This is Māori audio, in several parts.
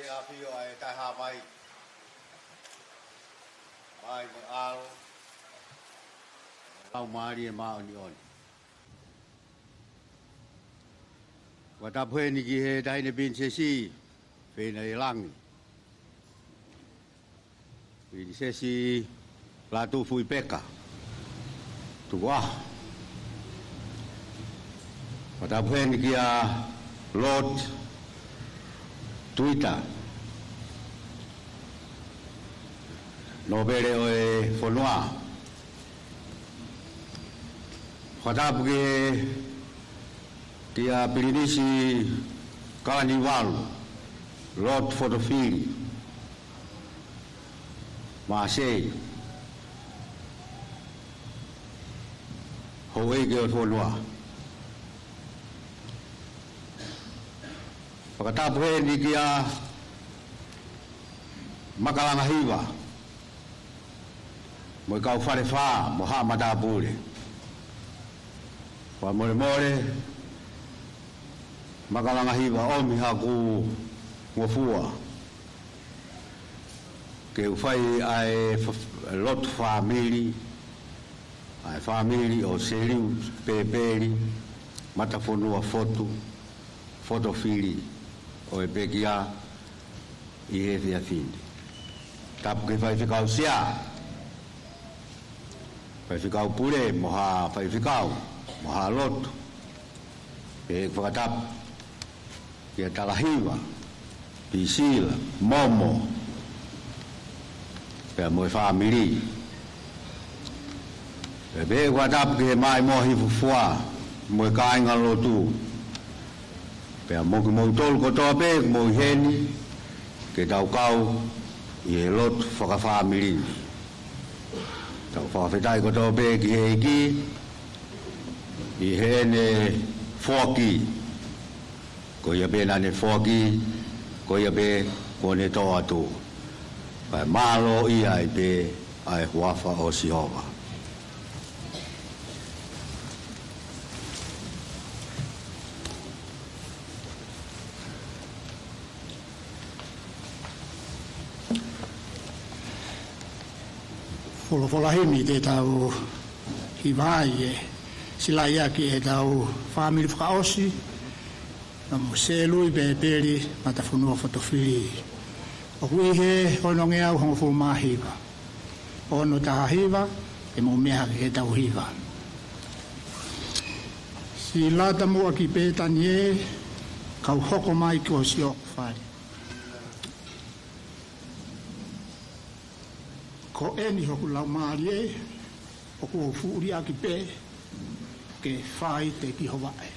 apio ai tai ha mai mai mo al au mari ma oni on wata phe ni ki he dai ne bin se si fe na lang ni se si la tu fui peka tu wa wata phe ni ki a Lord Twitter no bere oe fonua Fatapuke tia pirinisi Carnival Lord Fotofili Masei Hoege o fonua Fakatapuke ni kia Makalanga hiwa Mo kau fare fa mo ha matapule wa more Makalanga hiwa omi haku ngofua ke ufai ai lot family ai family o Seliu Pepeli Matafonua Fotofili o epekia I he findi tapu ke fai fikau sia fai fikau pule moha fai fikau moha lotu e whakatapu kia talahiwa pisila momo pia moe family e be whakatapu ke mai mohi fufua moe kainga lotu pia moki moutolu kotoa pe moe heni ke tau kau I lot whakawhamiri. Tau whakawhetai koto pe ki heiki I hene whoki ko ia be nane whoki ko ia be kone tō atu pai malo I ai pe ai huafa o Sihova. Folahimi te tau hiwai e sila ia ki e tau whamiri whakaosi na mo selui Pepeli Matafonua Fotofili o hui he ono nge au hongo fulu mahiwa ono taha hiwa e mo meha ki he tau hiwa si lata mua ki petani e kau hoko mai ki o si o whare ko eni hoku lau maari e hoku o fuuri aki pe ke whai te ki hovae.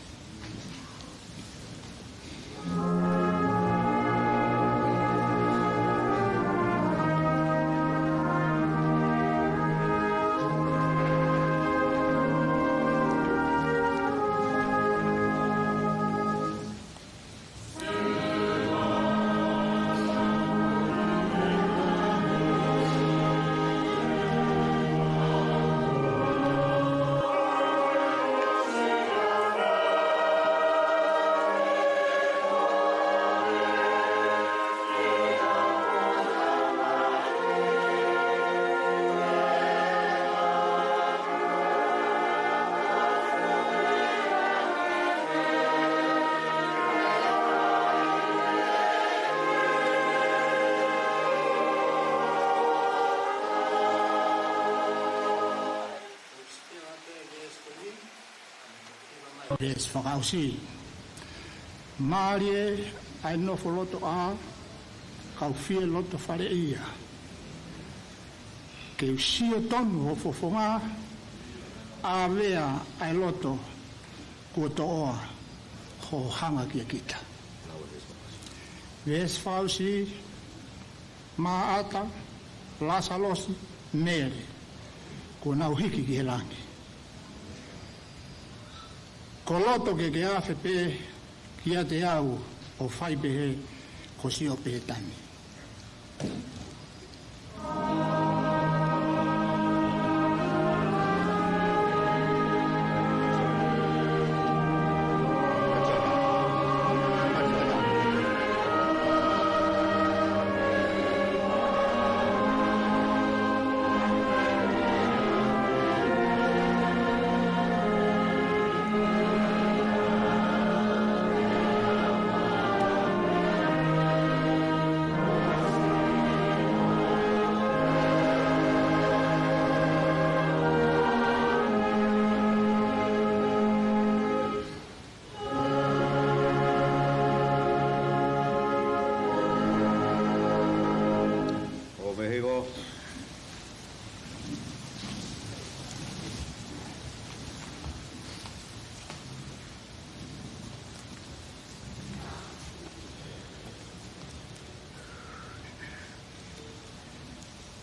Des whakausi. Māori e ai nofo loto a kau fie loto whare ia. Ke usio tonu o fofonga a vea ai loto kua toa ho hanga kia kita. Ves whausi maata lasalosi mere kua nau hiki ki he langi. Ko loto ke awhi pe kia te au o whai pehe ko si o pehe tani.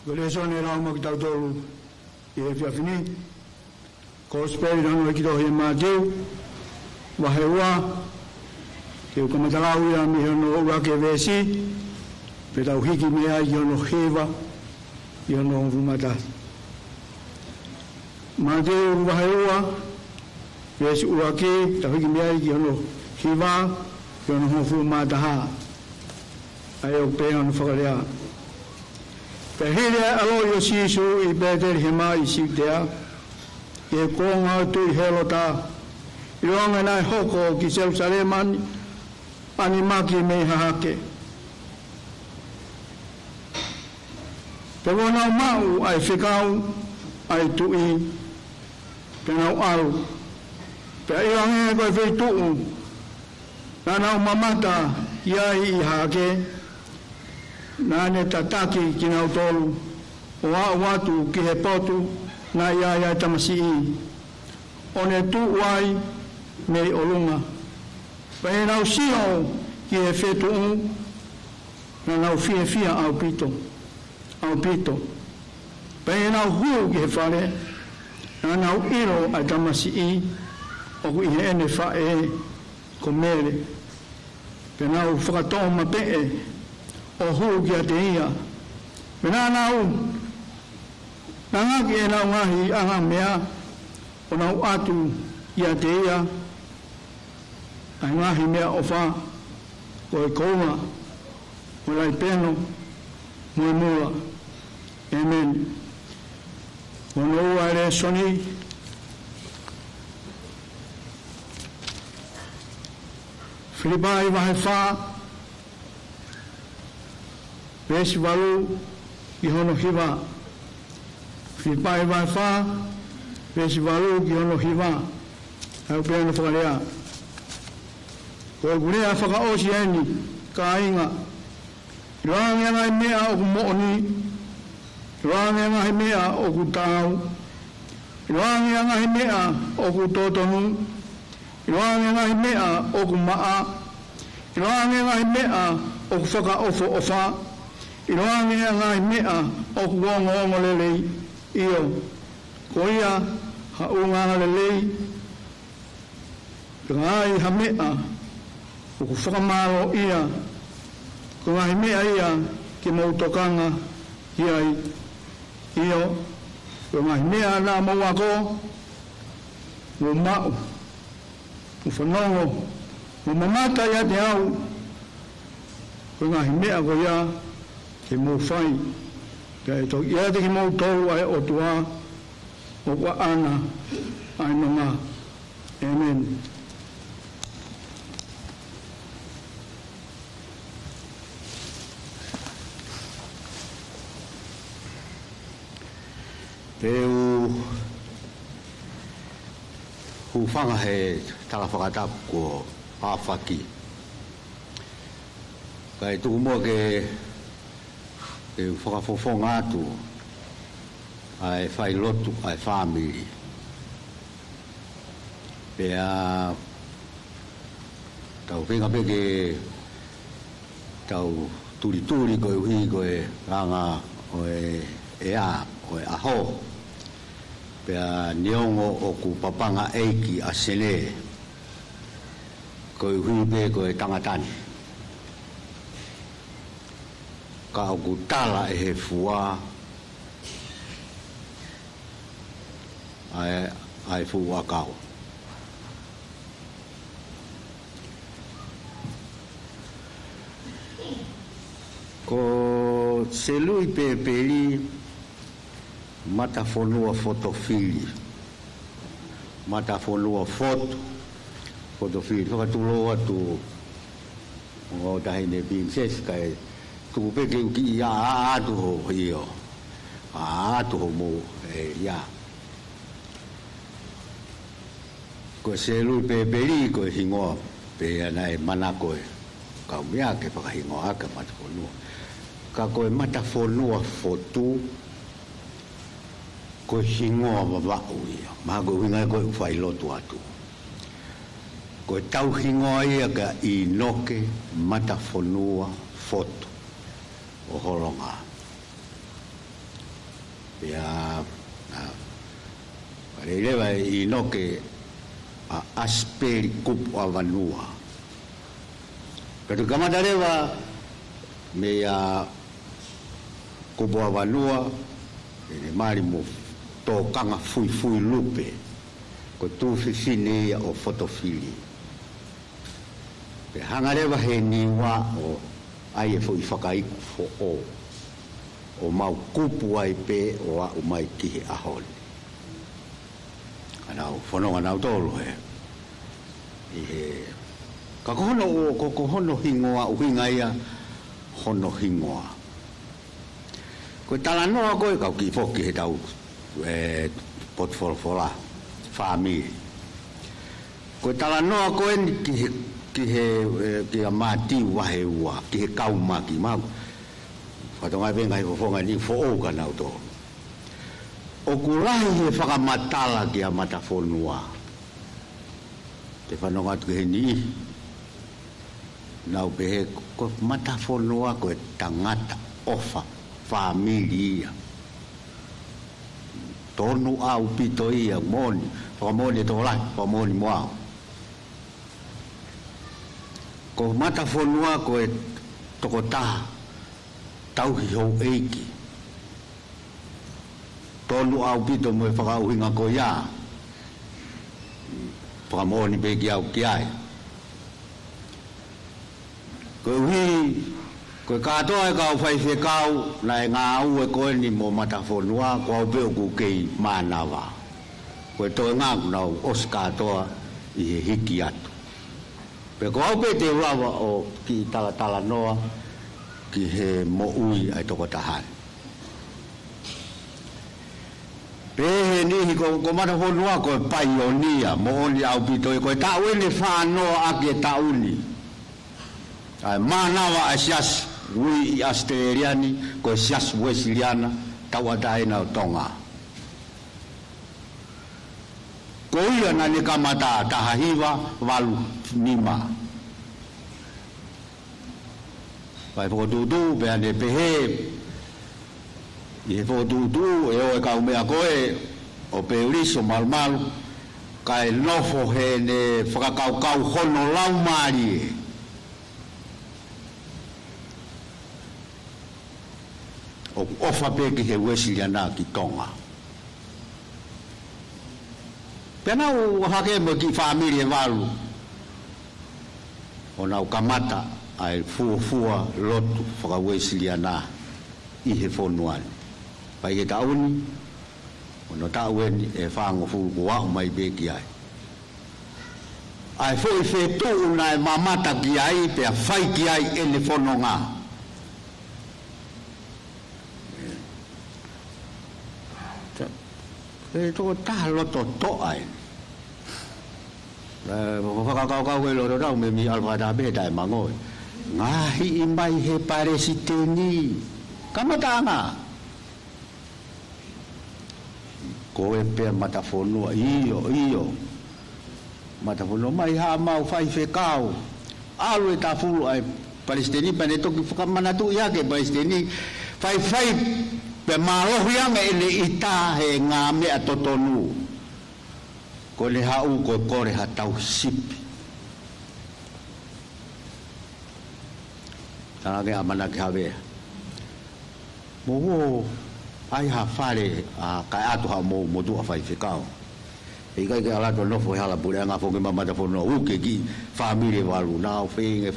Golesone la mo kita tolu e fiafini ko speri no e kito he mateu wa hewa ke ko matalau ya mi no ura ke vesi pe tau hiki me ai no heva yo no rumata mateu wa hewa vesi ura ke tau hiki me ai no heva yo no fu mata ayo pe no fakarea Pehile alo yo sisu I beter hema I sikdea e konga tu helota ironga na hoko ki Jerusalem ani maki me hake Pegona mau ai fikau ai tui penau alu pe ironga ko fitu na mamata ia I hake Nane tataki kina utolu Ouau Apo ki he potu na ia tamasi One tu wai me olunga Pae nau sio ki he fetu Na nau fia au pito Pae nau hu ki he whare Na nau iro ai tamasi Oku I he ene whae ko mere Pe nau whakatoa mapee o hu kia te ia. Mena nau, nangaki e nau ngahi anga mea, o nau atu ia te ia, ai ngahi mea o wha, o e kouma, o lai peno, mo e mula. Amen. O nou aere soni, Filipai wahe wha, Vesi walu ki hono hiwa. Filipai vai wha, vesi walu ki hono hiwa. Au pēna whakarea. Koe kurea whakaosi eni, ka inga. Roange ngai mea o ku mooni. Roange ngai mea o ku tau. Roange ngai mea o ku totonu. Roange ngai mea o ku maa. Roange ngai mea o ku whakaofo o wha. Iroange ngai mea o kuongo lelei iyo ko ia haunga lelei ngai ha mea o ku whakamaro ia ko ngai mea ia ki mautokanga iai iyo ko ngai mea na mawako o mau o whanongo o mamata ia te au ko ngai mea ko ia ke mo fai ke to ia te mo tolu ai o tua o wa ana ai nonga amen Peu hu whanga he tala whakatap ko Hawhaki kai tuku mua ke e whakafofonga atu ai whai lotu ai whamiri pea tau whinga peke tau turi koe uhi koe ranga oe ea oe aho pea niongo o ku Faka'eiki a sene koe uhi pe koe tangatani ka o ku tala e he fua ai fua kau ko selui pepeli Matafonua Fotofili Matafonua Fotofili whakatulo atu o tahine binses kai tu peke uki ia atu ho iyo atu ho mo ia ko selui pepeli ko hingoa pe anai mana koe ka mea ke whakahingoa ka Matafonua ka koe Matafonua Fotu ko hingoa wawau ia ma ko winga ko whai lotu atu ko tau hingoa ia ka inoke Matafonua Fotu o holonga ya lewa ino ke asperi kupu avanua pero kamada lewa me ya kupu avanua ele mari mo tokanga fui lupe ko tu fifine ya o fotofili pe hanga lewa he niwa o ai foi Faka'eiki fo o mau kupu ai pe o a mai ki ahol ana fono ana tolo he ka hono hingoa uhinga ia hono hingoa ko tala no ko ka ki foki he tau portfolio family ko tala no ko en ki he mati wa he wa ki he kau maki mau fatonga venga i fonga ni fo o kana to o kulahi he whakamatala ki a Matafonua te whanonga tu he ni nau pehe ko Matafonua ko e tangata ofa familia tonu au pito ia moni whakamoni to lai whakamoni moao ko Matafonua ko e tokotaha tauhi hou eiki tonu au pito mo e whakauhinga ko ia whakamoni peki au ki ai ko ko katoa e kau whaife kau na e ngā au e koe ni mo Matafonua ko au peo ku kei mānawa ko e toi ngā kunau os katoa i he hiki atu pe ko au pe te urawa o ki tala noa ki he mo ui ai toko tahani pe he nihi ko Matafonua ko e paionia mo oni au pito e ko e tau ene whanoa aki e tauni ai manawa a sias ui i Australiani ko e sias Wesleyana tau ataina o Tonga ko ia na ni kamata tahahiwa walu nima vai fotutu pe ane pehe i he fotutu e o e kau mea koe o pe uriso malumalu ka e nofo he ne whakakaukau hono lau maari o ofa pe ki he Wesleyana ki Tonga pena o hake mo ki familia walu o nau kamata ai fua lotu whaka Wesleyana i he whonuani pai he tauni o no taueni e whango fulu wau mai beki ai ai fo i whetu na e mamata ki ai pe a whai ki ai ele whononga e toko taha loto to ai whakakau e loto rau me mi alwada beda e mangoe ngahi i mai he paresiteni kamatanga ko e pe Matafonua iyo Matafonua mai ha mau fai fekau alu e tafulu ai palestini pane toki whakamanatu iake palestini fai pe malohi anga ele ita he ngā mea totonu ko le hau ko kore ha tau sipi tanga ke amana ke hawe mo ai ha fare a kai atu ha mo tu a fai fekau e kai ke ala to no fo hala pure anga fo ke Matafonua u ke ki family walu na fenga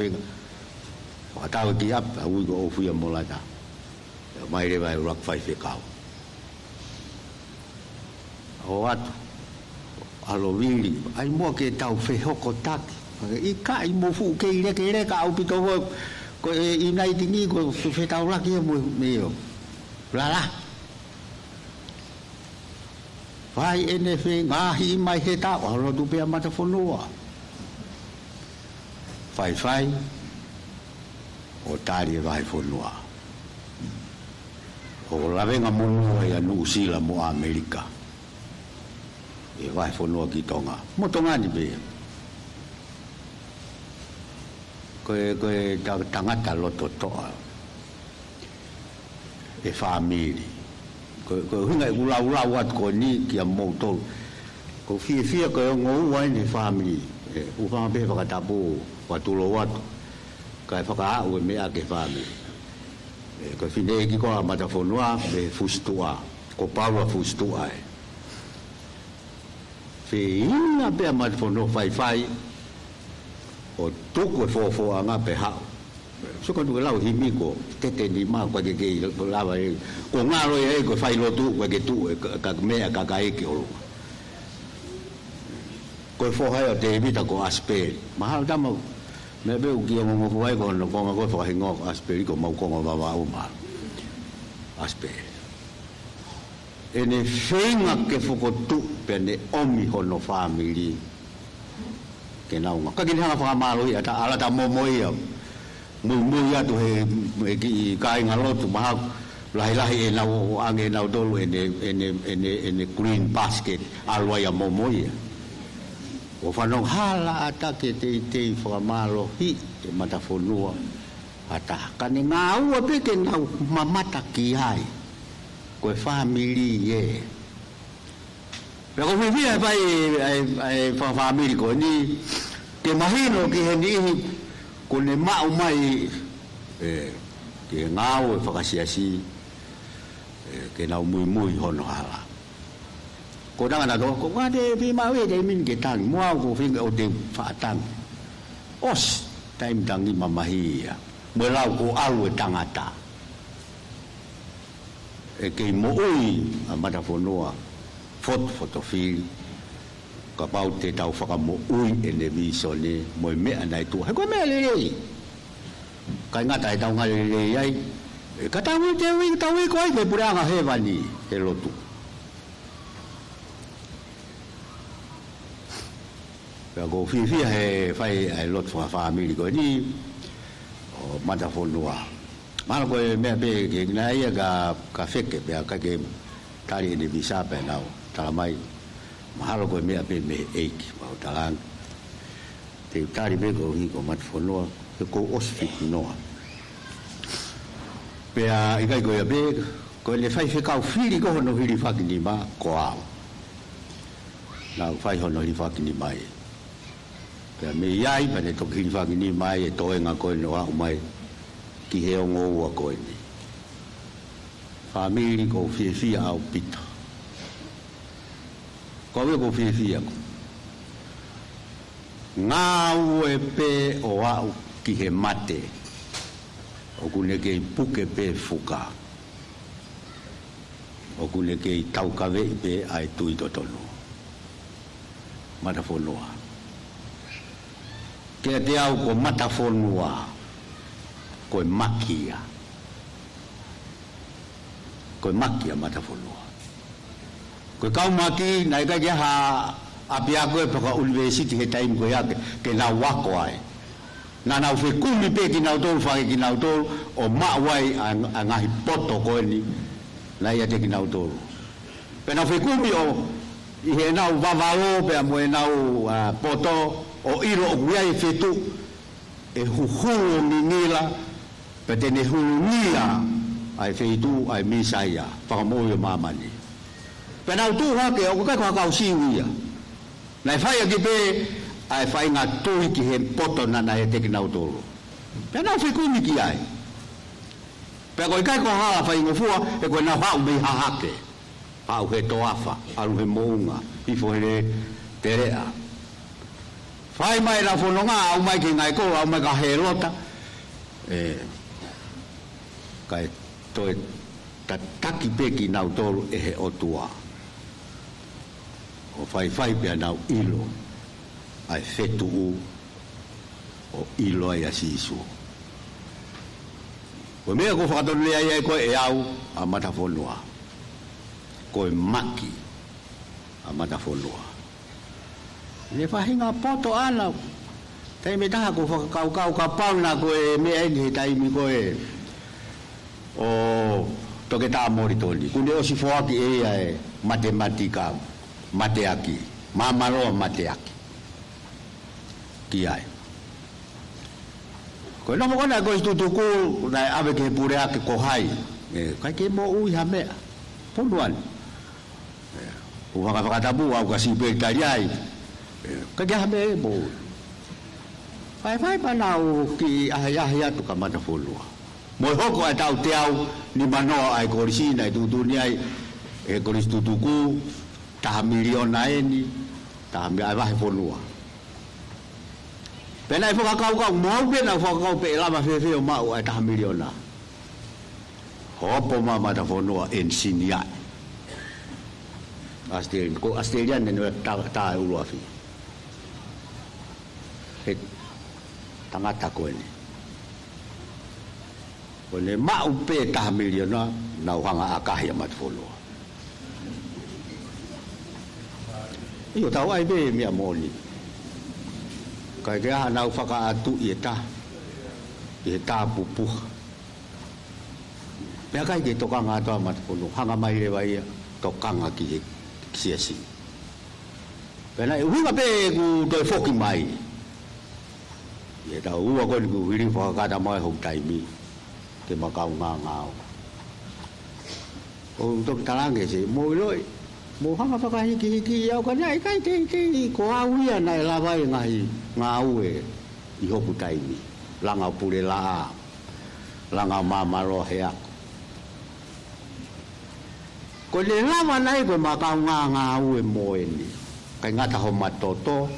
wa tau ki ap u go fu ya molata mai le vai rock fai fekau o atu alo vili ai mo ke tau fe hoko taki i kai mo fu ke ile ka au pito ko i nai tingi ko fe tau la ki mo meo la vai ene fe ngahi mai he ta o tu pe Matafonua fai o tari vai fonua o la venga monu e anu sila mo Amerika e vai fonua ki Tonga mo Tonga ni be ko tangata loto to e family ko hinga ulau wat ko ni ki mo to ko fia ko ngo wai ni family u fa be fa tabu wa tu lo wat ka fa ka u me a ke family ko fine ki ko Matafonua be fustua ko pawa fustua fe ina be Matafonua fai o tuku fo anga pe ha so ko tu lau himi ko te ni ma ko ke la ba ko ngalo e ko fai lo tu ko ke tu ka me ka Faka'eiki o ko fo ha te vita ko aspe ma ha damo me be u ki mo vai ko no ko fo hingo aspe ko mo ko ma ba o ma aspe ene fenga ke fo ko tu pe ne omi hono family ke na ka ki ha fa ma lo ya ta ala ta mo ia mu ya tu he ki kai ngalo tu ma lahi na o ange na do ene green basket alwa ya mo ia o fa no hala ata ke te fa ma lo hi te Matafonua ata ka ni ngau pe ke na mamata ki hai ko family ye pero vivi ai fa family ko ni te mahino ki he ni ko ne mau mai ke ngau fa kasi ke na muy hono hala ko danga na ko wa de pi ma we de min ke tang mo ko fin o de fa tang os time tang ni mamahia mo lau ko alu tangata ke mo ui Matafonua Fotofili ka pau te tau whakamo ui ene viso ni mo me anai tu he ko me le kai ngata e tau ngai le ai ka tau te wi ko ai le puranga he vani he lotu pe go fi he fai ai lot fa family ko ni o Matafonua mana ko me be ke nai ka feke be ka ke tari ni visa pe nau tala mai mahalo ko me be me eiki ma talang te tari be ko hi ko Matafonua ko osfit noa pe a ikai ko be ko le fai fe ka fili ko no hili fakini ma ko ao na fai hono hili fakini mai pe me yai pa ne to hili fakini mai to nga ko no a mai ki he ngo wa ko ni family ko fi au pito ko we ko fi ko ngau e pe o au ki he mate o kune ke puke pe fuka o kune ke tau kawe pe ai tui totono Matafonua ke te au ko Matafonua ko makia Matafonua ko kau maki nai ka ha apia ko pa university he time ko ya ke na wako ai na fe kumi pe ki na tol fa ki na tol o ma wai anga hi poto ko ni na ia te ki na tol pe na fe kumi o i he na va pe mo na poto o iro o ia fe tu e hu ni nila pe te ne hu nia ai fe tu ai misaya fa mo yo mama ni pe na tu ha ke o ka ka si wi na fai ki pe ai fai nga tui ki he poto na e te ki na utolo pe na fe kumi ki ai pe ko kai ko ha fai ngofua e ko na ha me ha hake pa o he toafa alu he mounga i fo he terea fai mai la fononga au mai ki ngai ko au mai ka he lota kai toi taki pe ki na utolo e he otua o fai pe na ilo ai fetu o ilo ai asisu o me ko fa don le ai ko e au a Matafonua ko maki a Matafonua le fa hinga poto ana tai me ta ko fa kau ka pauna ko e me ai ni tai mi ko e o to ke ta moritoli ku ne o si fo aki e ai matematika mateaki mamalo mateaki ki ai ko no mo kona ko tu ku na ave ke pure ak ko hai ka ke mo u ha me Punuan. Uang apa kata bu, aku kasih bertanya. Kerja apa bu? Fai panau ki ayah tu kamana Matafonua. Mohon kau tahu tiaw ni mana ai korisi na itu dunia koris tutuku tak milion ni tak ambil apa Matafonua. Pena ifo kau mau pena ifo kau pela mafe mau ai tak milion na. Hopo Matafonua ensinia. Australian ni tak uluafi. Tangata ko ni. Kone mau pe ta miliona na hanga akah ya Matafonua. Iyo tahu ai be mi amoni. Kai dia na Faka'atu eta pupuh. Pea kai ke tokang ato Matafonua hanga mai le vai tokang aki siasi. Pena uhinga pe ku toi foki mai. Ya tahu aku ni hiri Faka'ata mai hong taimi ke makau ngau. Oh untuk talang ke si mo loi mo hanga Faka'eiki au kan ai kai te ko awia nai lawai ngai ngau e I hoku taimi langa pule la langa mama rohea ko le lama nai ko makau ngau e mo ni kai ngata ho matoto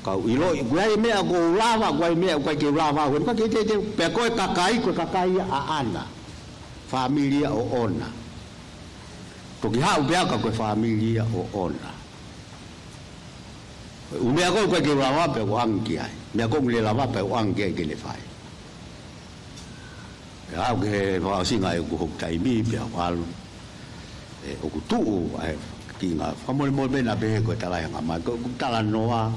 kau ilo guai me aku lava guai me aku ke lava ko ke te pe ko kakai a ana familia o ona to ki hau be ka ko familia o ona u me ko ke lava pe ko anki ai me ko le lava pe o anki ke le fai ya ke va singa e ko tai mi pe al o ku tu ai ki nga fa mo be na be ko tala nga ma ko tala noa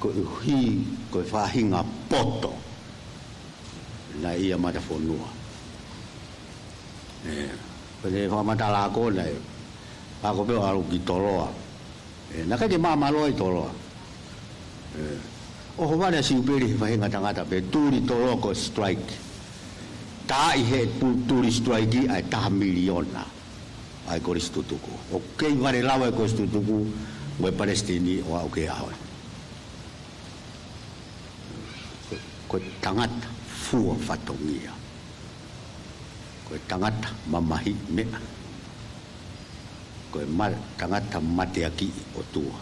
ko hi ko fa hinga poto na ia Matafonua pele fa matala ko na ako pe alu ki toloa na ka de mama loi toloa o ho vale si uperi fa hinga tangata pe turi tolo ko strike ta I he turi strike ai ta miliona ai ko ristutuku o ke vale lawa ko ristutuku we palestini o ke hawa ko tangata fua fatongia ko tangata mamahi me ko tangata mateaki o tua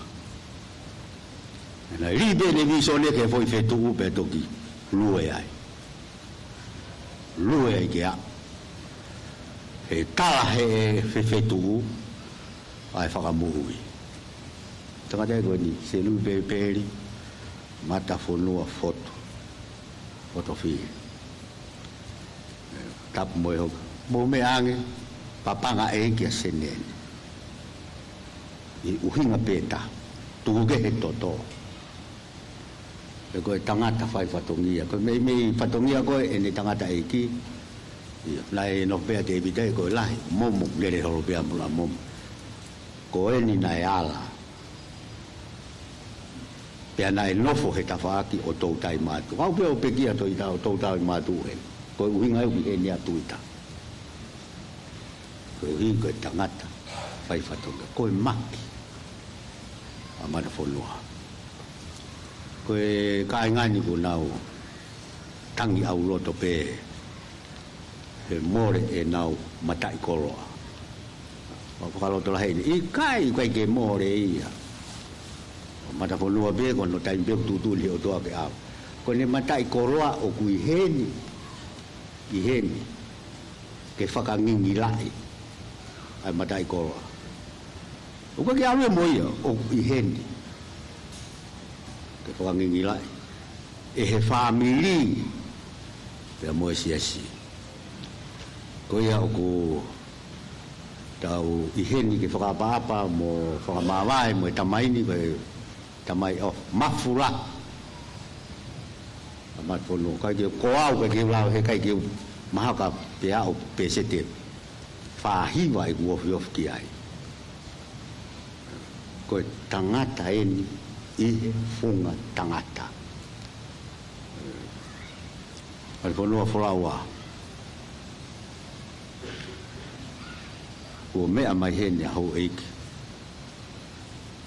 na ribe ne visone ke foi fetu pe toki lue ai ke a he tala he fetu ai whakamuhui tangata ko ni se lu peri Matafonua Fotofili tap mo me ange papanga ki senen I uhinga peta tuge he toto ko tangata fai fatongia ko me fatongia ko ene tangata eki lai no pe de bidai ko lai momo le ho pe amula mom ko eni na ala pe na nofo he tafaki o to tai matu au pe o pe kia to ita o to tai matu he ko uhinga u eni atuita ko hi ko tangata fai fatongia ko maki Matafonua ko kai ngani ko nau tangi au loto pe he more e nau matai koroa o kalau to lain I kai ke more ia Matafonua be ko no tai be tutu li o to ke au ko ne matai koroa o kui heni ke whakangingi lai ai matai koroa o ke awe moia o I heni ke whakangingi lai e he family pe mo siasi ko ia o ku tau I heni ke whakapapa mo whakamawai mo tamaini ko tamai o mafura Matafonua kai ke koau ke lau he kai ke mahaka pe au pe sete fa hi vai wo of ki ai ko tangata eni I funga tangata Matafonua folawa Ko mea mai hene hau eiki.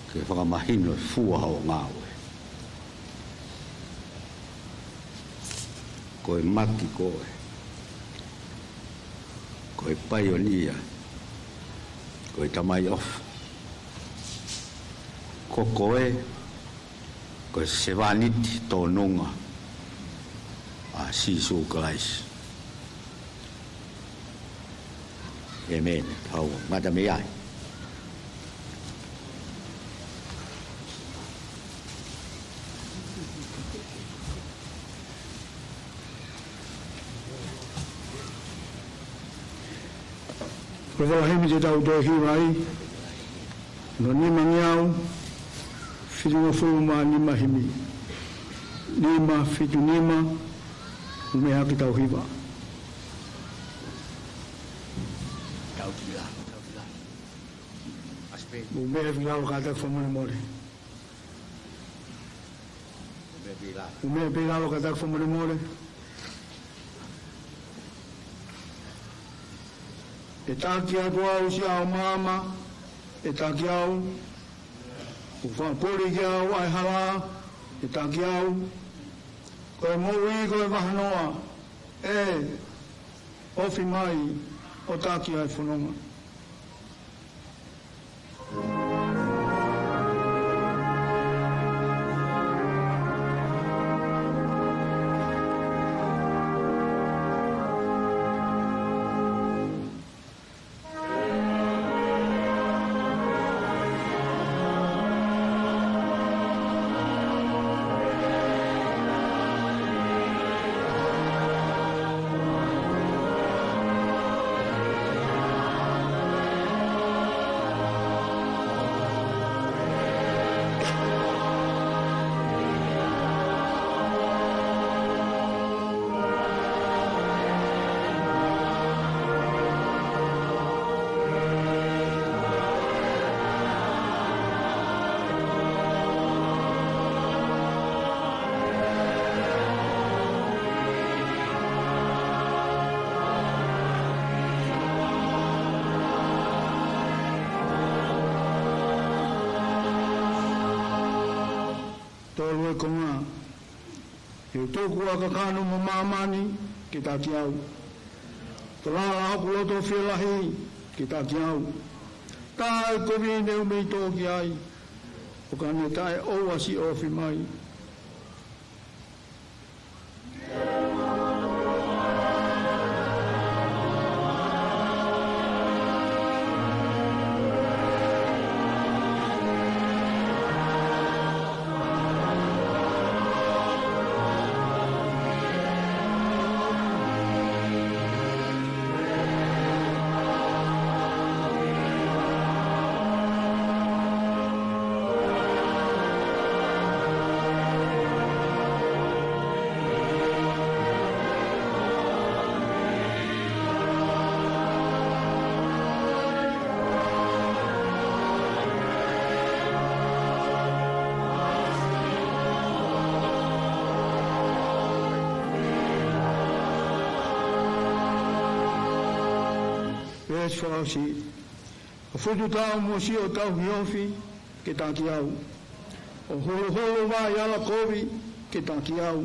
Ke whakamahino fua hau ngāwe. Koe maki koe. Koe paionia. Koe tamai ofu. Ko koe. Koe sevaniti tō nunga. A sisu kalaisi. Amen. Hau ngata me ai. Provohemi te tau tō hiwai. No nima ngiau. Whitunga whuruma nima himi. Nima whitu nima. Umeha ki tau hiwa. Umeha vilalo katak whamone more. Umeha vilalo katak whamone more. E tāki atu au si au mama, e tāki au, u whapori ki au ai hala, e tāki au, koe moui koe wahanoa, ofi mai o tāki ai whanonga. Tōrua konga, e tōku aka kānu mo māmani ki tāki au. Tōrara haku loto whilahi ki tāki au. Tāe kovi neu mei tōki ai, o kane tae ouasi ofi mai. Whausi, o whutu tau mosi o tau hiofi ke tāki au. O holo holo wā iala kovi ke tāki au.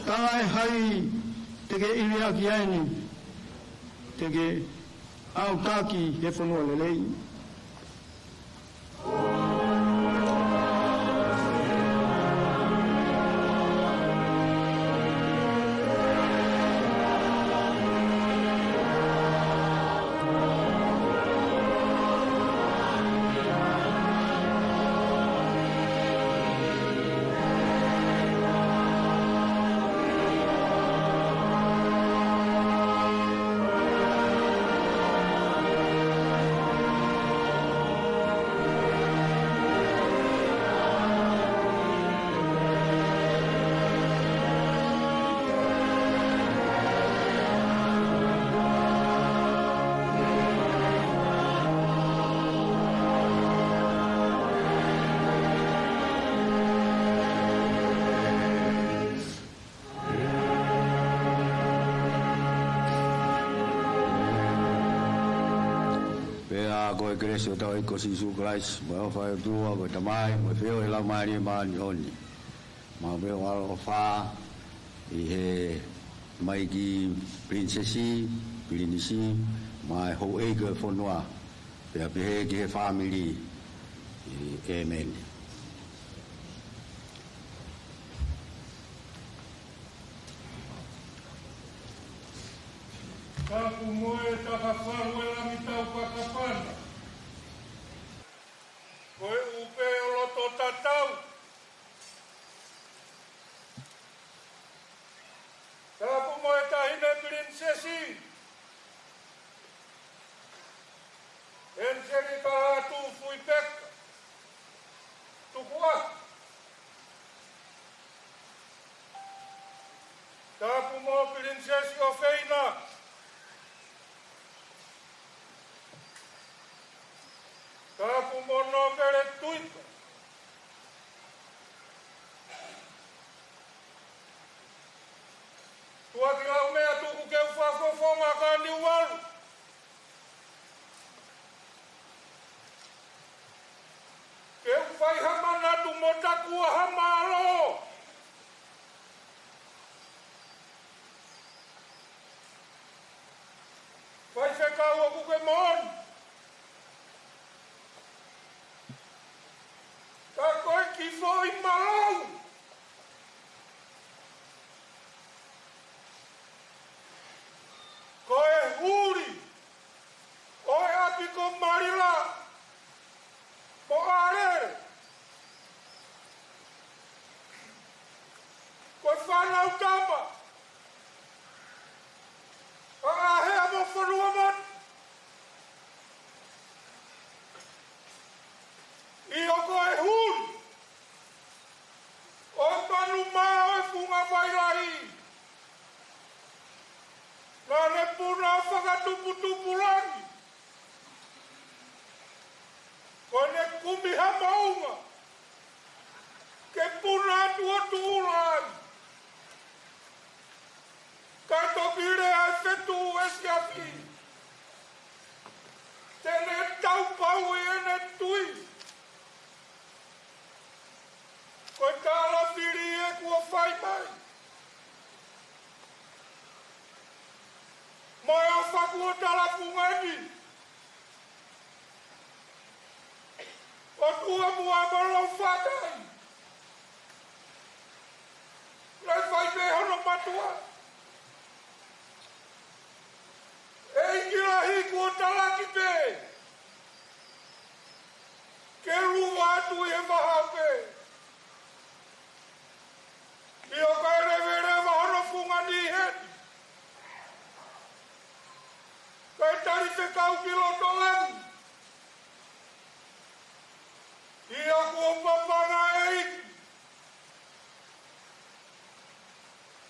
Tāe hai teke iwi aki aini, teke au tāki he whanua lelei. pa ko e kresio tau iko si su Christ mo fa tua ko tamai mo feo e la mari ma ni oni ma be o fa i he mai ki princesi pilinisi mai ho e ko fonua pe pe ki he family amen. Kapu moe takafaru e la mitau kakapana. Koe upe o loto tatau. Kapu moe tahine prinsesi. Enseri kahatu fui pekka. Tukua. Kapu moe prinsesi o feina. Kapu mono kere tuika. Tua ki lau mea tuku ke uwhakofonga ka ni uaru. Ke uwhai hama natu mo takua hama alo. Vai whekau aku ke mon. Ka koe ki foi malau. Koe huri. Koe api ko marila. Mo arere. Koe whanau tama. Ka ahea mo whanua mon. Io koe huri. O manu maa e funga wailahi. Nā ne puna whakatupu langi. Ko ne kumi ha maunga. Ke puna tua tūlai. Ka tokire ai whetu esi afi. Tene taupau e ene tui. Koe tāla whiri e kua whai mai. Mai o whakua tala pungani. O tua mua maro whakai. Lai whai me hono matua. E ikira hi kua tala ki pe. Ke rua atu e wahau pe. Io kai revereva hono fungani heti. Kai tari whekau ki loto lemu. Ia kua papanga eiki.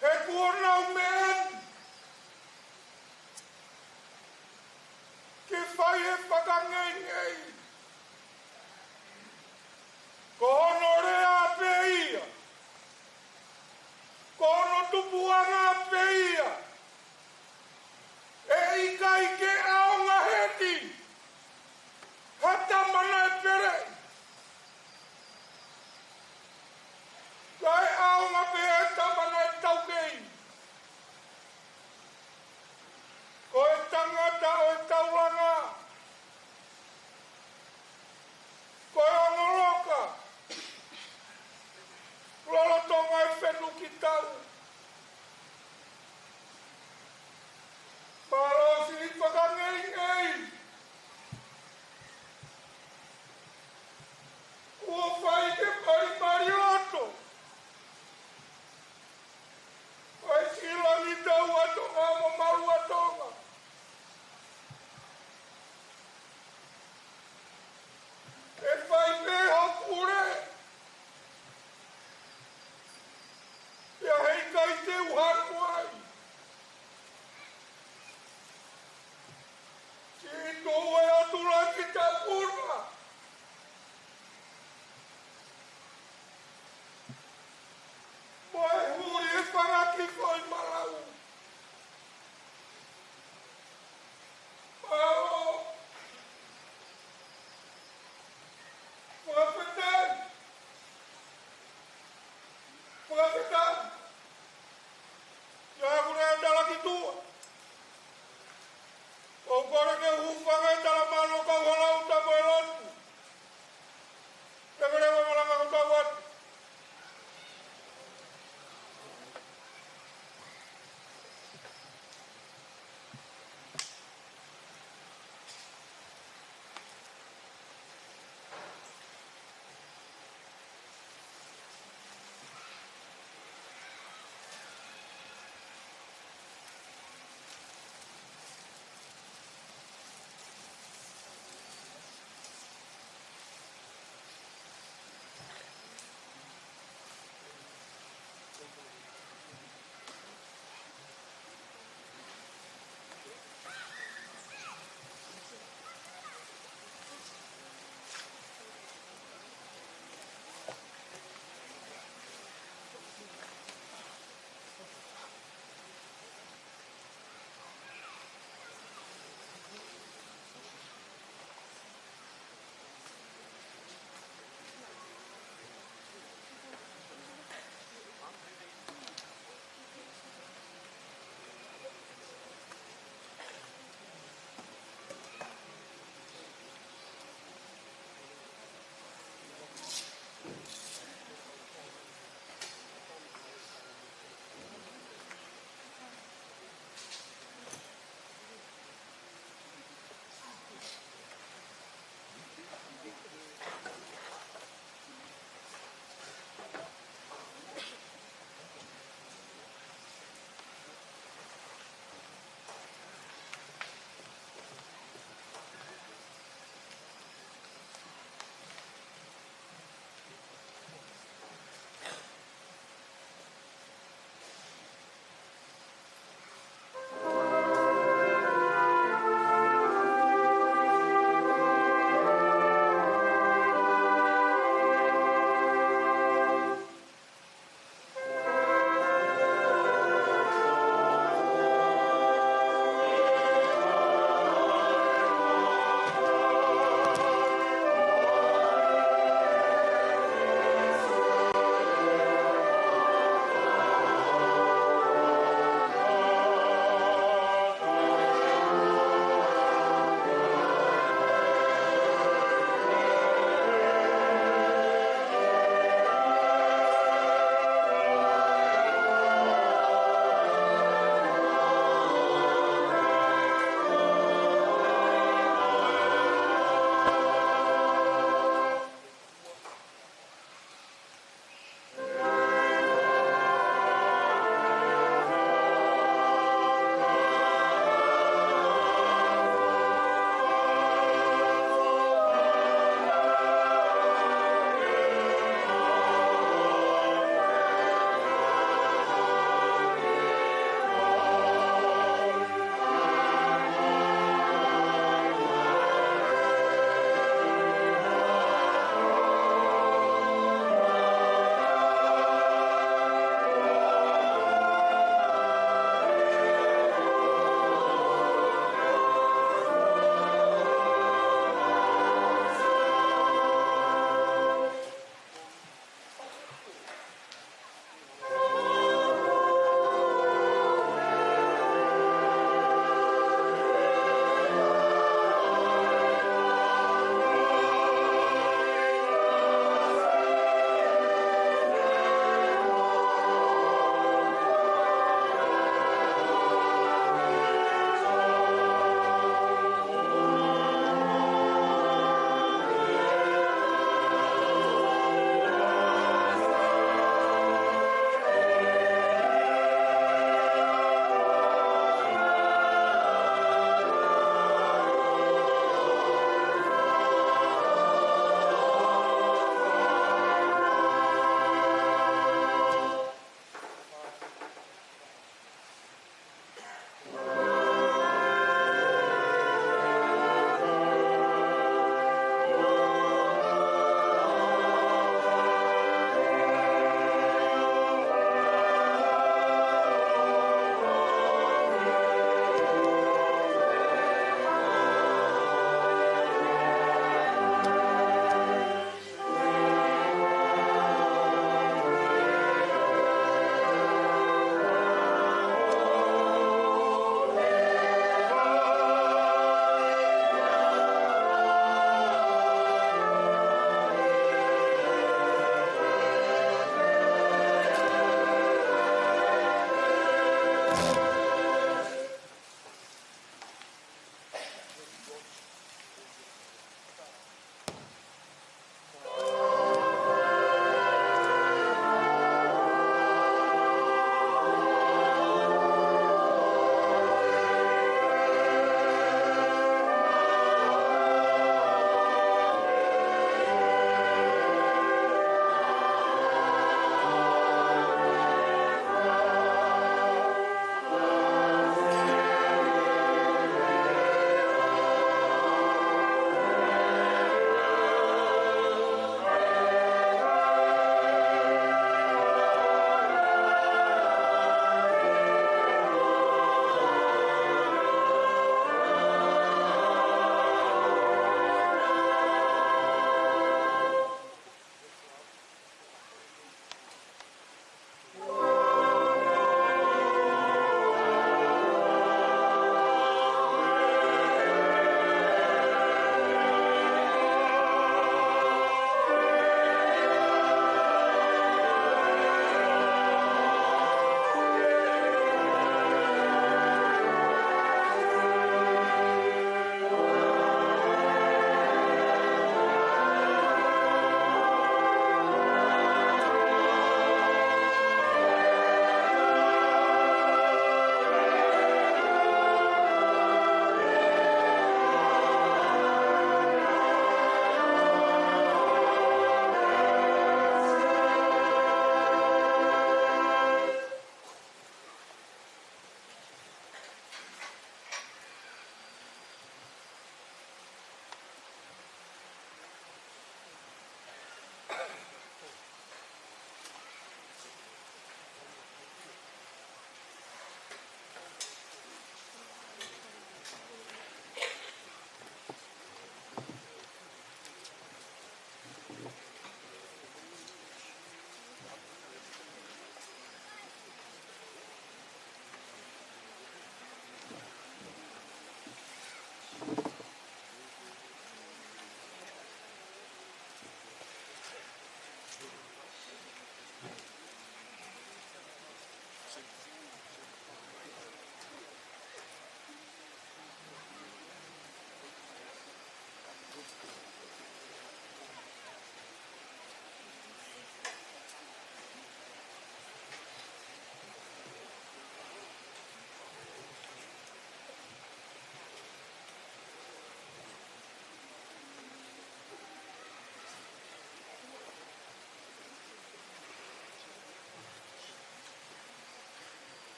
He kua nau me eni. Ke whai he whakangei ngei. Ko hono Wapeta. Ya kure dalam itu. Orang yang hufanga dalam malu kau walau tak belon. Jangan malah kau tawat.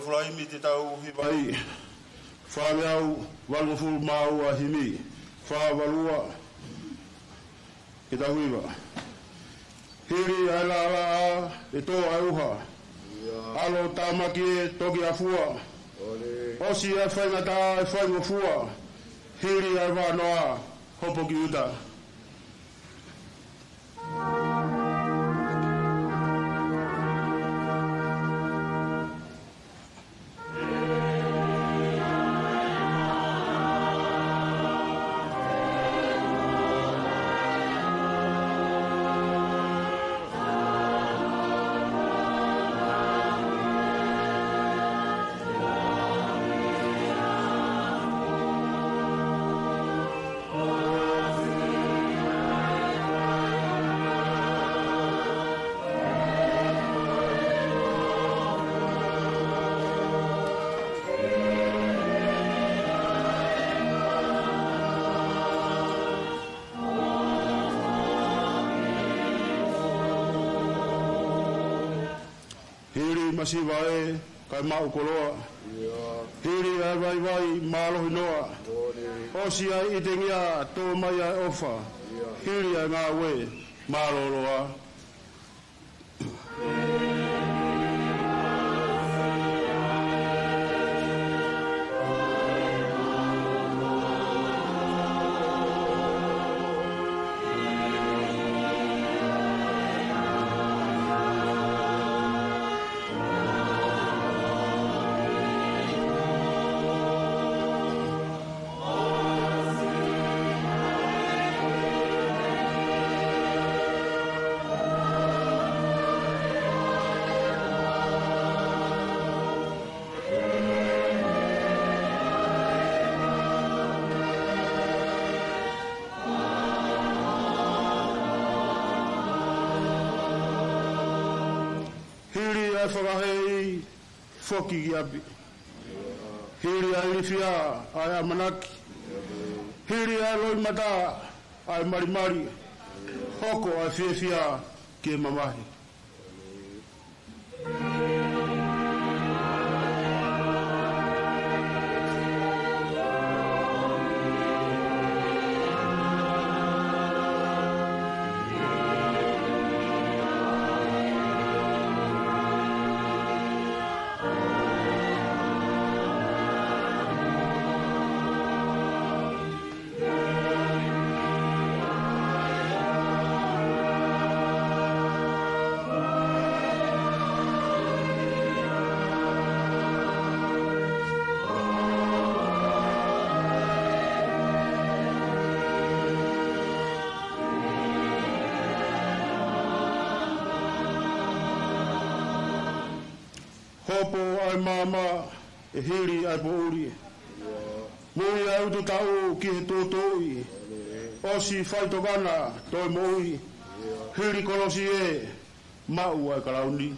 Fulai mi te tau hiwai. Whame au, walmafulu mau a himi. Whawalua, ke tau hiwa. Hiri ai la la a, e tō ai uha. alo tamaki e toki afua. Osi e whaingata e whaingofua. Hiri e wanoa hopo ki uta. Masiva e kai mau koloa. Hiri e vai malo hinoa. Osi ai itengia tō mai ai ofa. Hiri e ngā we malo loa. Whakahei whoki ki api. Hiri ai rifia ai amanaki. Hiri ai loi mata ai marimari. Hoko ai whiawhia ki mamahi. Hopo ai mama e hiri ai pouri. Mui ai utu tau ki he tōtoi. Osi whaitogana toi moi. Hiri kolosi e mau ai karauni.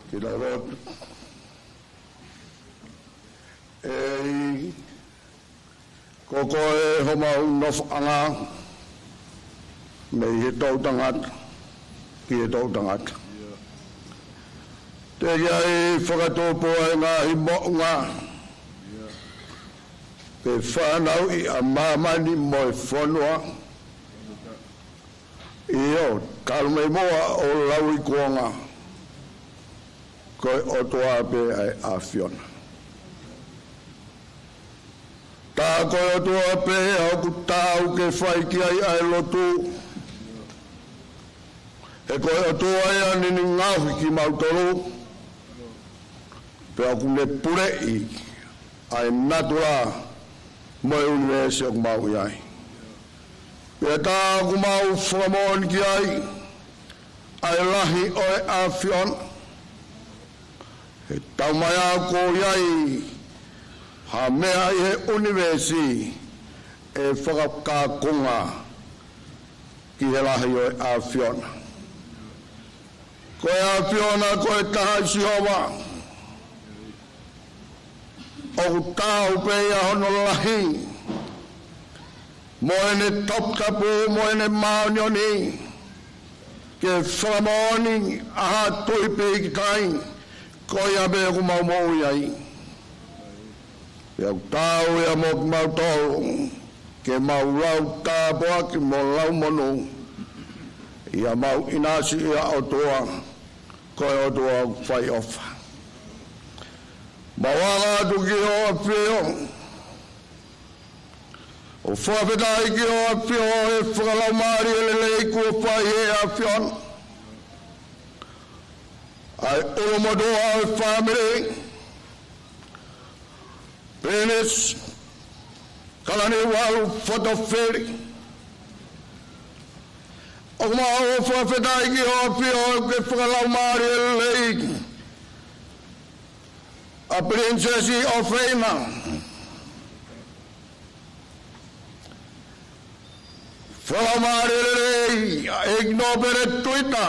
Kila rot e koko e homa unof anga me he tau tangat ki he tau tangat te ia e whakatopo e ngā himo ngā pe whanau I a mamani mo e whanua I o kalme moa o lau I kuanga koe otoa pe ai awhiona. Tā koe otoa pe au ku tāu ke whai ki ai ai lotu. E koe otoa ia nini ngāwhi ki mautoro. Pe au ku ne purei ai natura mo universe o mau iai. Pea tā ku mau whamon ki ai lahi oe a whion. He tau mai a ko iai ha mea i he universe e whakakakunga ki he lahi oe a whion. Koe a whiona koe taha si hoa. O tau pei a hono lahi. Moene top tapu, moene maunioni. Ke whamoni aha tui pei ki tai. Koe a bea ku mau mau iai. Pea tau ea mo ki mau tau. Ke mau rau tāpua ki mo lau monu. Ia mau inasi ia otoa. Koe otoa whai ofa. Mawanga tu ki o a whio. O whawhetai ki o a whio e whakalau maari e lelei kua whai e a whion. Ai urumodoa e whamere. Penis. Kalani Ouau Fotofili. O maa o whawhetai ki o a whio e whakalau maari e lelei. A princesi o Feina. Whalamarerei, ignobere tuita.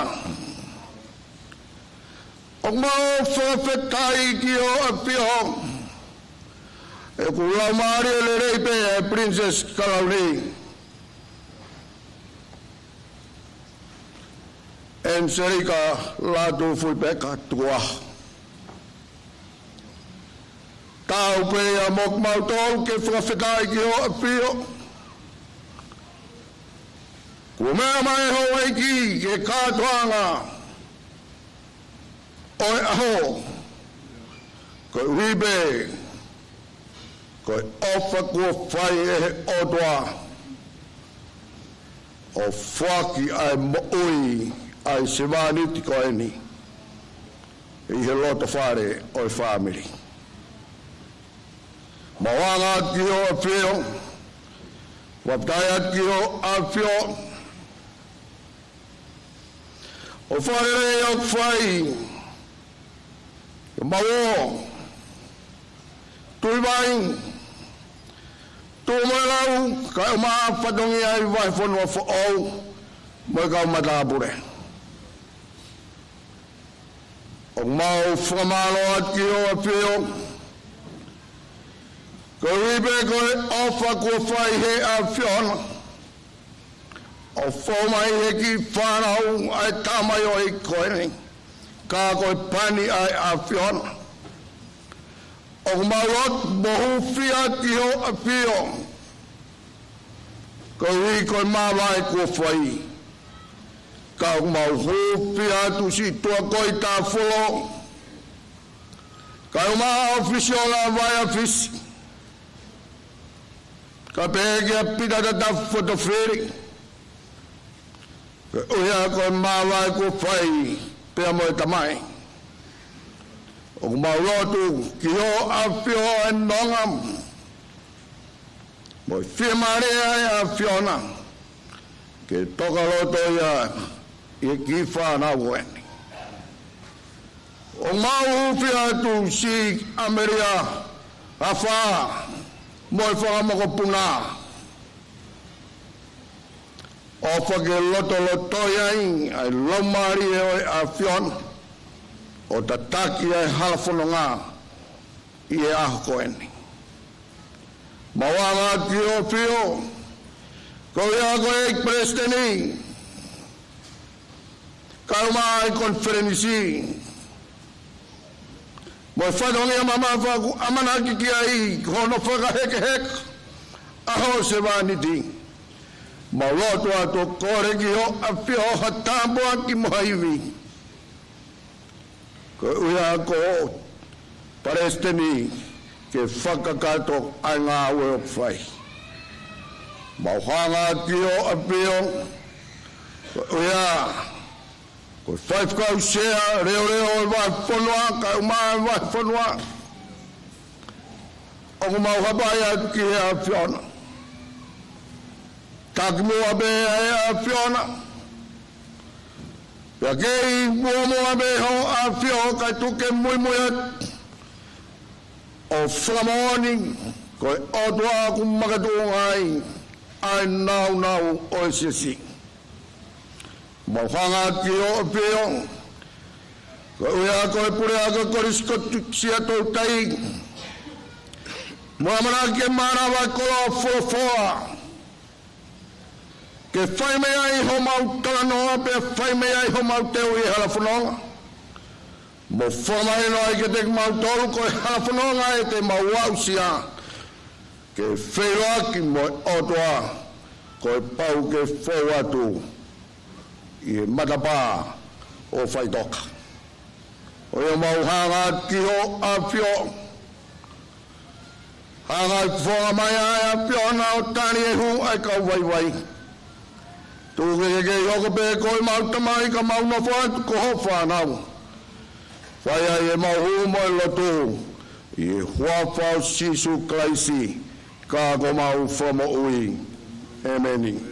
O mau whawhetai ki o a pio. E kulamarerei pe e princes Kalauni. En serika latu fuipeka tua. Tau pe a mok mau tol ke whawhetai ki o a pio. Kua mea mai ho eiki ke kātuanga. Oe aho. Koe ribe. Koe ofa kua whai e he otoa. O whaki ai moui ai semaniti koe ni. I he loto whare oi whamiri. Mawanga ki o a whio, waptaia ki o a whio, o wharere o whai, o mawo, tui vai, tui mai lau, kai o maa whatongi ai vai whanua whaau, mai kau matapure. O mau whamalo at ki o a whio, ko ribe koe ofa kua whai he a whiona. O whaumai he ki whanau ai tamai o i koe ni. Ka koe pani ai a whiona. O maurot mohu whia ki ho a whio. Ko ri koe mawai kua whai. Ka mahu whia tu si tua koe ta whulo. Ka umaa ofisiola vai a fisi. Ka pēkia pitata ta Fotofili. Ka uia koe mawai kua whai pēa moe tamai. O maurotu ki ho a whio e nongam. Moe whiamarea e a whiona. Ke toka loto ia i ki whanau eni. O mau whia tu si Ameria a whaa. Moe whakamoko puna. O whake loto iai, ai laumari e oi a whion. O tataki ai halafononga i e aho koeni. Mawanga ki o whio. Ko ia koe ek presteni. Kauma ai konferenisi. Moe whadongi a mama whaku amanaki ki ai hono whaka heke aho se vaniti. Ma loto ato kore ki ho a whio hatamboa ki mohaiwi. Ko uia ko paresteni ke whakakato ai ngā ue o whai. Ma hanga ki ho a whio. Ko uia ko five kau share reo e vai fonua ka uma vai fonua o mau hapa ki a fiona takmo be a fiona ya ke mo be ho a fio ka tu ke muy o flamoni ko o doa ku magadu ai now o sisi mo hanga ki o pio ko ya ko pure aga korisko sia to tai mo amana ke mana va ko fofoa ke fai me ai ho mau kala no pe fai me ai ho mau te ui hala whanonga mo whamai no ai ke te mau tolu ko hala whanonga e te mau wausia ke wheroa ki mo otoa ko e pau ke whauatu i e matapa o whaitoka o e mau hanga ki ho a pio hanga i whonga mai ai a pio na o tani e hu ai kau wai tu ke yoko pe ko mau tamai ka mau no fa ko hofa nau fai ai mau hu mo lotu e hua fa sisu klaisi ka go mau from ui amen.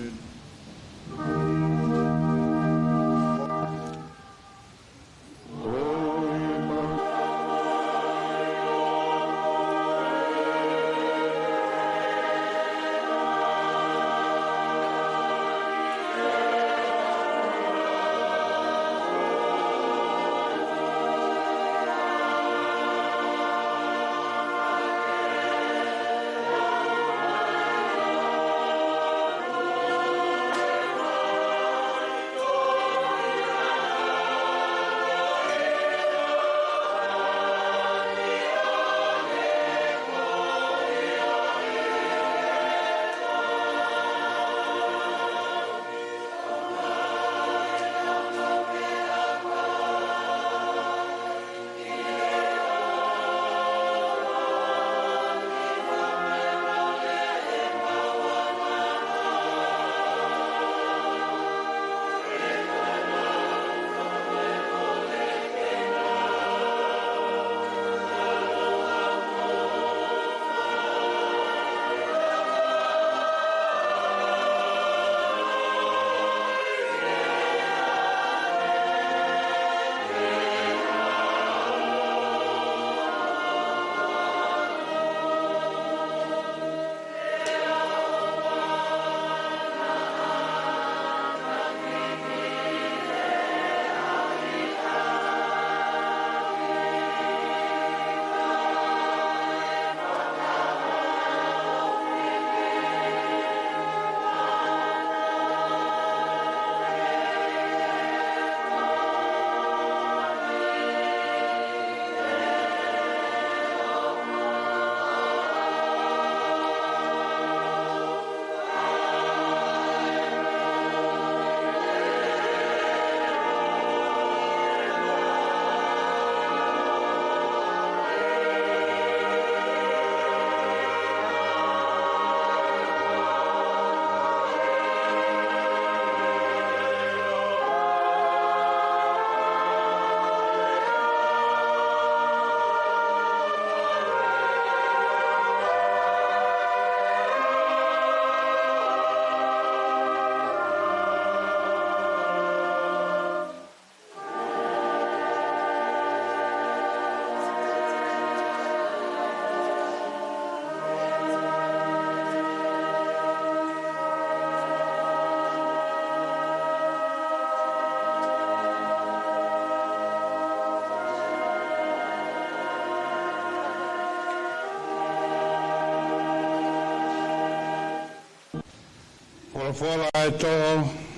Fola e to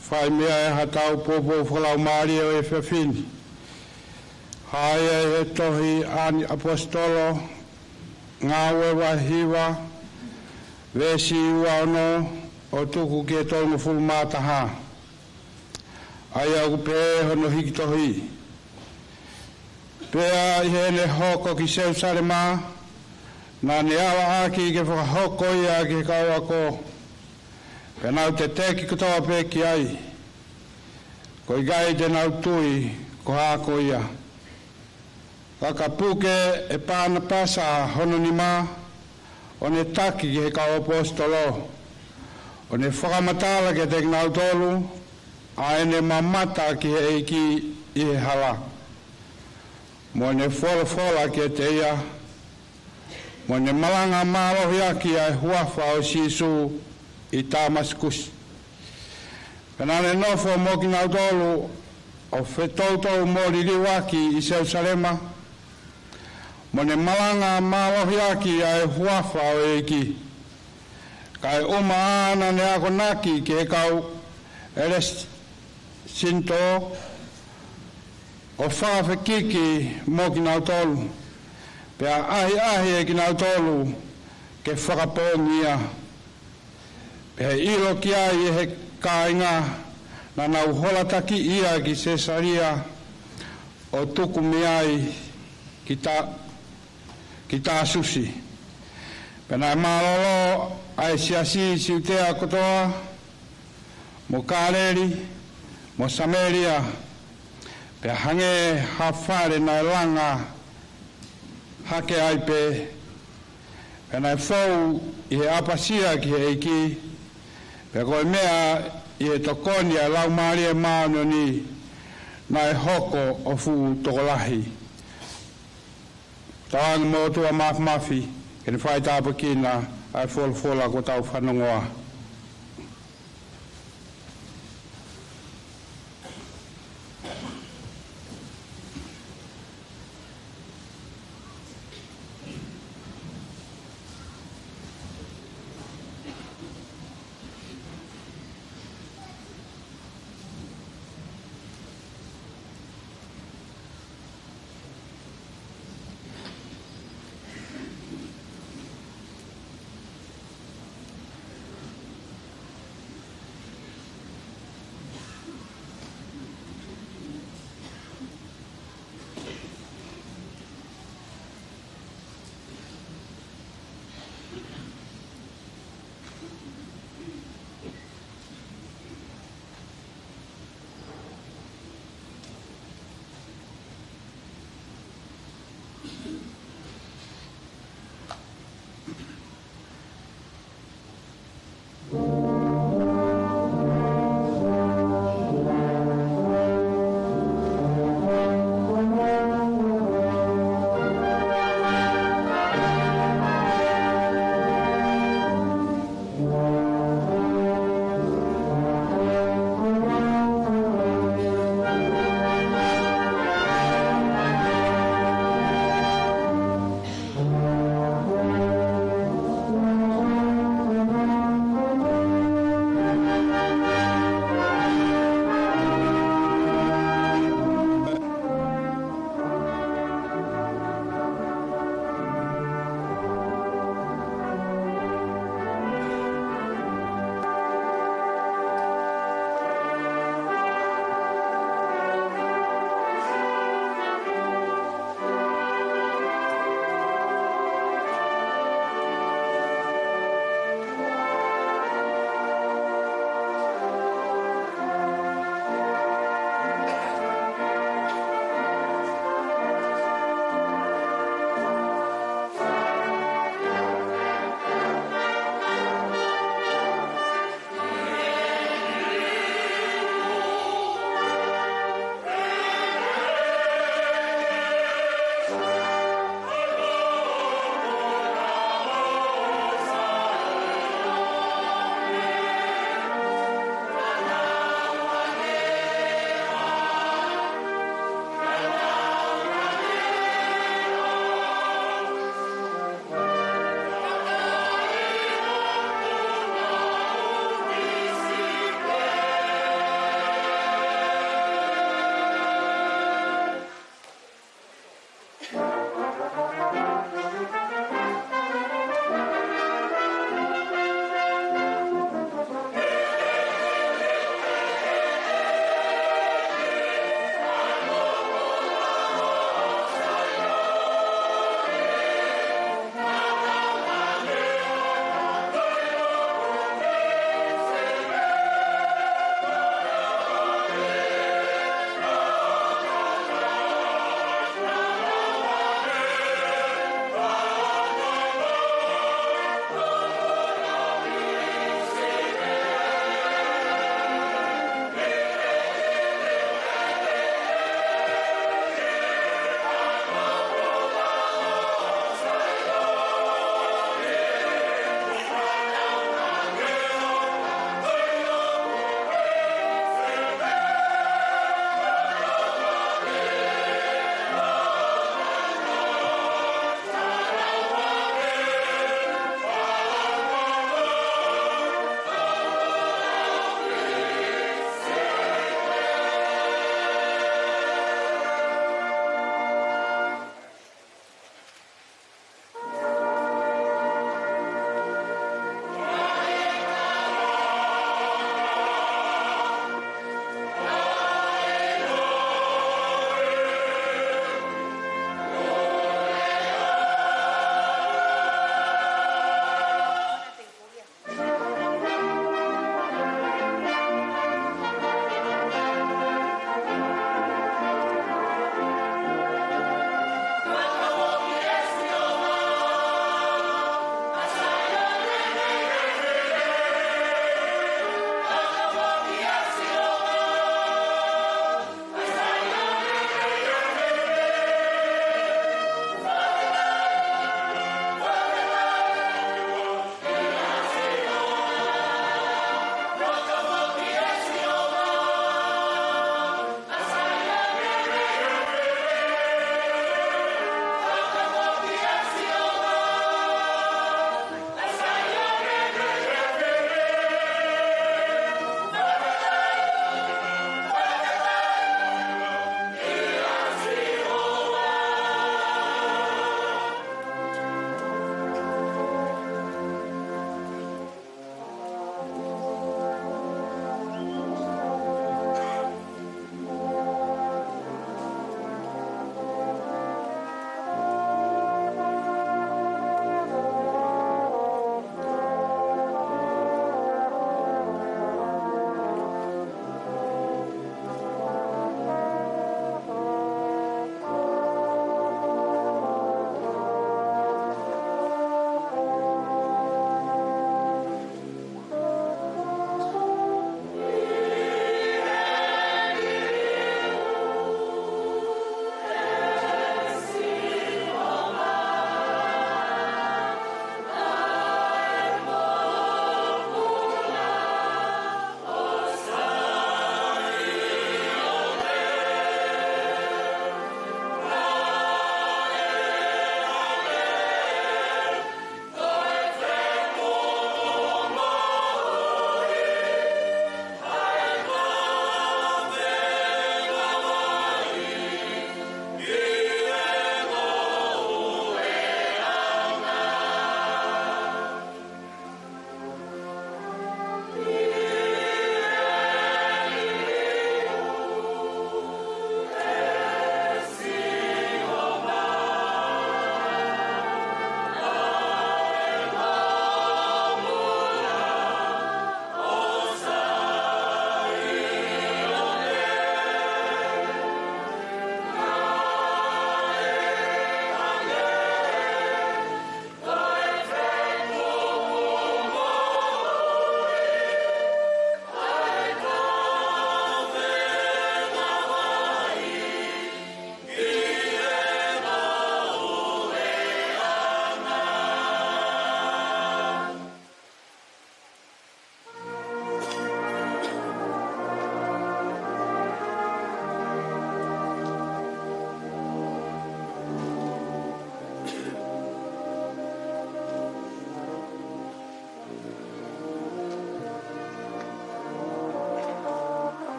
fai mea e hatau popo whalau maari o e whiawhini. Hai e tohi ani apostolo, ngā wewa hiwa, vesi ua ono o tuku ke tonga fulu mātaha. Ai au pe hono hiki tohi. Pea i hene hoko ki seu sare mā, nā ne awa aki ke whakahoko ia ke kaua ko. Penau te teki katoa pe ki ai. Ko i gai te nau tui ko hako ia. Kaka puke e pāna pasa hono ni mā, o ne taki ki he kau apostolo, o ne whakamatala ke te ngau tolu, a ene mamata ki he eiki i he hala. Mo ne whola ki te ia, mo ne malanga mārohi aki ai huafa o Sisu i Tamaskus. Pena ne nofo mo ki ngau tolu, o whetoutou mo ririwaki i Jerusalema, mo ne malanga mārohi aki ai huafa o eiki. Kai uma ana ne ako naki ki he kau eres sinto o whawhekiki mo ki nau tolu. Pea ahi e ki nau tolu ke whakapongia. Pea ilo ki ai e he kāinga na nau holataki ia ki Cesaria o tuku mi ai ki tā susi. Pena e mālolo ai siasi siutea kotoa, mo Kāleri, mo Samaria, pe hange hawhare na langa hake ai pe, pe nai whau i he apasia ki he eiki, pe koe mea i he tokoni a lau maari e maano ni nai hoko o fu tokolahi. Tawangi mo tua mafi, ke ni whai tāpa kina, ai fola ko tau whanongoa.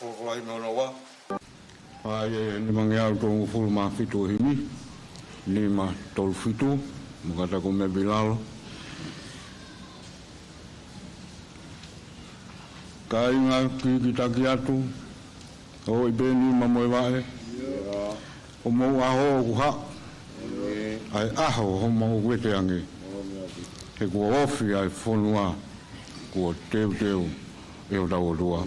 o ai no wa Ai ni mangia to fu ma fitu himi ni ma tol fitu mo kata ko me bilalo kai nga ki taki atu o i beni ma mo vae o mo aho ku ha ai aho ho mo wete angi he ko ofi ai fonua ko teu e o dawo dua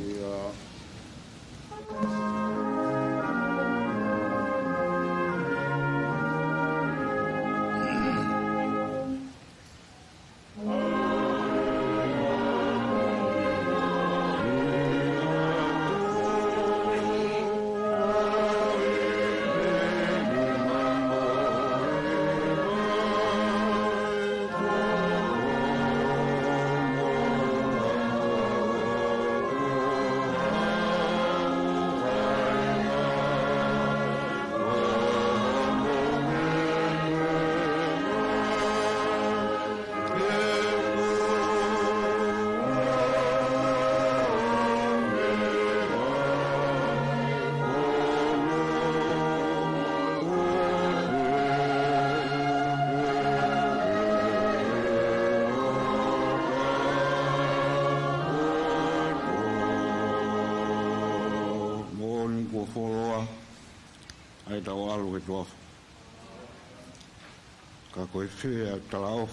ka koe whea talao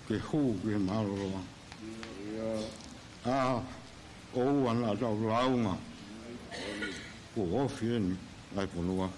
ke hu ke maroroa o ana tau launga ko ofi eni lai ponua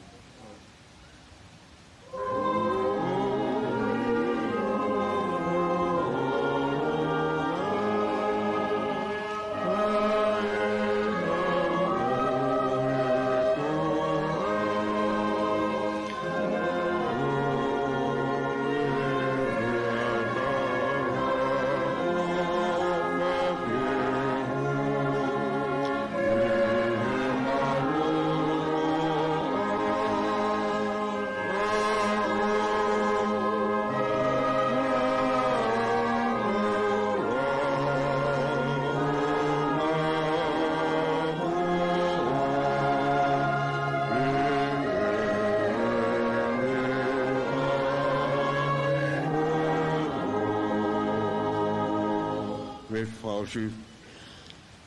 si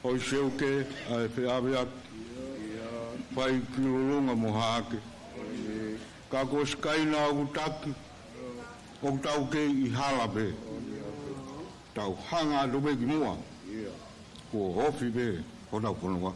oi seuke ai pe avia pai kilulunga mohake ka ko skaina utaki o tau ke I halabe tau hanga do be mua ko hofi be ko na konwa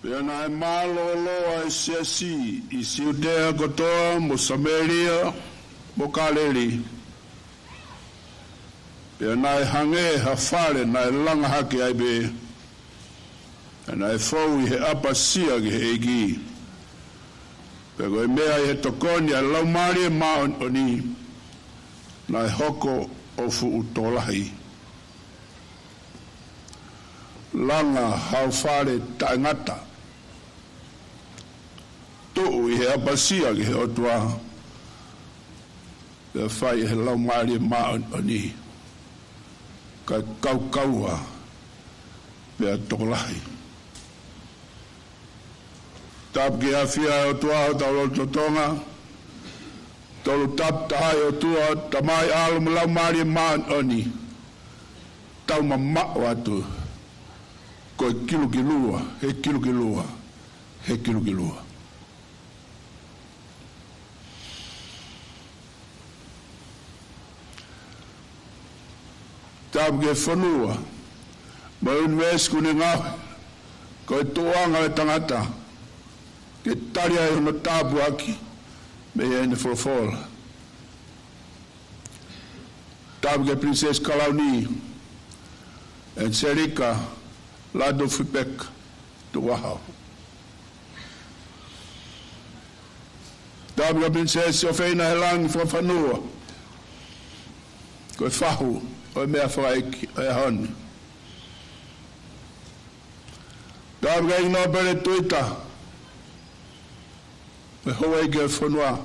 Pena e malo loa e siasi I Siudea kotoa mo Samaria mo Kaleli. Pena e hange hafare na e langa hake ai be. Pena e fau I he apasia ki he egi. Pego e mea I he tokoni a laumari e maa oni. Na e hoko o fu utolahi. Langa haufare taingata. To I he apasia ki he otua. Pea fai he laumari e maa oni. Ka kaua. Pea tokolahi. Tap ki a fia o tua o tau to Tonga. Tolu tap tahai o tua tamai alo malau mari maan oni. Tau mamma watu. Ko he kilukilua, he kilukilua, he kilukilua. Tau ke whanua. Ma unwes kune ngā. Ko he toanga e tangata. Ke taria e hono tāpu aki. Me e ne wholofola. Tau ke Princess Kalauni. En Serika. Lado Fipek. Tu wahau. Tau ke Princess Ofeina Helang whanua. Ko he whahu. O mea Faka'eiki, o e honi. Tau ke ino pere tuita. Me hoa ike whanua.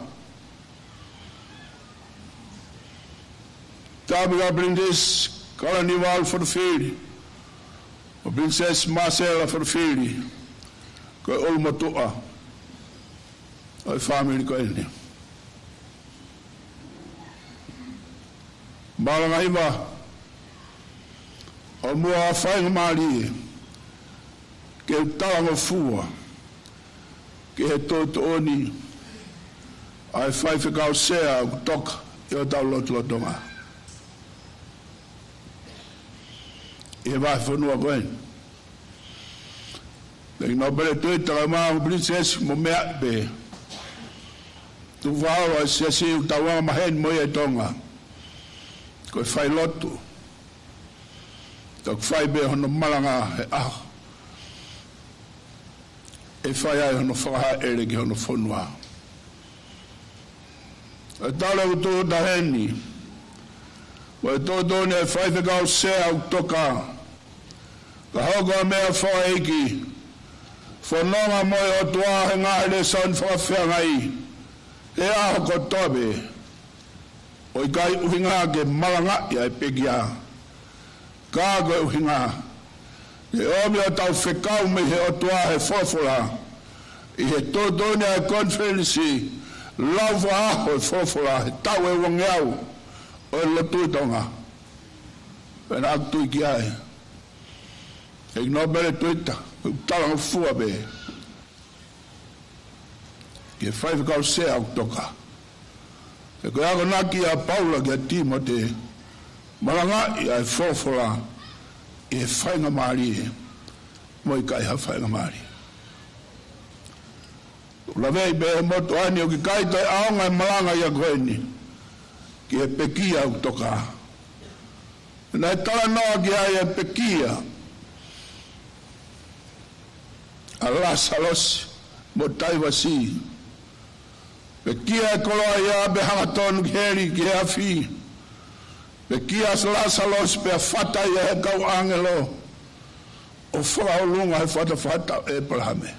Tau ke Princess Kalaniwal Fotofili. O Princess Marcela Fotofili. Ko e Olmatua. O e family ko ene. Malanga iwa. O mua whainga maari ke utalanga fua ke he tōtu oni ai whai whikau sea o toka i o tau lotonga. I he vai whanua koen. Negi nau bere tuitanga maa o Princess mo mea be. Tu whao a siasi u tawanga mahen mo i e Tonga. Ko e whai lotu. Tak whai be hono malanga he aho. E whai ai hono whakaha ere ki hono whanua. E tala u tō taheni. Wa e tō tōni e whai whikau sea au toka. Ka hauka mea Faka'eiki. Whanonga moe o tua he ngāhere son whakawhia ngai. E aho ko tobe. O i kai uhinga ke malanga ia e pekia. Kāgo e uhinga. E omi o tau whekau me he o tua he whawhora. I he tōtoni a konferensi. Lau whaaho e whawhora. He tau e wangeau. O e lotui tonga. Pena akutui ki ai. E no bere tuita. Talanga fua be. Ke whaiwhikau sea au toka. E koe ako naki a Paula ki a Timote. Malanga i ai whawhora. I he whainga maari e. Moi kai ha whainga maari. Lavei be he moto ani o ki kai tai aonga e malanga i a koeni. Ki he pekia au toka. Nai tala noa ki ai e pekia. A la salos mo taiwasi. Pekia e koloa ia be hangatonu ki heri ki hea fi. Pekia la salos pe a fata ia he kau angelo. O whaka olunga he fata e palhame.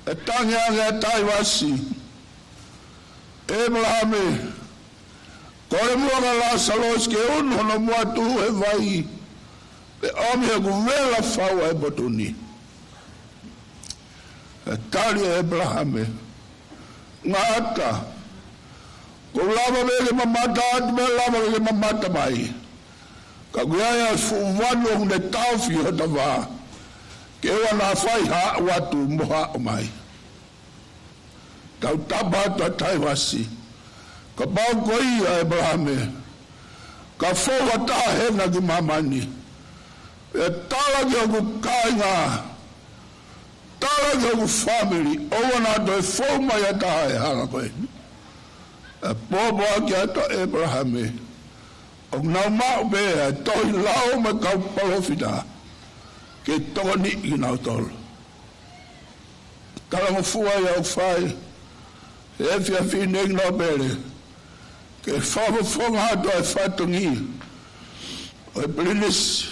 E tangi ange e taiwasi. E palhame. Kore mua ka la salos ke unhono mua tu he vai. E omi e kuvela whau e botuni. E tari e Abrahame. Ngā ata. Ko lava vele mamata atu me lava vele mamata mai. Ka kuiaia wanu hune tauwhi o ta wā. Ke wana whai haa watu moha o mai. Tau tabatu a taiwasi. Ka pau koi a Abrahame. Ka whaua tā hena ki mamani. E tala ki oku kāinga. Tala ki oku family. Owana to e whauma ia taha e hanga koe. E pōpo aki ato Abrahame. O nau mau bea e tohi lau me kau palofita. Ke toni i nau tolu. Tala mo fua ia o whai. E fia fine i nau bere. Ke whamu whonga ato e whatungi. O e blinis.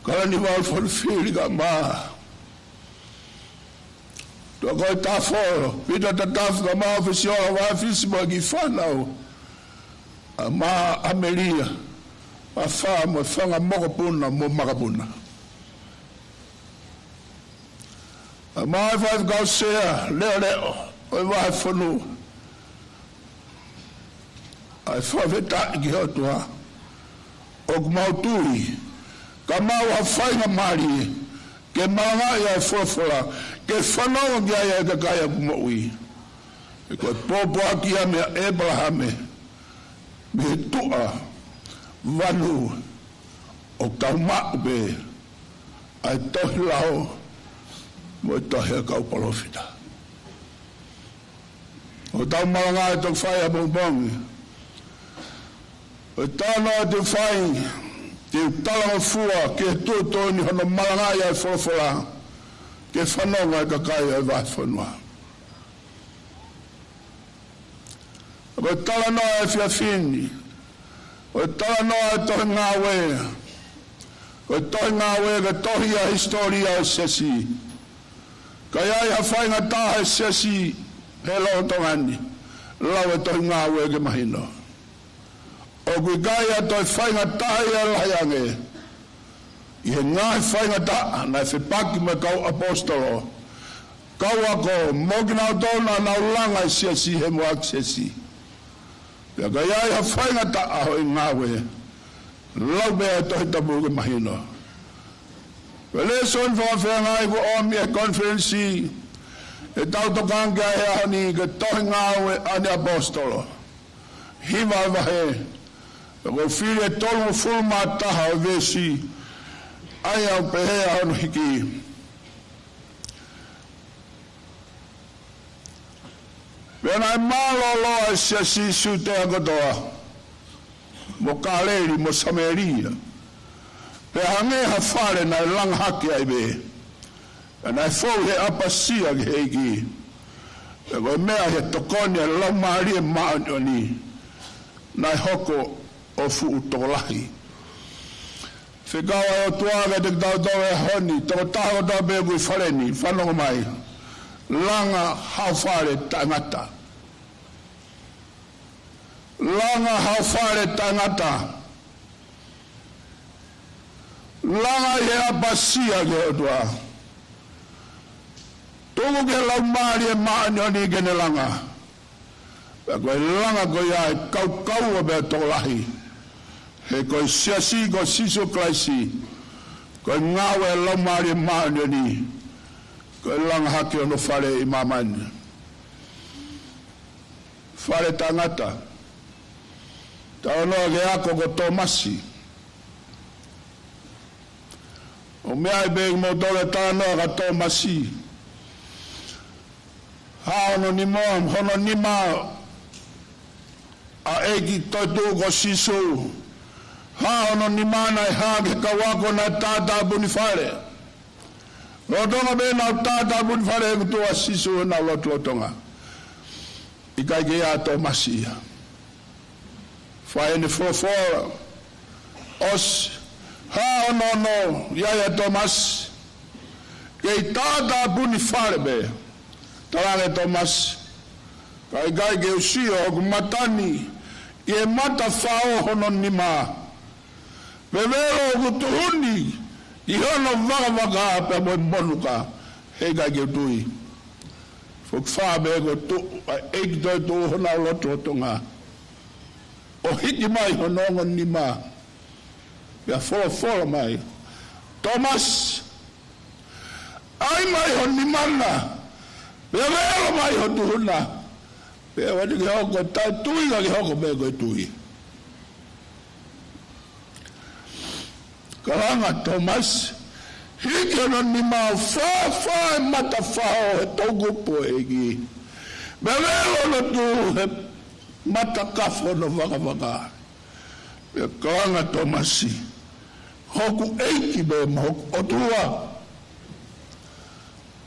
Kalaniwal Fotofili ka maa. Tua koe taforo. Pita tatafu ka maa ofisiola wafisi mo ki whanau. A maa Amelia. A wha mo whanga mokopuna mo makapuna. A maa e whaif kau sea leo leo. o vai fonu ai whaweta i ki hotua o kumautui ka mau a whainga mari ke maanga i ai whawhara ke whanau ki ai ka kaya kumaui e koe pōpua ki a mea Abrahame me tua vanu o kaumau be ai tohi lao mo tohi a kaupalofita o tau malanga e tau whai a bongbongi o tāna te whai te talanga fua ke tūtoi ni hono malanga i ai whorofora ke whanonga e kakai ai vai whanua o tala noa e whiawhini o tala noa e tohi ngā wea o tohi ngā wea ka tohi a historia o sesi ka iai ha whainga taha e sesi he lau tongani lau e tohi ngā wea ke mahino o kui kai a toi whainga taha i a lahiange i he ngā whainga taha na e whipaki me kau apostolo kau ako mokina o tona na ulanga e sesi he muak sesi Pea ka iai ha whainga ta'a hoi ngā wea. Lau bea tohi tabu ke mahino. Pele son whawhea ngai ko omi e konferensi e tau tokangi a hea honi ke tohi ngā wea ane apostolo. Hiva e wahe. E ko whiri e tolu fulma taha o vesi ai au pehea hono hiki. Pena e maloloa e sia sisu te akotoa. Mo kaleri, mo sameria. Pe hange ha whare na e lang haki ai be. Pena e fau he apasia ki heiki. Pe koe mea he tokoni e lau maari e maani na e hoko o fuu tokolahi. Whikawa o tuaga te tau tau e honi, toko taho tau be kui whareni, whanonga mai. Langa hau whare tangata. Langa hau whare tangata. Langa he apasia ke otua. Tuku ke lau maari e maani o ni kene langa. Pea koe langa koe ai kau o bea tokolahi. He koe siasi koe siso klaisi. Koe ngawe lau maari e maani o ni. Koe langa haki ono whare i mamani. Whare tangata. Tau noa ke ako ko Tomasi. O mea i begi mo tole tau noa ka Tomasi. Ha ono ni moa, hono ni maa. A eki toi tuu ko sisu. Ha ono ni maa nai hake ka wako na tata buni whare. Lotonga be na tata buni whare ku tua sisu na lotonga. Ikai ke a Tomasi. Whae ni fofora. Os. Ha ono no. Iaya Tomas. Kei tata buni whare be. Talange Tomas. Kai kai ke usio o matani. Ie mata whao hono ni maa. Vevero o kutuhuni. I hono waka pe mo monuka. Hei kai ke tui. Fuk wha be ko tu. Eik toi tu hona loto tonga. O hiki mai hononga ni maa. Pea fora mai. Tomas. Ai mai hon ni mana. Pea vero mai hon tuhuna. Pea wadi ki hoko tai tui ka ki hoko me koe tui. Kalanga Tomas. Hiki honon ni maa wha mata whao he taugupo eki. Pea vero no tu he mata kafo no waka. Pea kalanga Tomasi. Hoku eiki be ma hoku otua.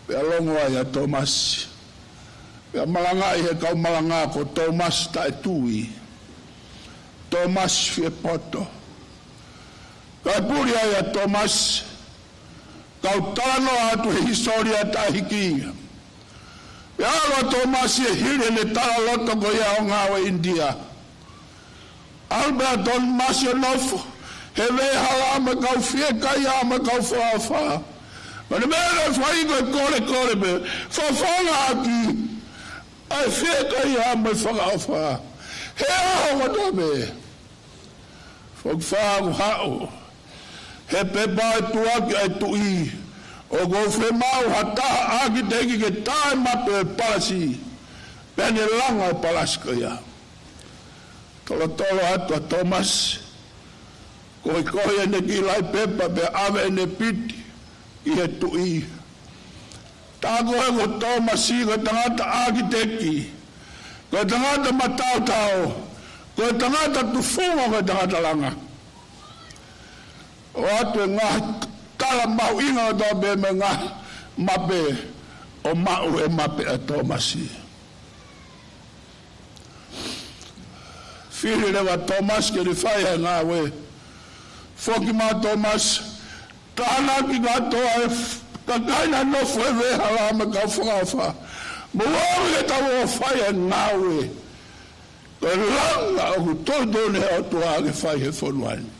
Pea longo ai a Tomasi. Pea malanga i he kau malanga ko Tomas tae tui. Tomas fie poto. Kai puri ai a Tomas. Kau tano atu he historia tae hikinga. Pea alo Tomas e hiri le tala loto ko ia o ngawe India. Albert on Masionofo. He vei hala me kau fie kai a me kau wha. Ma ne mea fai koe kore be. Whawhanga aki. ai fia kai ha mai whakaawha. He aho wata me. Whakawha hao. He pepa e tuaki ai tui. O go whemau hata aki teki ke tae matu e palasi. Pene langa e palasi kaya. Tolo atu a Thomas. Koe ne ki lai pepa pe ave ne piti. I he tui. Tako e ko Thomas i ko tangata aki teki. Ko tangata matau tau. Ko tangata tufunga ko tangata langa. O atu e ngā kala mau inga o tō be me ngā mape o mau e mape a Thomas i. Whiri rewa Thomas ke ri whai he ngā we. Whoki mā Thomas, tāna ki ngā toa e kakaina nofu e weha la me ka whakawha. Mwori e tau o whai he ngā we. Ko langa o ku tōtone o toa ke whai he whonuaini.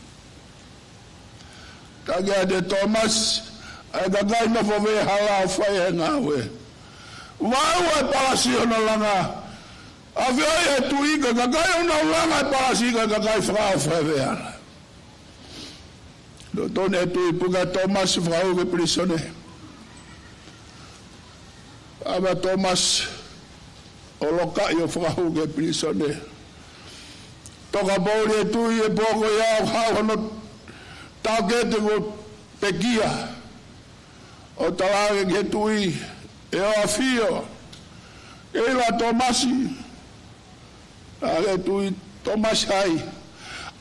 Tagia de Thomas, ai kakaina fo weha la o whai he ngā we. Wau e palasi o na langa. Awhai e tuika, kakai una ulanga e parasika, kakai whakawha e wehala. No tone e tui puka Thomas whakau ke prisone. Awa Thomas o loka i o whakau ke prisone. Toka pauri e tui e poko iau hau no taukete ko pekia. O talage ke tui e o afio. Eila Thomasi. Ake tui Thomas hai.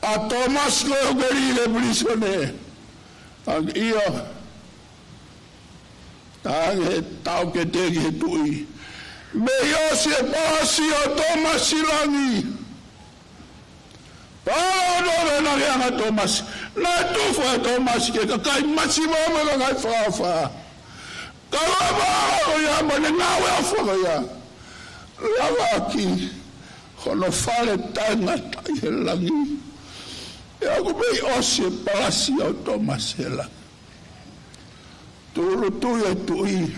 A Thomas leo geri le prisone. Ang iyo. Ake tau ke teki tui. Me yosi e pasi o Thomas silangi. Paano na anga Thomas. Na tufu e Thomas ke kakai masimo me kakai whawha. Kawa o ya mane ngawe a whaka ya. Lawa ki. Hono whare tangata i he langi. E aku mei osi e palasi au Thomas he langi. Turu tui e tui.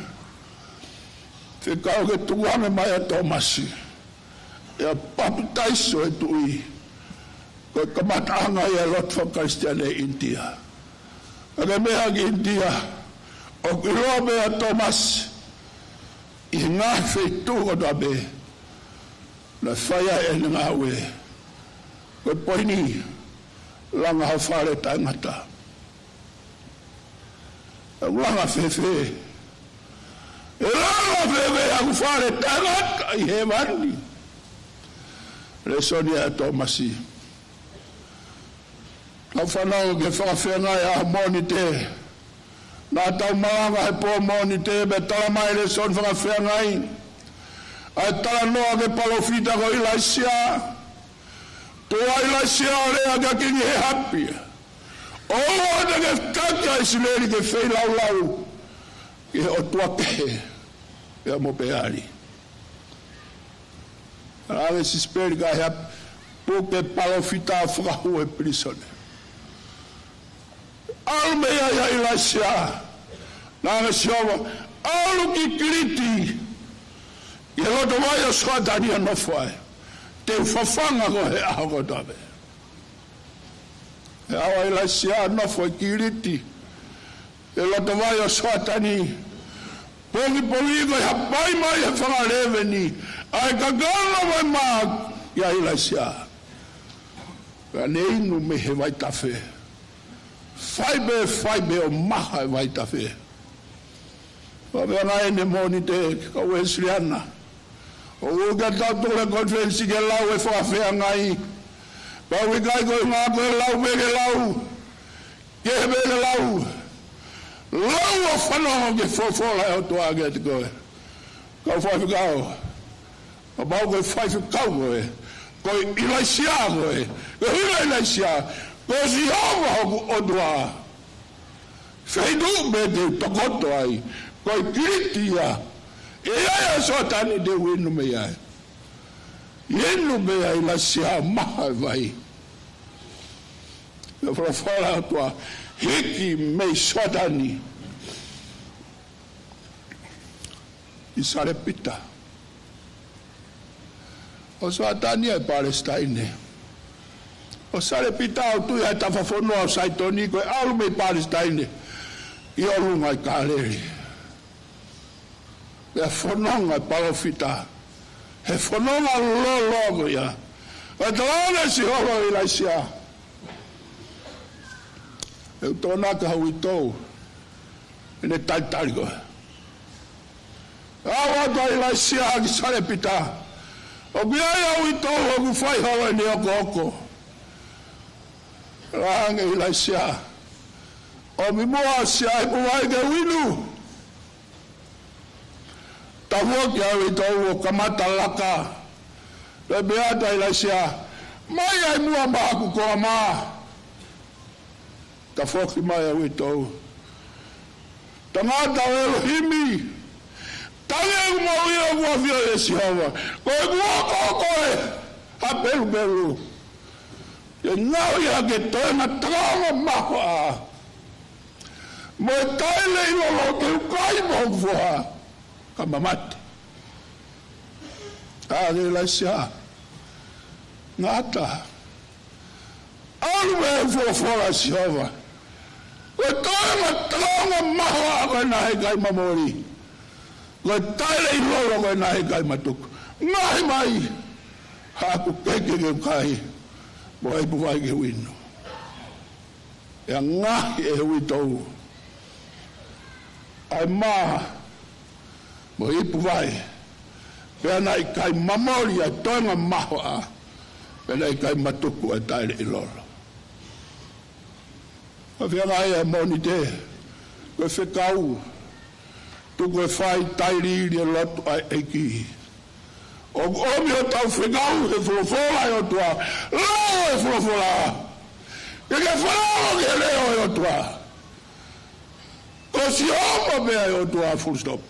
Te kau ke tuame mai a Thomasi. E a papu taiso e tui. Koe kamataanga i a lot for Christian e India. Ake mea ki India. O kiroa me a Thomas. I ngā wheitu o da me. Na whaia e ngā we. Koe poini, langa hau whare tangata. E langa whewhe. E langa whewhe hau whare tangata i he wani. Resonia e Thomasi. Kau whanau ke whakawhenga e a moni te. Nā tau maanga he pō moni te, me talamai reson whakawhenga i. Ai tala noa ke palofita ko ilaisia. Toa ilaisia o rea ka kingi he hapi. O te ke kakia isileri ke whei lau lau. Ke o tua pehe. Ke mo peari. Ave si speri ka he hapi. Po ke palofita whakahu e prisone. Alu mea ia ilaisia. Nanga siova. Alu ki kriti. I roto mai o soatani no fai. Te whawhanga ko he aho ko tabe. E awa ila sia no fai kiriti. E roto mai o soatani. Pongi ko hapai mai he whangareveni. Ai kagala mai maa. Ia ila sia. Ka neinu me he waitafe. Faibe o maha e waitafe. Wawea ngai ne moni te ka Wesleyan. O uga tau tōre konferensi ke lau e whakawhea ngai. Pau i kai koe ngā koe lau meke lau. Ke meke lau. Lau o whanongo ke whawhola e o toa ke te koe. Kau whaiwhikau. O pau koe whaiwhikau koe. Koe ilaisia koe. Koe hira ilaisia. Koe si hawa hoku o toa. Whaidu me te tokoto ai. Koe kiritia. E aia soatani de winu me ai. Inu me ai la sia maha vai. E whawhala atua. Hiki me soatani. I sare pita. O Satania e Palestine. O sare pita o tu ia tafafonua o saitoni koe alu me Palestine. I o lunga I kāleri. E fononga I palofita. He fononga logo ia. E tawana si holo I laisia. E utonaka hui tou. E ne taitari koe. Awa to I laisia ki sare pita. O biaya hui tou o kufai holo ni oko. Range I laisia. O mi moa sia I puwai ke winu. Tawo ki awi tau o kamata laka. Le beata I laisia. Mai ai mua maku koa maa. Tafoki mai awi tau. Tangata o Elohimi. Tange umau ia kua fio e sihawa. Koe kua koe. Ha beru beru. E ngau ia ke toenga tanga mahua. Mo taile I lolo ke ukai mo kua. Ka mamate. Age laisia. Ngata. Alu e fofora sihawa. Koe toenga tanga mahua koe nahe kai mamori. Koe taile I lolo koe nahe kai matuku. Ngahi mai. Haku keke ke ukai. Mo ai puwai ke wino. E ngahi e hui tau. Ai maa. Mo i puwai. Pea na I kai mamori ai toenga mahoa. Pea na I kai matuku ai taile I lolo. Ka whia ngai e moni te. Koe whekau. Tu koe whai tairi iri e lotu ai eiki. O omi o tau whekau he wholofola e o tua. Lao e wholofola. E ke whalao ke leo e o tua. Ko si omo mea e o tua full stop.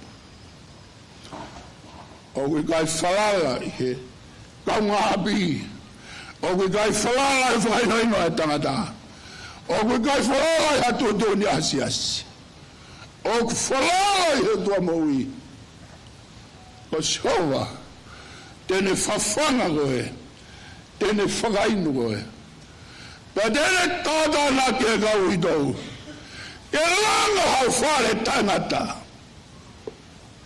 O kui kai whalala I he. Kaunga hapi. O kui kai whalala e whainoino e tangata. O kui kai whalala e hatu o ni asi asi. O kui whalala e he tua maui. Ko si hova. Tene whawhanga koe. Tene whakainu koe. Pea tene tātā nā kia kau I tau. E langa hau whare tangata.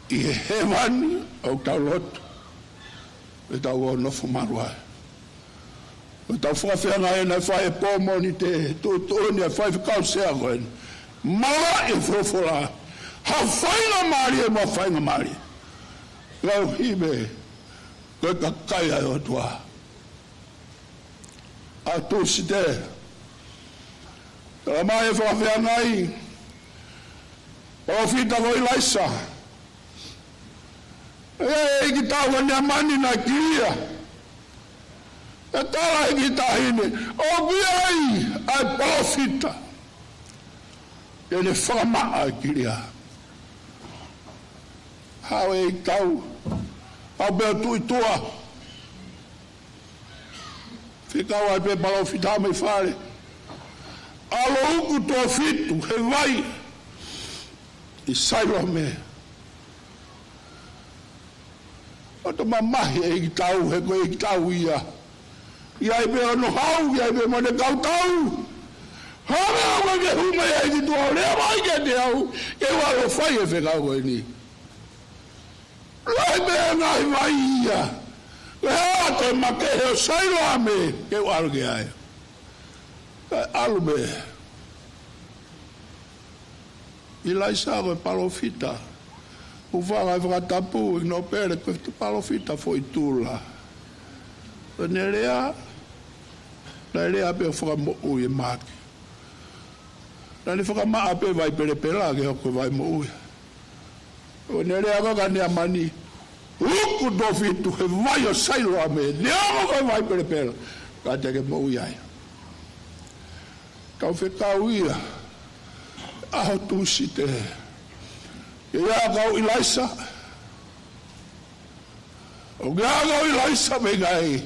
I he mani au tau lotu. E tau o nofo marua. E tau whakawhianga e na whae pōmoni te tūtūni a whae whakau sea koe. Mara e whofora. Hau whainga maari e mua whainga maari. Lau hibe. Koe kakai ai o tua. A tu si te. Tala mai e whawhia ngai. O whita voi laisa. E ki taua ni amani na kiria. E tala e ki tahine. O biai ai profita. E ne whamaa kiria. Hau e tau. Au bea tui tua. Whikau ai pe palau whita mai whare. Alo uku tō whitu, he vai. I sairo me. Oto mamahi e ki tau, he koe ki tau ia. Ia i pe ono hau, ia i pe mone kau tau. Hame au koe ke hume e ki tua, rea mai ke te au. Ke walo whai e whikau koe ni. Lai mea ngai vai ia. Lea te make heo sairo ame. Ke waro ke ai. Alu me. I lai sa koe palofita. Uwhanga e whakatapu I no pere koe te palofita fo I tūla. E ne rea. Nei rea pe whakamo ui e maki. Nei whakamaa pe vai pere pera ke hoko vai mo ui. O ne rea kaka ne amani. Uku do fitu he vai o sailo a me. Ne amo kai vai pere pera. Ka te ke mo ui ai. Kau whekau ia. Aho tu si te. E ia kau ilaisa. O ia kau ilaisa me gai.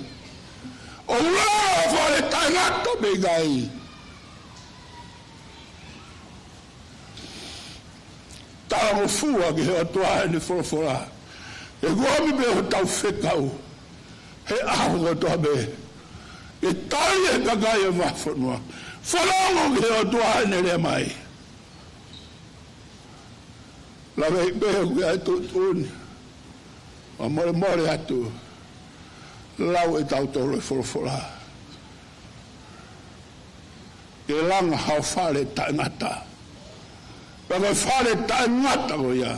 O ura whare taingato me gai. Tala mo fua ki hea tua hene whorofora. E gomi me ho tau whekau. he aho to be e tai e kakai e mafonua whanongo ke o tua ene le mai la vei beho ke ai tūtuni a more atu lau e tau tolo e wholawhola e langa hao whare tae ngata paka whare tae ngata ko ia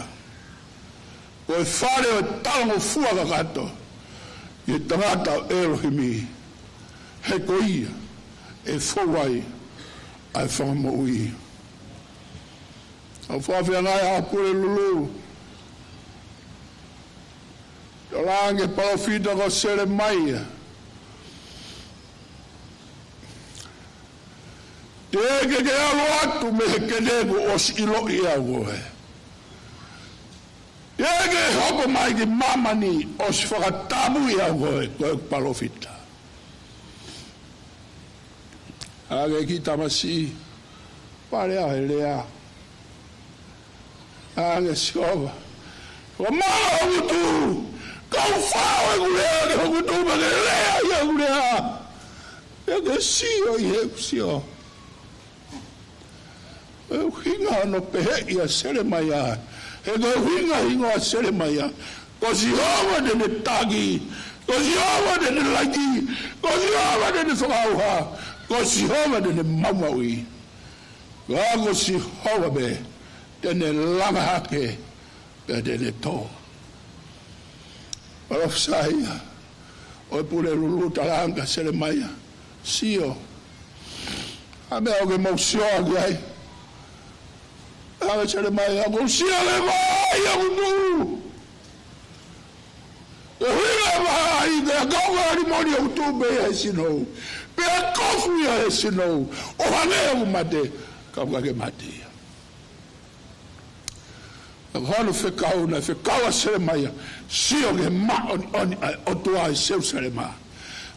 ko e whare o talango fuaka kato i tangata o Elohimi he ko ia e whawai ai whangamoi au whawhia ngai a pure lulu o lange paofita ko sere mai teke ke alo atu me ke nego os ilo ia goe teke hoko mai ki mamani os whakatabu ia goe koe paofita age ki tamasi pare a helea age siova o maa utu kau whao e gulea ke hoku tūma ke lea i a gulea e ke sio i he sio e hinga no pehe i a sere mai a e ke hinga a sere mai a ko si hawa de ne tagi ko si hawa de ne lagi ko si hawa de ne whakauha ko si hawa de ne mamaui ko si hawa be de ne langa hake pe de ne tō Alof saia, o pure lulu talanga sere maia, sio. A me au ke mausio agi ai. A me sere maia, ko sio le vai, a undu. E huila vai, ke a kaunga arimoni au tu bea e sinou. Pe a kofu ia e sinou. O hane au mate, kaunga ke mate. Hano whekau na whekau a sere maia sio ke ma o tua i seu sere ma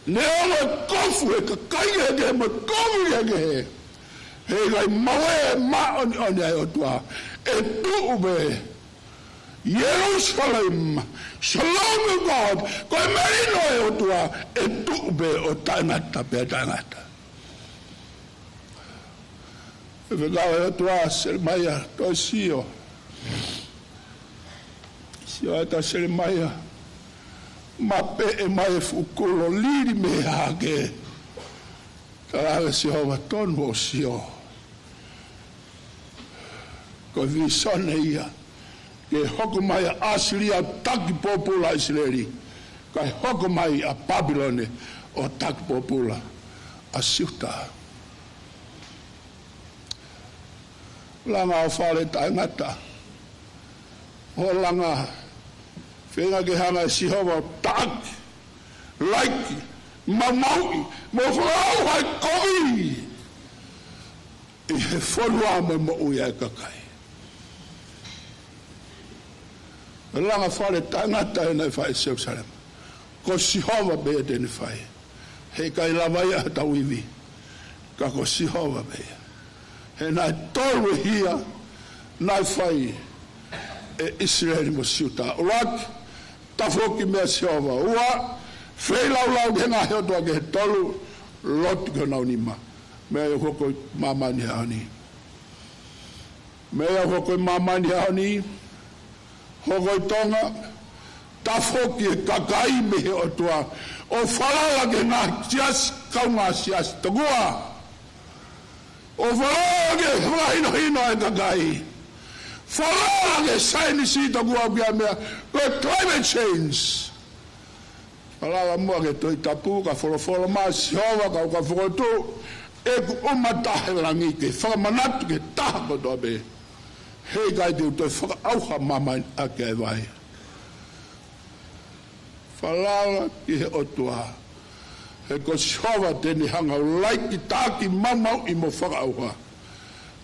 ne ono kofu e ka kai e ke ma kofu e ke he kai mawe ma oni ai o tua e tu ube Jerusalem shalom of God ko e merino e o tua e tu ube o tainata pe tainata e whekau e o tua sere maia toi sio Sio ata sere maia mape e mai fukulo liri me hake taraga sio wa tonu o sio ko vi sone ia ke hoko mai a asili a taki popula Israeli kai hoko mai a Babylone o taki popula a siuta langa o whare tae ngata o langa whenga ke hanga si hawa tak laiki mamaui mo whao hai kovi e he whanua me mo ui ai kakai langa whare tangata e nei whae Jerusalem ko si hawa bea tene whae he kai lamai a tau iwi ka ko si hawa bea he nai tolu hia nai whae e Israeli mo siuta uak tafoki mea siova ua fei lau ke ngā heo toa ke he tolu loti ke nau nima mea yo hoko mamani haoni mea hoko mamani haoni hoko Tonga tafoki e kakai me he o toa o whalala ke ngā sias kaunga sias tagua o whalala ke hino e kakai whalala ke saini si tagua kia mea with climate change. Whalala mua ke toi tapu ka wholawhola maa sihowa ka whakotu e ku umatahe rangi ke whakamanatu ke taha kotoa be hei kai te utoi whakaauha mama ake e vai. Whalala ki he otua he ko sihowa teni hanga laiki taki mamau i mo whakaauha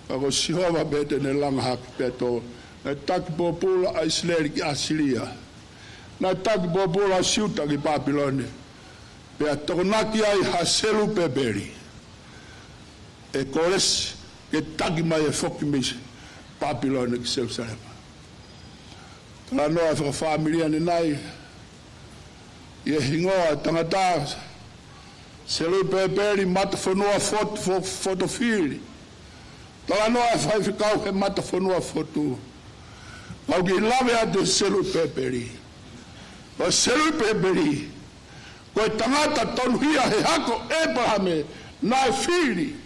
ka ko sihowa be teni langa haki peto na taki popula a Israeli ki Asilia na taki popula a siuta ki Babylone pe a tokonaki ai haselu peberi e kores ke taki mai e foki misi Babylone ki Jerusalem la noa whaka familia ni nai Ia hingoa tangata se lui peperi Matafonua Fotofili. Tala noa fai fikau he Matafonua Fotu. Au ki lave atu se lui peperi. O se lui peperi. Koe tangata tonuhia he hako Abrahame na e fili.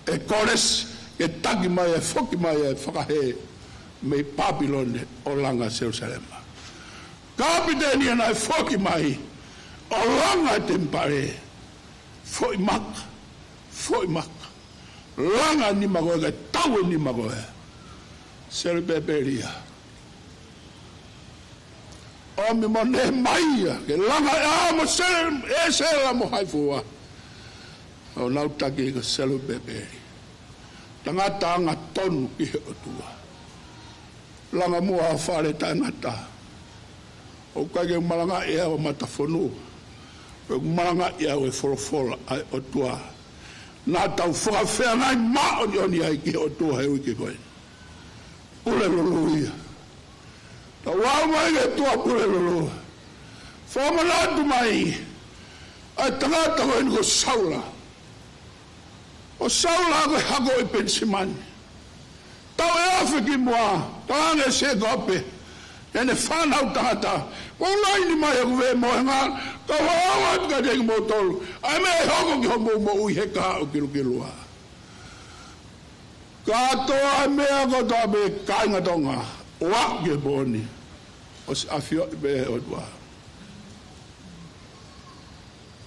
E kores e taki mai e foki mai e whakahe me Papilone o langa Jerusalema. Kapiteni na e foki mai o langa tempare. Foi maka. Langa ni magoe ka tawe ni magoe. Seri peperia. O mi mo ne maia. Ke langa mo seri e seri mo haifua. O nau taki ka seri peperi. Tangata anga tonu ki he otua. Langa mua whare tangata. O kage malanga ea o Matafonua. O malanga ea o e wholofola ai otua. Nā tau whakawhea ngai mao ni oni ai ki otua he uike koe. Pule lolo ia. Ta wau mai ke tua pule lolo. Whamanatu mai. Ai tangata koe ni ko saula. O saula koe hako i pensimani. Tau e awhi ki mua. Tau ange se kope. Ene whanau tangata. Wau ni mai e kuwe moe ngā. Ka wawat ka teki mo tolu. Ai me hoko ki homo mo ui he ka o kilukilua. Ka toa mea ko toa me kainga tonga. Oa ke boni. O si afio i me o tua.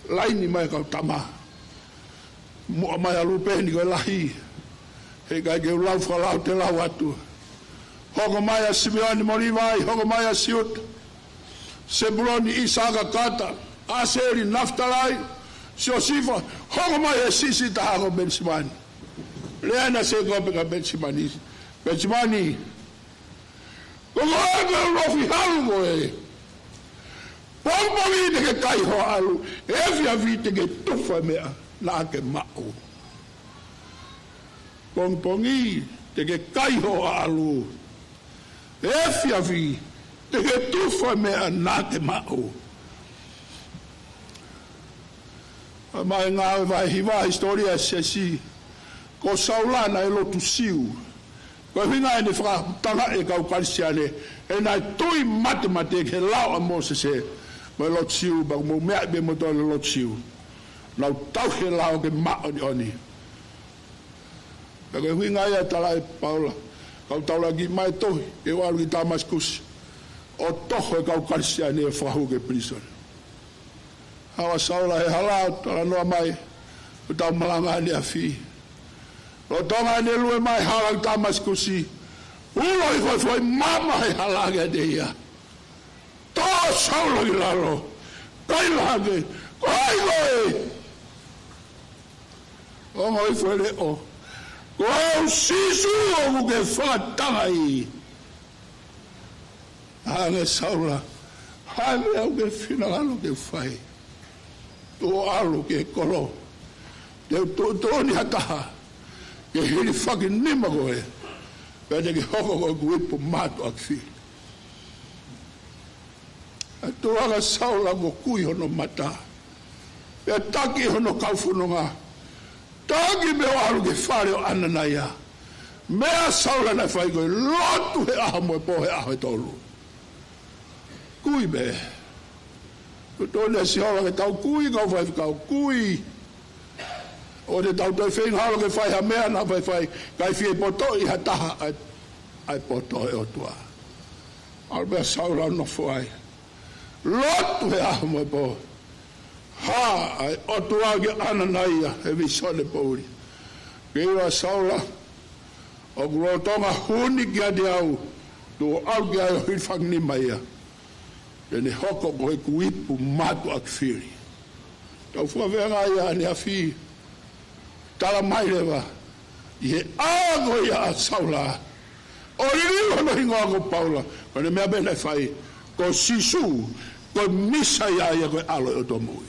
Laini mai kau tama. Mua mai alupe ni koe lahi. Hei kai ke ulau whalau te lau atu. Hoko mai a Simeoni Morivai. Hoko mai a Siut. Sebuloni Isaka Kata. Aseri Naftalai, Siosifa, hoko mai e sisi tahako Bensimani. Leana se kope ka Bensimani. Bensimani. Koko ake ulofi halu koe. Pongpongi teke kai ho alu. Efia vi teke tufa mea na ake mao. Pongpongi teke kai ho alu. Efia vi teke tufa mea na ake mao. Mai ngā vai hiwa historia sesi ko saulana e lotu siu ko hinga e whakatanga e kau karisiane e nai tui mate ke lau a Moses se mai lotu siu ba mo mea be mo tole lotu siu nau tau he lau ke mao ni oni ko hinga e tala e Paula kau taula ki mai tohi e waru ki Damascus o toho e kau karisiane e whahu ke prison. Hawa saula he halau, tala noa mai, o tau malanga ni a fi. O tonga ni lue mai halau Damascusi, ulo i koe foi mama he halage de ia. Tō saula i lalo, kai lage, koe! O ngoi foi le o, koe sisu o muke whakatanga i. Hange saula, hange au ke finalano ke whai. O alu ke kolo te toni hataha ke hiri fucking nima koe pede ke hoko koe kuipu matu akfi a tuaga saula ko kui hono mata e taki hono kaufunonga taki me o alu ke whare o ananaya mea saula na whai koe lotu he aha moe po he aha e tolu kui me Tōne si hora ke tau kui, kau whai kau kui. O te tau toi whenga hora ke whai ha mea na whai kai whie poto i ha taha ai poto e o tua. Albea saura no whai. Lotu he aho mai po. Ha ai o tua ke ananaia he visone pouri. Keira saura o kuro tonga huni ki ade au. Tu au ki ai o hirwhangni mai ia. Tene hoko koe kuipu matu akfiri. Tau whawenga ia ni a fi. Tala mai rewa. I he ago ia a saula. O ririwa no hingo ako Paula. Kone mea bene whai. Ko sisu. Ko misa ia koe alo o tomui.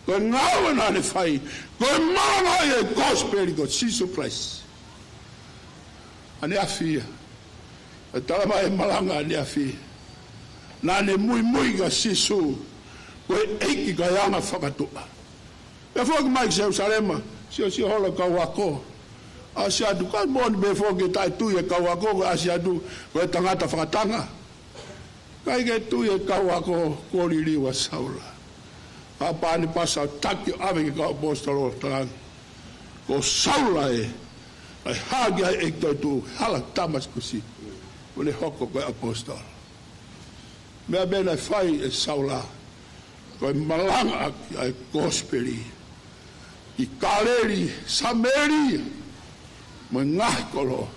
Ko ngawa nane whai. Ko maranga ia gospel ko sisu Christ. Ane a fi. Tala mai malanga ni a fi. Nane mui ka sisu koe eiki ka yanga whakatua. E whoki mai ki Jerusalema, si hola Ouau Apo. Asi atu ka moni me whoki tai tui e Ouau Apo, asi atu koe tangata whakatanga. Kai ke tui e Ouau Apo kori liwa saula. Apani pasa taki ave ki ka apostolo tangang. Ko saula ai hagi ai ekto tu hala tamas kusi. Ule hoko koe apostolo. Mea bena fai e saula. Koe malanga ai gospeli. I kaleri, sameri. Mo ngai kolo.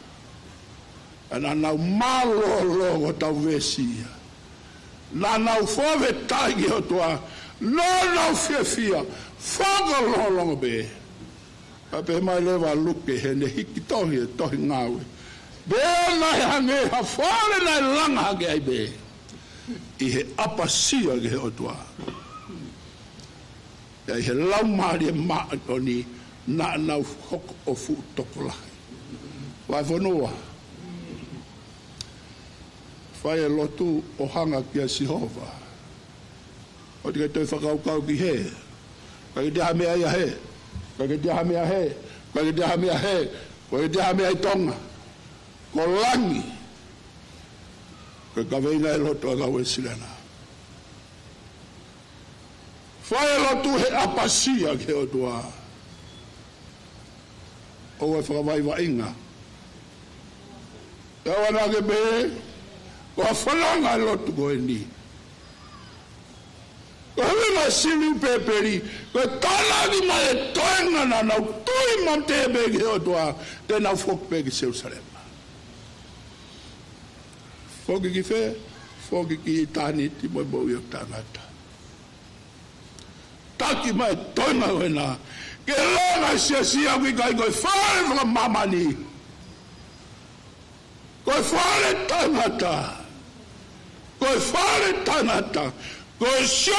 Ana nau malo logo tau vesia. Na nau fove taigi o tua. No nau fia. Fogo longo be. Ape mai lewa luke he ne hiki tohi e tohi ngawe. Bena he hange ha fore na langa hage ai be. I he apasia ge o tua. I he laumari e maatoni na nau hoko o fu tokolahi. Vai whanua. Whai e lotu o hanga ki a Sihova. O te kai whakaukau ki he. Kai te hamea ia he. Kai te hamea he. Kai te hamea he. Kai te hamea i Tonga. Ko langi. Kai ka veina e lotu a ka Wesleyan. Whai e lotu he apasia ke o tua. O e whakawai wa inga. E wana ke be. Ko whananga e lotu ko e ni. Ko hame ma sili peperi. Ko talagi ma e toenga na nau tui mam te begi o tua. Te nau fok begi Jerusalema. Foki ki fe. Foki ki tani ti moi boi o tangata. Taki ma e toenga o na. Ke longa sia ki kai koe whare mga mamani. Koe whare tangata. Koe whare tangata. Koe sia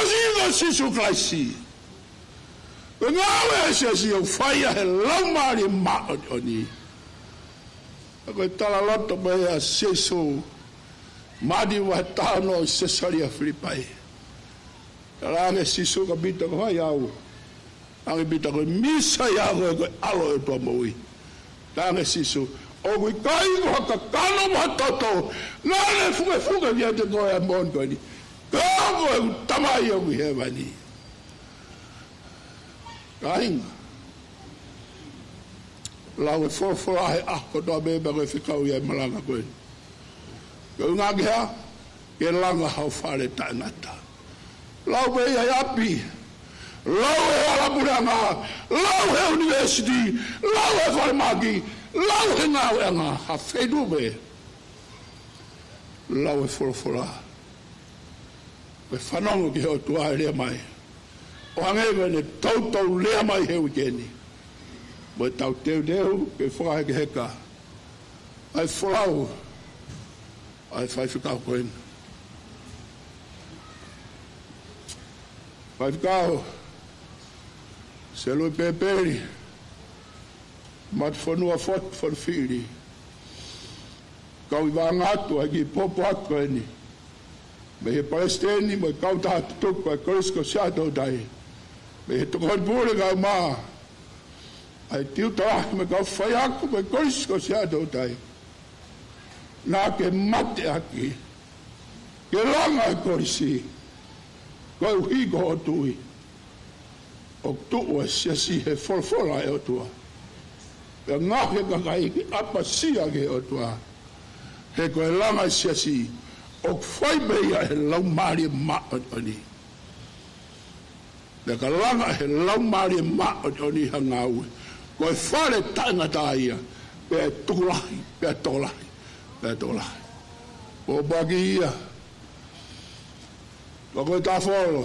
sisu klaisi. Koe ngawe sia o whaia he laumari maoni. Koe tala loto mea sisu. Madi wa tano Cesaria Filipai. Talange sisu ka bita ko hai au. Ange bita ko misa ya ko alo e to moi. Talange sisu. O kui kai ko haka kano matoto. Nane fuge via te koe a mon koe ni. Kako e tamai o kui hewa ni. Kainga. Lau e forfora he ako toa beba koe whikau ia malanga koe. Koe ngaki hea, ke langa hau whare taingata. Lau pe ia api. Lau e alapuranga. Lau he university. Lau e wharimaki. Lau he ngau e ngā. Ha whedu be. Lau e forfora. Koe whanongo ki heo tua e lea mai. O hangewe ne tautau lea mai heu keni. Mo e tau teu ke whakaheke heka. Ai whalau. Ai whaiwhikau koen. Whaiwhikau. Se lui peperi. Matafonua Fotofili. Kau i wāngatu ai ki popo atu eni. Me he palestini mo kau tātu tuku ai korisko siato dai. Me he tukon pūre kau maa. Ai tiu tahi me kau whai aku me korisko siato dai. Nā ke mate aki. Ke langa e korisi. Koe uhigo o tui. O tuu e siasi he forfora e o tua. E ngahe kakaiki apa sia ke o tua. He koe langa e siasi. O whai beia he laumari e maoni. Le ka langa he laumari e maoni hangaue. Koe whare tangata ia. Pe tukulahi, pe tolahi. Petola. O bagi ia. Koe ta folo.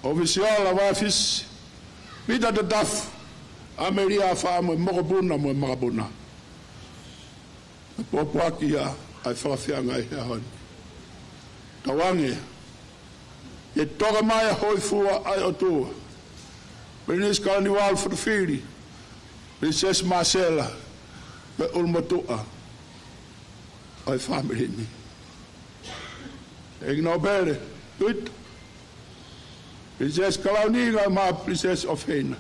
Oficiala wafis. Pita te taf. Ameria wha mo mokopuna mo makapuna. Popoaki ia. Ai whawhianga i hea honi. Tawange. E toka mai hoi fua ai o tua. Prinis Ouau Fotofili. Princess Marcella. Pe ulmatua. Ai family ni. E no bere. Tuit. Princess Kalauniga ma Princess of Hena.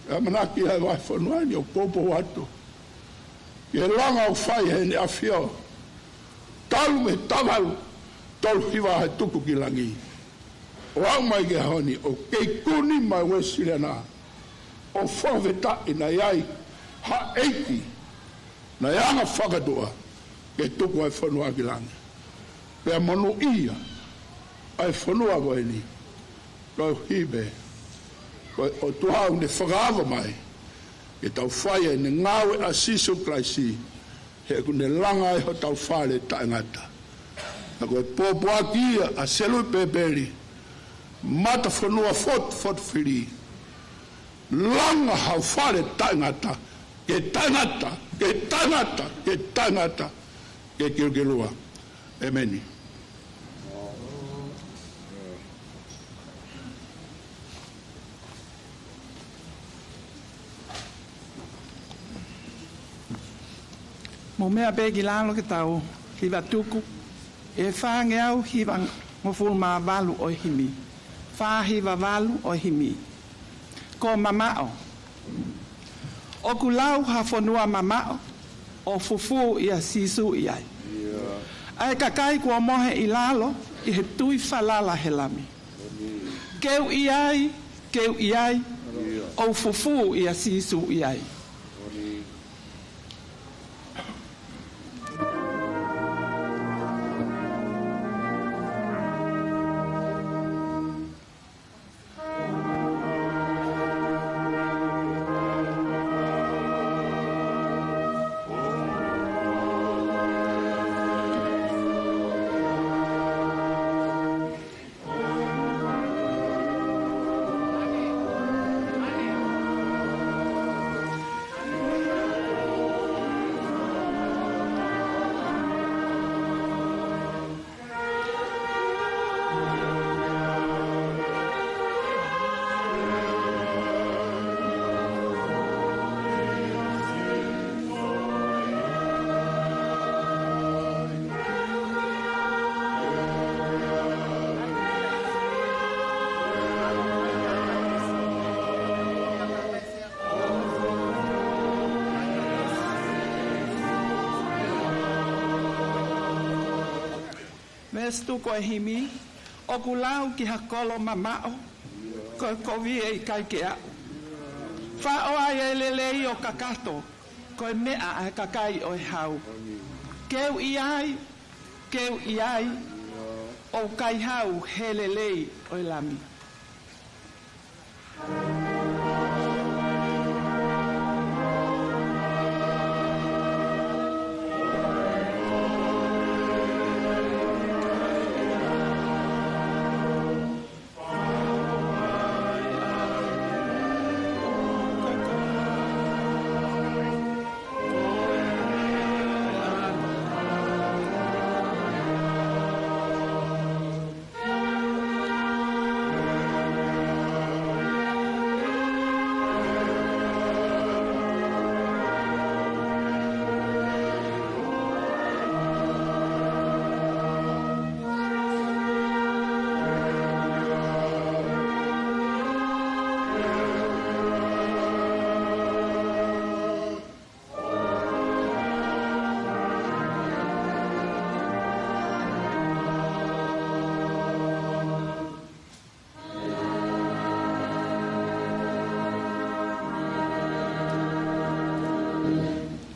A manaki ai vai whanuani o popo watu. Ke langa o whai hene a whio. Talu me tamalu, tolu hiwa hai tuku ki langi. O au mai ke honi, o kei kuni mai Wesleyan o whaweta ina iai Faka'eiki na ianga whakadua ke tuku ai whanua ki langi. Pea manu ia ai whanua koe ni, rau hibe, o tuhau ne whakaava mai, ke tau whaia ne ngawe a siso kraisi, he ku ne langa e ho tau whare taingata. Na koe pōpō akia a selu peperi, Matafonua Fotofili, langa hau whare taingata, ke taingata, ke taingata, ke taingata, ke kirukirua. Amen. Mo mea begi lalo ke tau, hiwa tuku, e whange au hiwa ngofulma walu o himi, wha hiwa walu o himi. Ko mamao, o kulau ha whanua mamao, o fufu ia sisu iai. Ai kakai kua mohe i lalo, i he tui whalala he lami. Keu iai, o fufu ia sisu iai. Mestu ko himi, o kulau ki hakolo mamao, ko kovi e kai kea. Wha o ai e lelei o kakato, ko mea a kakai o hau. Keu iai, o kai hau he lelei o lami.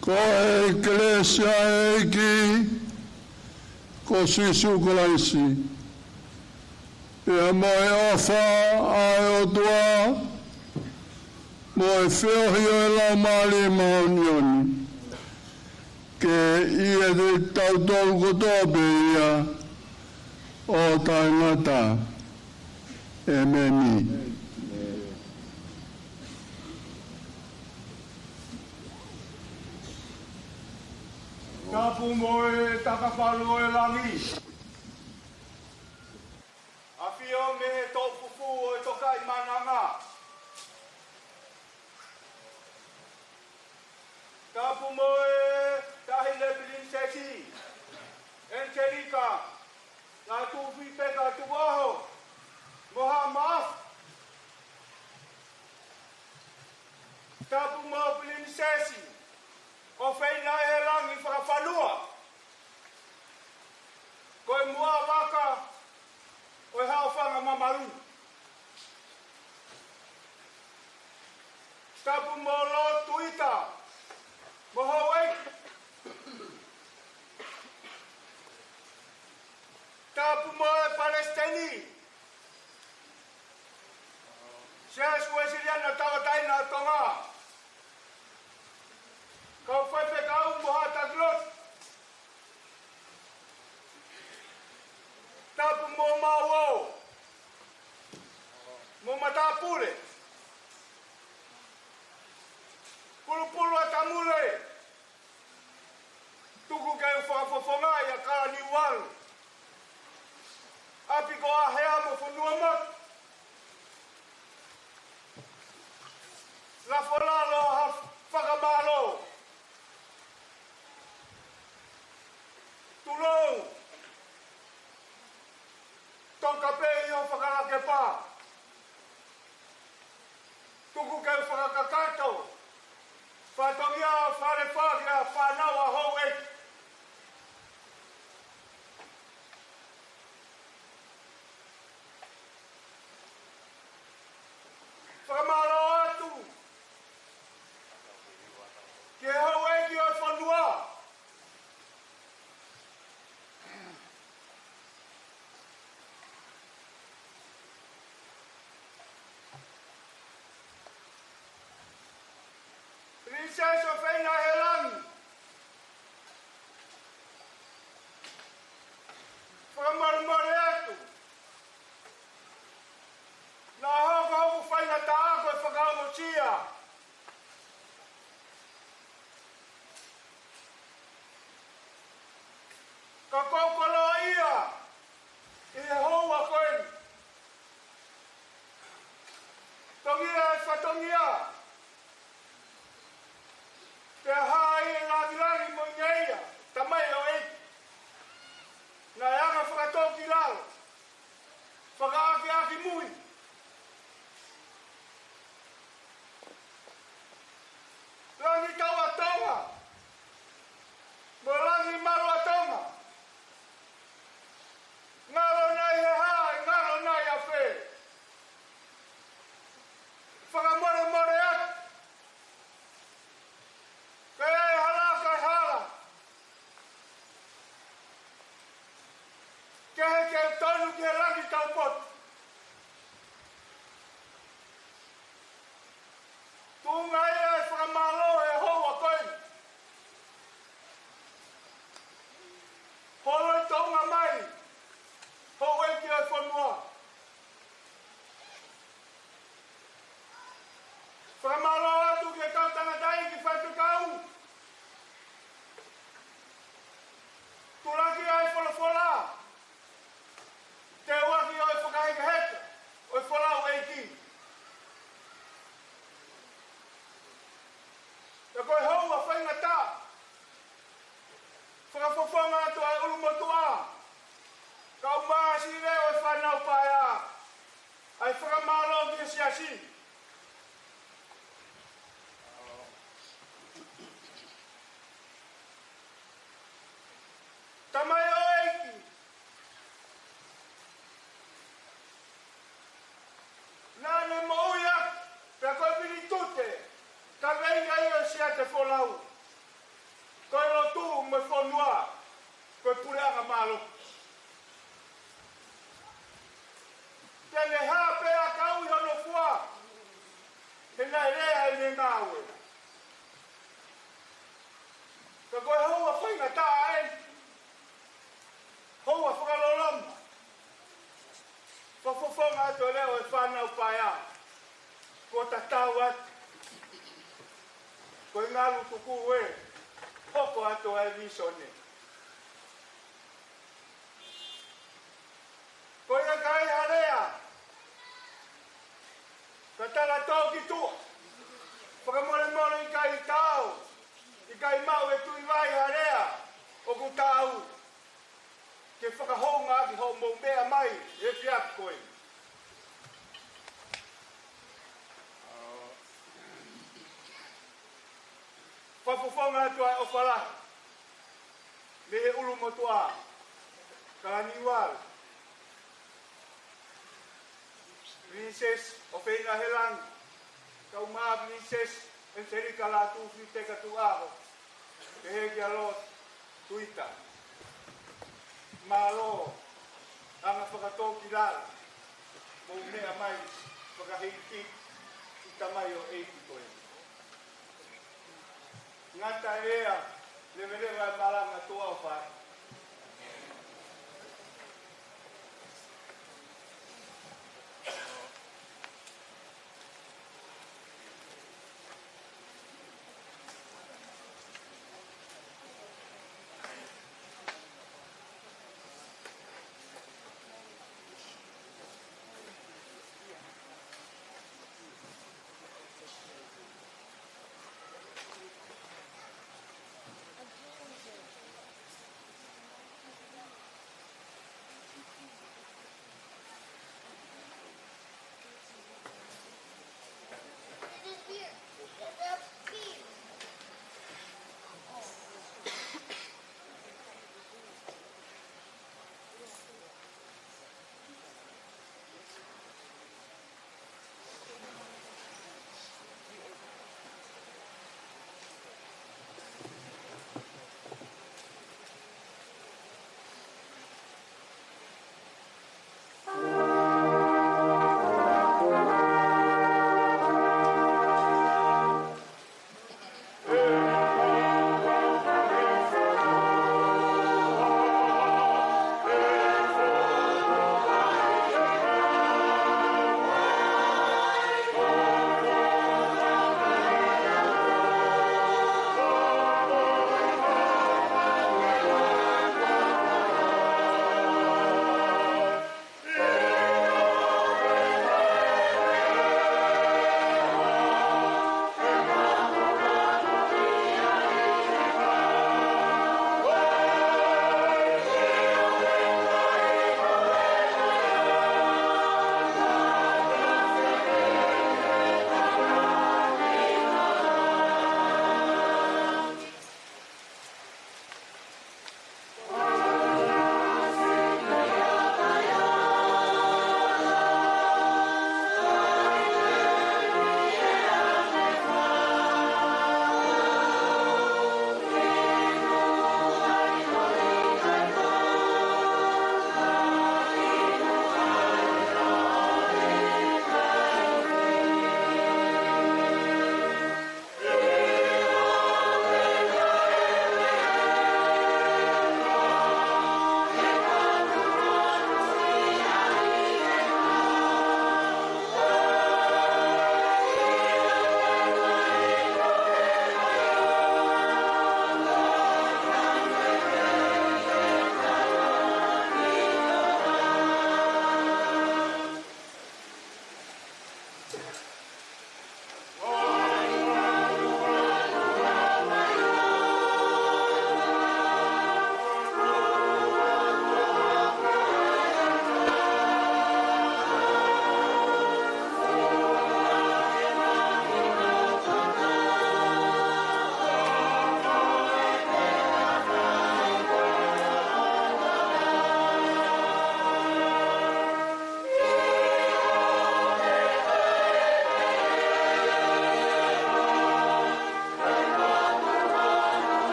Ko eklesia eki, ko sisu kolaisi. E moe ofa ai o tua, moe whiohi o e lau maali maonioni. Ke ia de tautolu kotope ia o taingata. Emeni. Tapu moe takapalu e langi. Afio me he tō fufu o e tokai mananga. Tapu moe tahile prinsesi. Encherika. Nga tu whipeka tu waho. Tapu mo pilini sesi. O feina e langi whakawhanua. Koe mua waka. O hao whanga mamaru. Tapu mo lo tuita. Mo hawai. Tapu mo e Palestini. Sias Wesleyan na tawatain na Tonga. Kau whaipe kau moha taglot. Tapu mo Ouau. Mo matapure. Pulu-pulu atamule. Tuku kau whakafofongai a kala ni walu. Api ko ahea mo whanua mat. La folalo ha whakamalo. Tulou. Tonga pe i o whakarake pā. Tuku kau whakakakato. Whatongia whare whakia whanawa hou e. Whakamalo atu. Ke hou e ki o whanua. Princess of Feina Helang. Whakamare atu. Na hoko hoko whaina taako e whakaumo tia. Ka koukolo ia. I he hou a koen. Tongia e whatongia. Te hai e langilangi mo ngeia. Tamai o e. Na yanga whakatoki lalo. Whakaake aki mui. Langi tau a Tonga. Mo langi maru a Tonga. Ngaro nai he hai, ngaro nai a whe. Whakamore more atu. Kaya e hala kai hala. Kehe ke tonu ki he langi tau potu. Tunga e whakamalo e hou a koe. Holo e Tonga mai. Hou e ki o whanua. Whakamalo atu ki e kau tangatai ki whaipikau. Turaki ai whalafola. Te waki o e whakaheka heka. O e whalau e ki. E koe hou a whaingata. Whakafofonga atu ai ulumotua. Kau maasi reo e whanau paia. Ai whakamalo ki e siasi. Tamai o eiki. Nane mo uia. Pea koe pini tute. Ka venga i o sia te wholau. Koe lo tu me whanua. Koe pureanga malo. Tene hape a kau i hono fua. Tena rea i ne ngawe. Ka koe hou a whainga taa e. Hou a whakalolama. Whafofonga ato leo e whanau paia. Ko tatau atu. Ko ngalu tuku e. Hoko ato e visone. Ko ia kai harea. Ka tala toki tua. Whakamore i kai tau. I kai mau e tui vai harea. O ku tau. Ke whakahonga ki ho mou mea mai. E fiak koe. Whafufonga atua o whala. Le he ulu motua. Kalaniwal. Princess o Feina Helang. Kau maa princess en seri kalatu fi te katu aho. Te he kia lo tuita. Malo. Anga whakatō ki lala. Mo mea mai whakahiki i tamai o eiti koe. Ngata ea lewerewa e maranga toa o whai.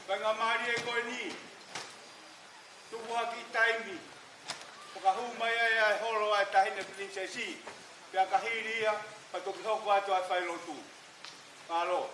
Kanga mari e koe ni. Tuku haki taimi. Whakahu mai ai holo ai tahine princesi. Pea kahiri ia, pa toki hoku ato ai whailotu. Kalo.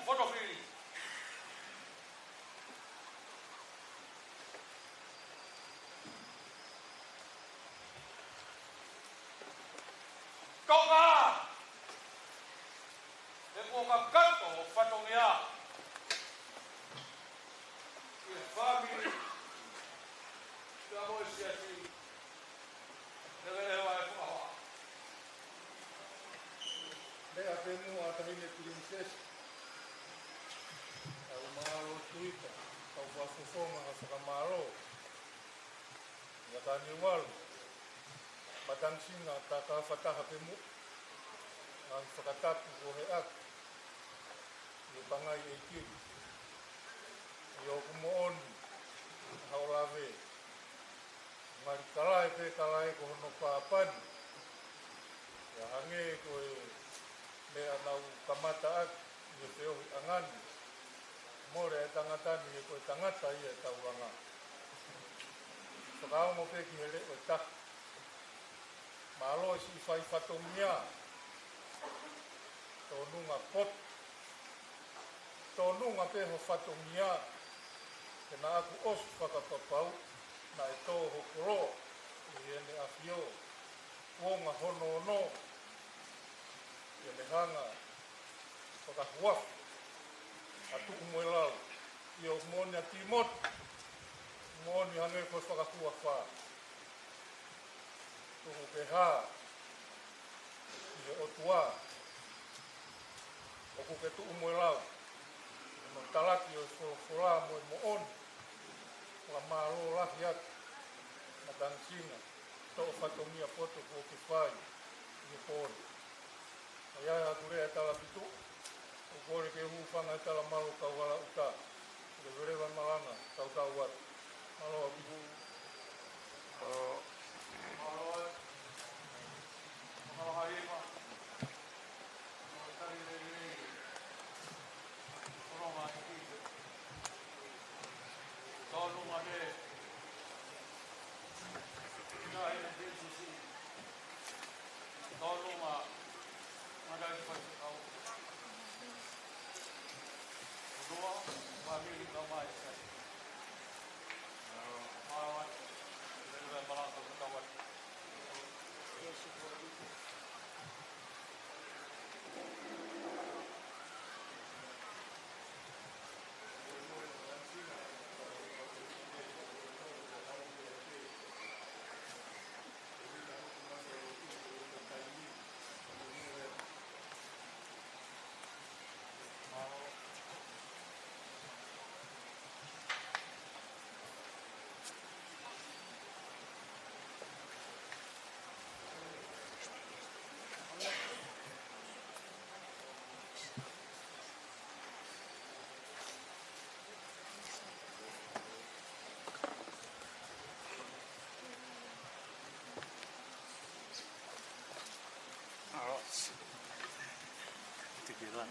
Fotofili. Tonga. Depois o canto Fatonia. E família. Estamos assim. Deve levar para lá. Lea pemu atahine princesa. Au malo tuita. Au wafufonga hasakamaro. Yakani walu. Batang singa taka fataha pemu. Ang fakatapu goheak. Ipangai ekir. Yokumoon. Haulave. Marikalai pe kalai kohono papan. Ya hange koe me anau kamata ak ye peo angan. More tangata ni koe tangata ye tauanga. Sakao mo pe ki hele o tak. Malo si fai fatomia. Tonunga pot. Tonunga pe ho fatomia. Kena aku os whakapapau. Na e tō hokoro. I ene afio. onga hono no e le hanga whakahuafu a tuku moe lau i o moni a timot moni hange kos whakahuafa tuku ke ha i o tua o ku ke tuku moe lau no talaki o whora moe mo oni wa maro lahi atu na tangsina to o whatomia poto ko ke whai i pōri. Ai ai aku rea tala pitu, o kore ke hūwhanga tala maru kauhara uta, ke werewa malanga tau tau watu. Aloha pitu. Aloha. Aloha ima. Aloha tari rei. Aloha iki. Tolu mane. Ina ina densisi. Tolu ma. Madai kau. Dua, family kau mai sai. Marawat, lepas malam tu kawan. Tequila.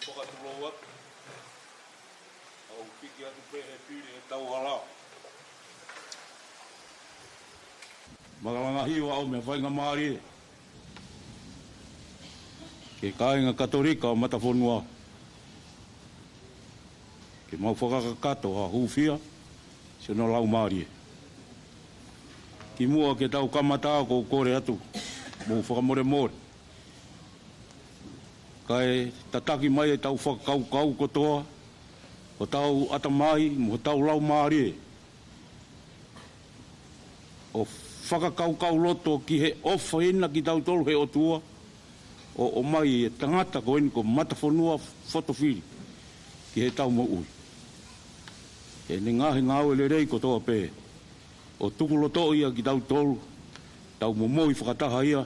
whakatuloa. Au piki atu pehe piri e tau halao. Magalanga hiwa au mea whainga maari e. Ke kāinga katorika o Matafonua. Ke mau whakakakato a hūwhia, se no lau maari e. Ki mua ke tau kamata ko kore atu, mō whakamore more. Kai tataki mai e tau whakakau kotoa, o tau atamai, mo tau lau maari e. O whakakau loto ki he ofa ina ki tau tolu he otua, o mai e tangata ko eni ko Matafonua Fotofili, ki he tau mo ui. E ne ngahi ngau ele rei kotoa pē, o tuku loto ia ki tau tolu, tau mo moi whakataha ia,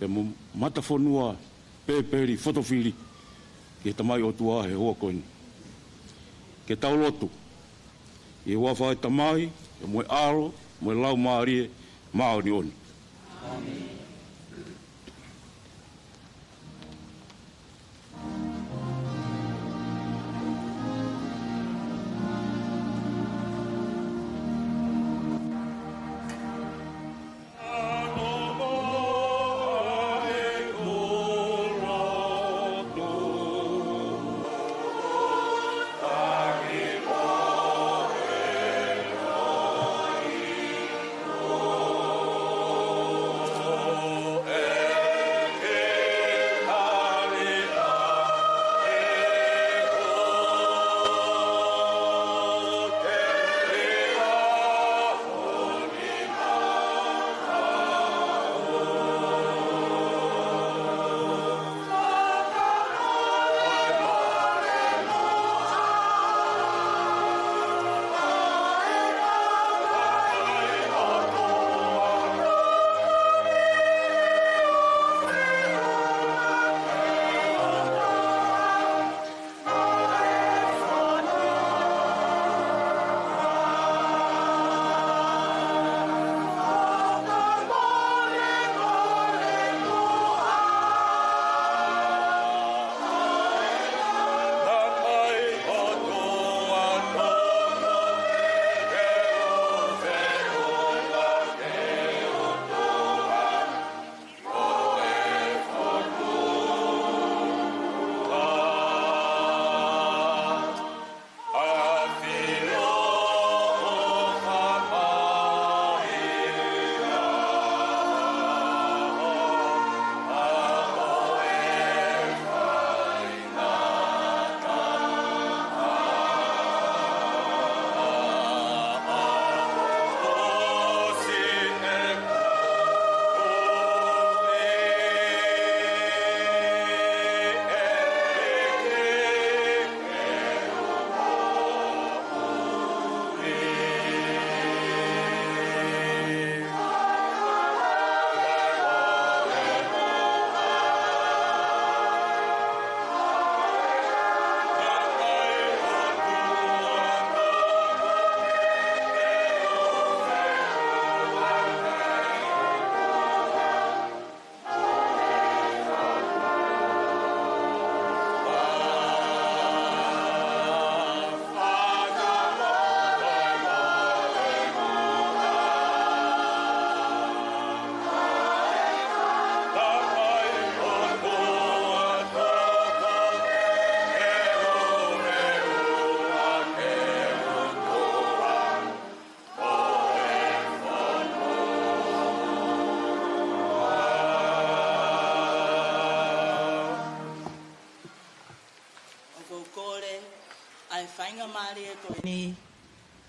pe mo Matafonua pēperi Fotofili, ki he tamai otua he hoa ko eni. Ke tau lotu, i wawha e tamai, e moe aro, moe lau maarie, maori oni. Amen.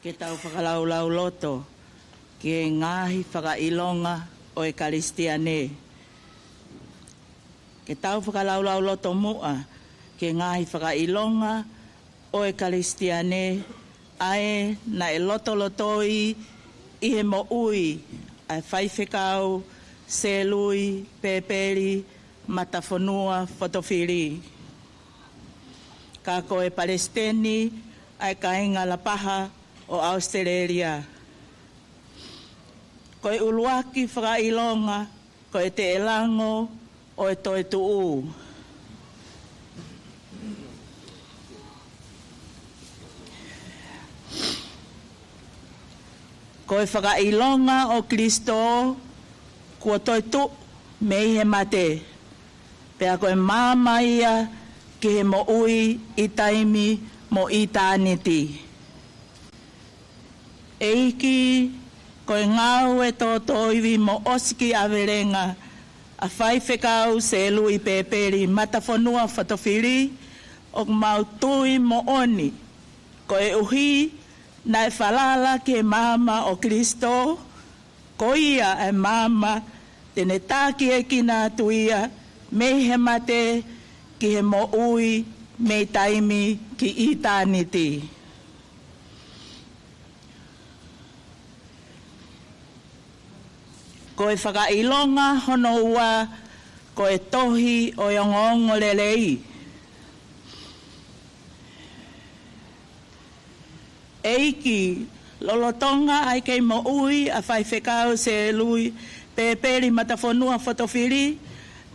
Ke tau whakalaulau loto, ke ngahi whakailonga o e Karistiane. Ke tau whakalaulau loto mua, ke ngahi whakailonga o e Karistiane, ae na e loto lotoi i he mo ui, ai whaiwhekau, selui, peperi, Matafonua Fotofili. Ka ko e Palestini, ai kainga la paha o Australia. Ko e uluaki whakailonga, ko e te elango o e toi tuu. Ko e whakailonga o Kristo kua toi tu me he mate. Pea ko e māma ia ki he mo ui i taimi mo i tāniti. Eiki ko e ngau e tō iwi mo osiki awerenga a whaiwhekau se lui pēperi Matafonua Fotofili o mautui mo oni. Ko e uhi na e whalala ke mama o Kristo, ko ia e mama tene tāki e kina tuia me he mate ki he mo ui me taimi ki i tāniti. Ko e whakailonga hono ua, ko e tohi o yongongo lelei. Eiki, lolotonga ai kei mo ui a whaiwhekau se lui pēperi Matafonua Fotofili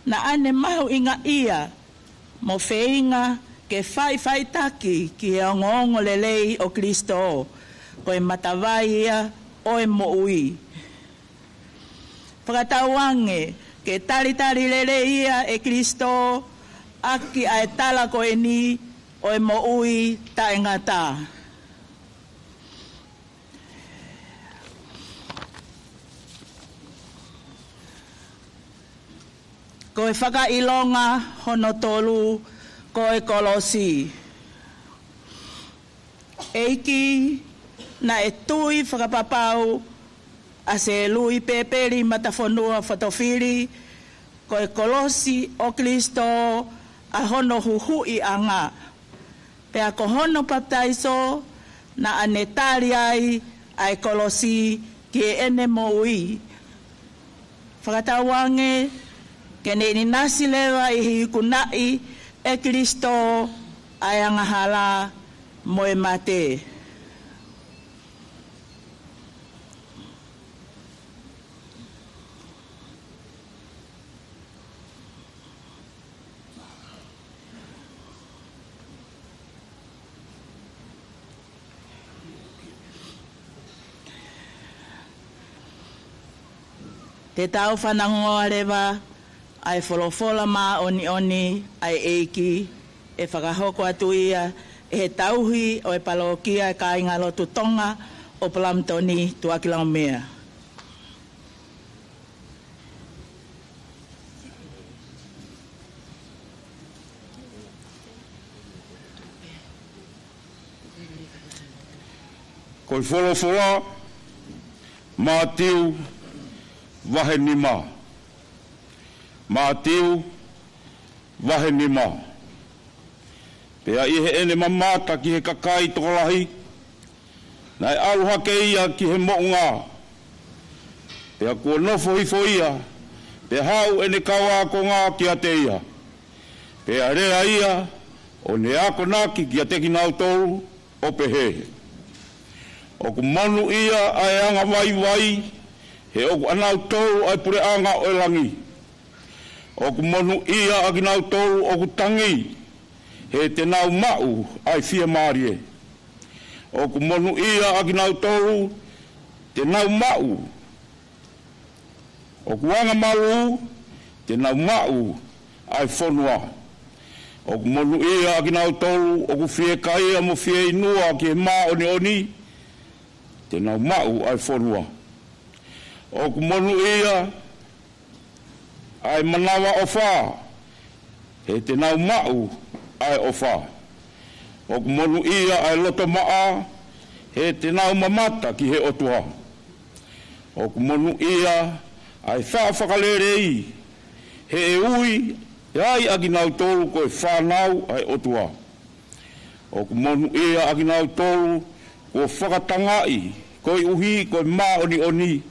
na ane mahu inga ia mo wheinga ke whaiwhaitaki ki he ongongo lelei o Kristo ko e matawai ia o e mo ui. Whakatauange ke taritari lele ia e Kristo aki a e tala ko e ni o e mo ui ta e ngata. Ko e whakailonga hono tolu ko e kolosi. Eiki na e tui whakapapau a se lui pēperi Matafonua Fotofili ko e kolosi o Kristo a hono huhui anga. Pea ko hono baptaiso na anetari ai a e kolosi ki e ene mo ui. Whakatawange ke ne ni nasi lewa i hi kunai e Kristo ai angahala mo e mate. Te tau whanangoa rewa, ai wholofola mā oni ai eiki, e whakahoko atu ia, e he tauhi o e palokia e kāinga lotu Tonga o Palamtoni tuakilao mea. Koi wholofola, mā tiu, wahe ni mā. Mā tiu, wahe ni mā. Pea i he ene mamata ki he kakai tokolahi, nai aluha ke ia ki he mounga. Pea kua nofo hifo ia, pea hau ene kawa ko ngā ki a te ia. Pea rea ia, o ne ako naki ki a teki nau toru, o pehe. O ku manu ia ai anga wai, he oku anau toru ai pure anga o elangi. O ku manu ia a ki nau toru o ku tangi, he te nau mau ai fia marie. O ku manu ia a ki nau toru, te nau mau. O ku anga malu, te nau mau ai whonua. O ku manu ia a ki nau toru, o ku fie kaia mo fie inua ki he mā oni, te nau mau ai whonua. O ku monu ia ai manawa o whā, he te nau mau ai o whā. O ku monu ia ai loto maa, he te nau mamata ki he otua. O ku monu ia ai whakalere he e ui, ai agi nau tolu ko e whanau ai otua. O ku monu ia agi nau tolu ko whakatangai, ko i uhi, ko i mā oni,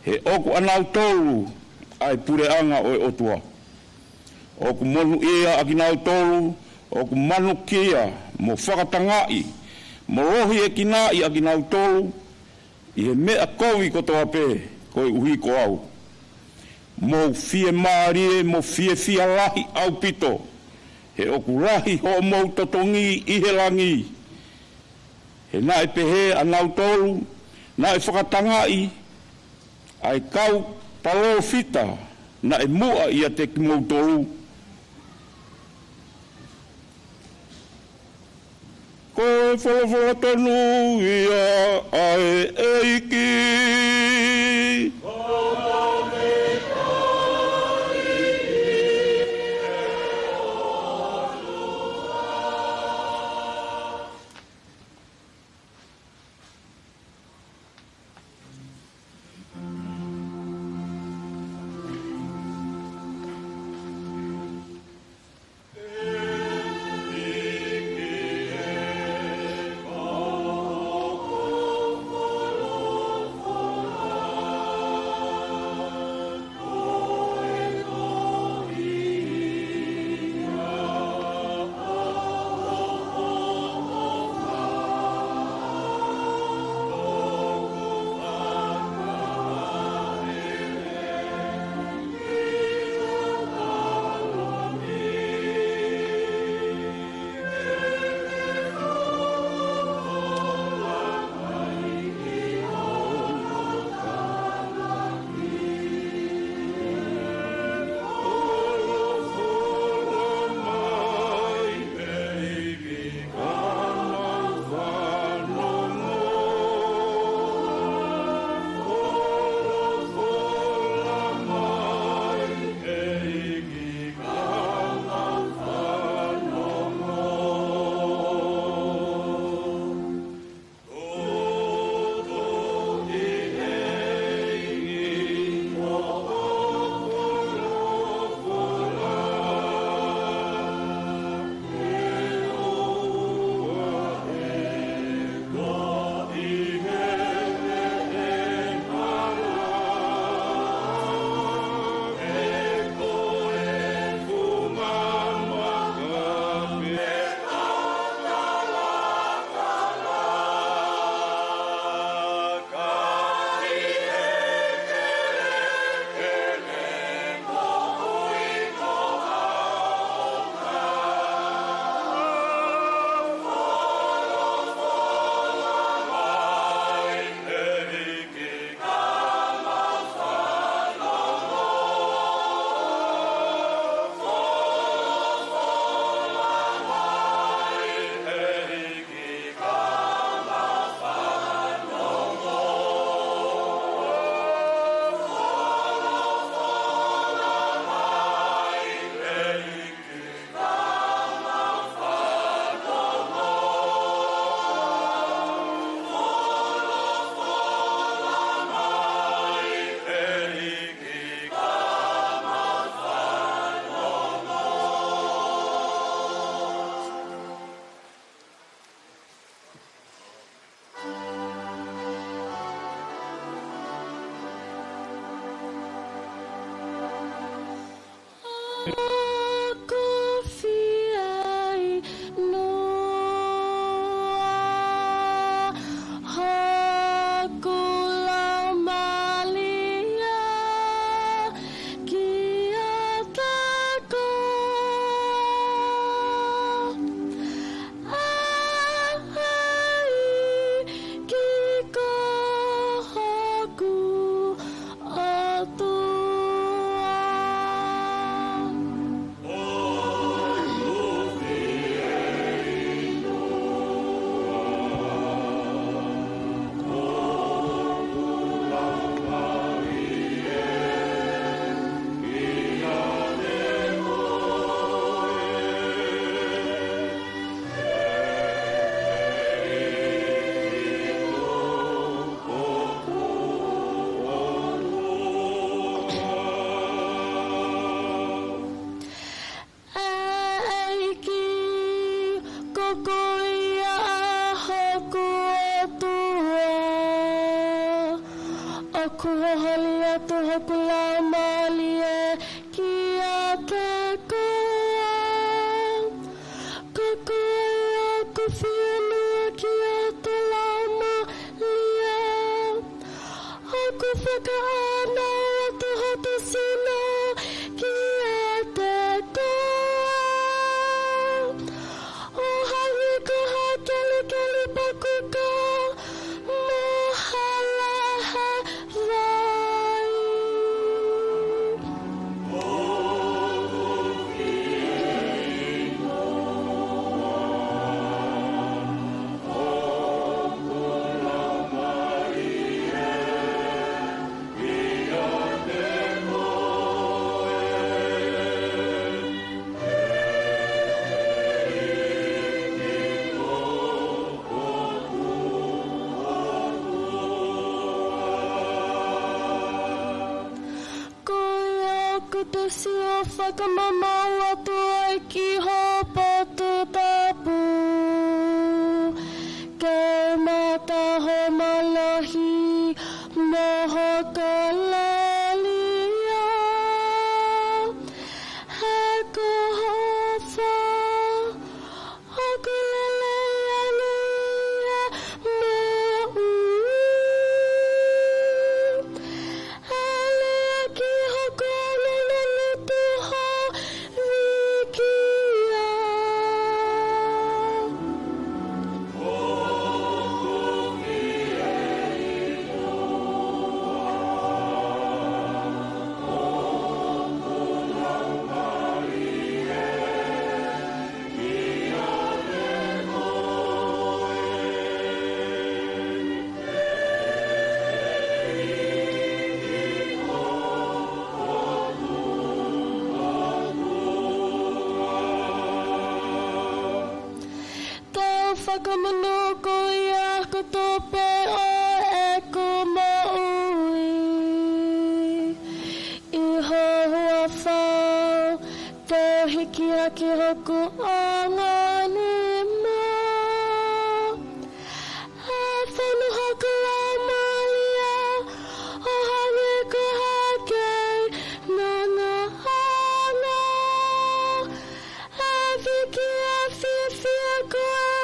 he oku anau tolu ai pureanga o e otua. Oku monu ia aki nau tolu, oku manu kia mo whakatangai, mo rohi e kinai aki nau tolu, i he mea kowi ko toa pē, ko i uhi ko au. Mo fie maarie, mo fie lahi au pito, he oku rahi ho mou totongi i he langi. He nai pehe anau tolu, na e whakatangai ai kau palo fita na e mua ia te kimoutou. Ko e wholofola tonu ia ai eiki. kuhalia tuha kula malia kia takoa kakoa kufianua kia talama lia aku whakaana tuha tusina kia takoa o hangi koha kali kali pakuka mahal si o whakamamau atu ai ki hopa tu tapu. Ke mata ho malahi moho kalalia. Hako hofa hoko leleania me Alea ki hoko lelele tuho vikia. Tau whakamanoko ia ko tope o e ko maui. Iho hua whau, tau hiki aki hoku angani ma. A whanu hoku a malia, o hange ko hakei, nanga hanga. A viki a fia koe,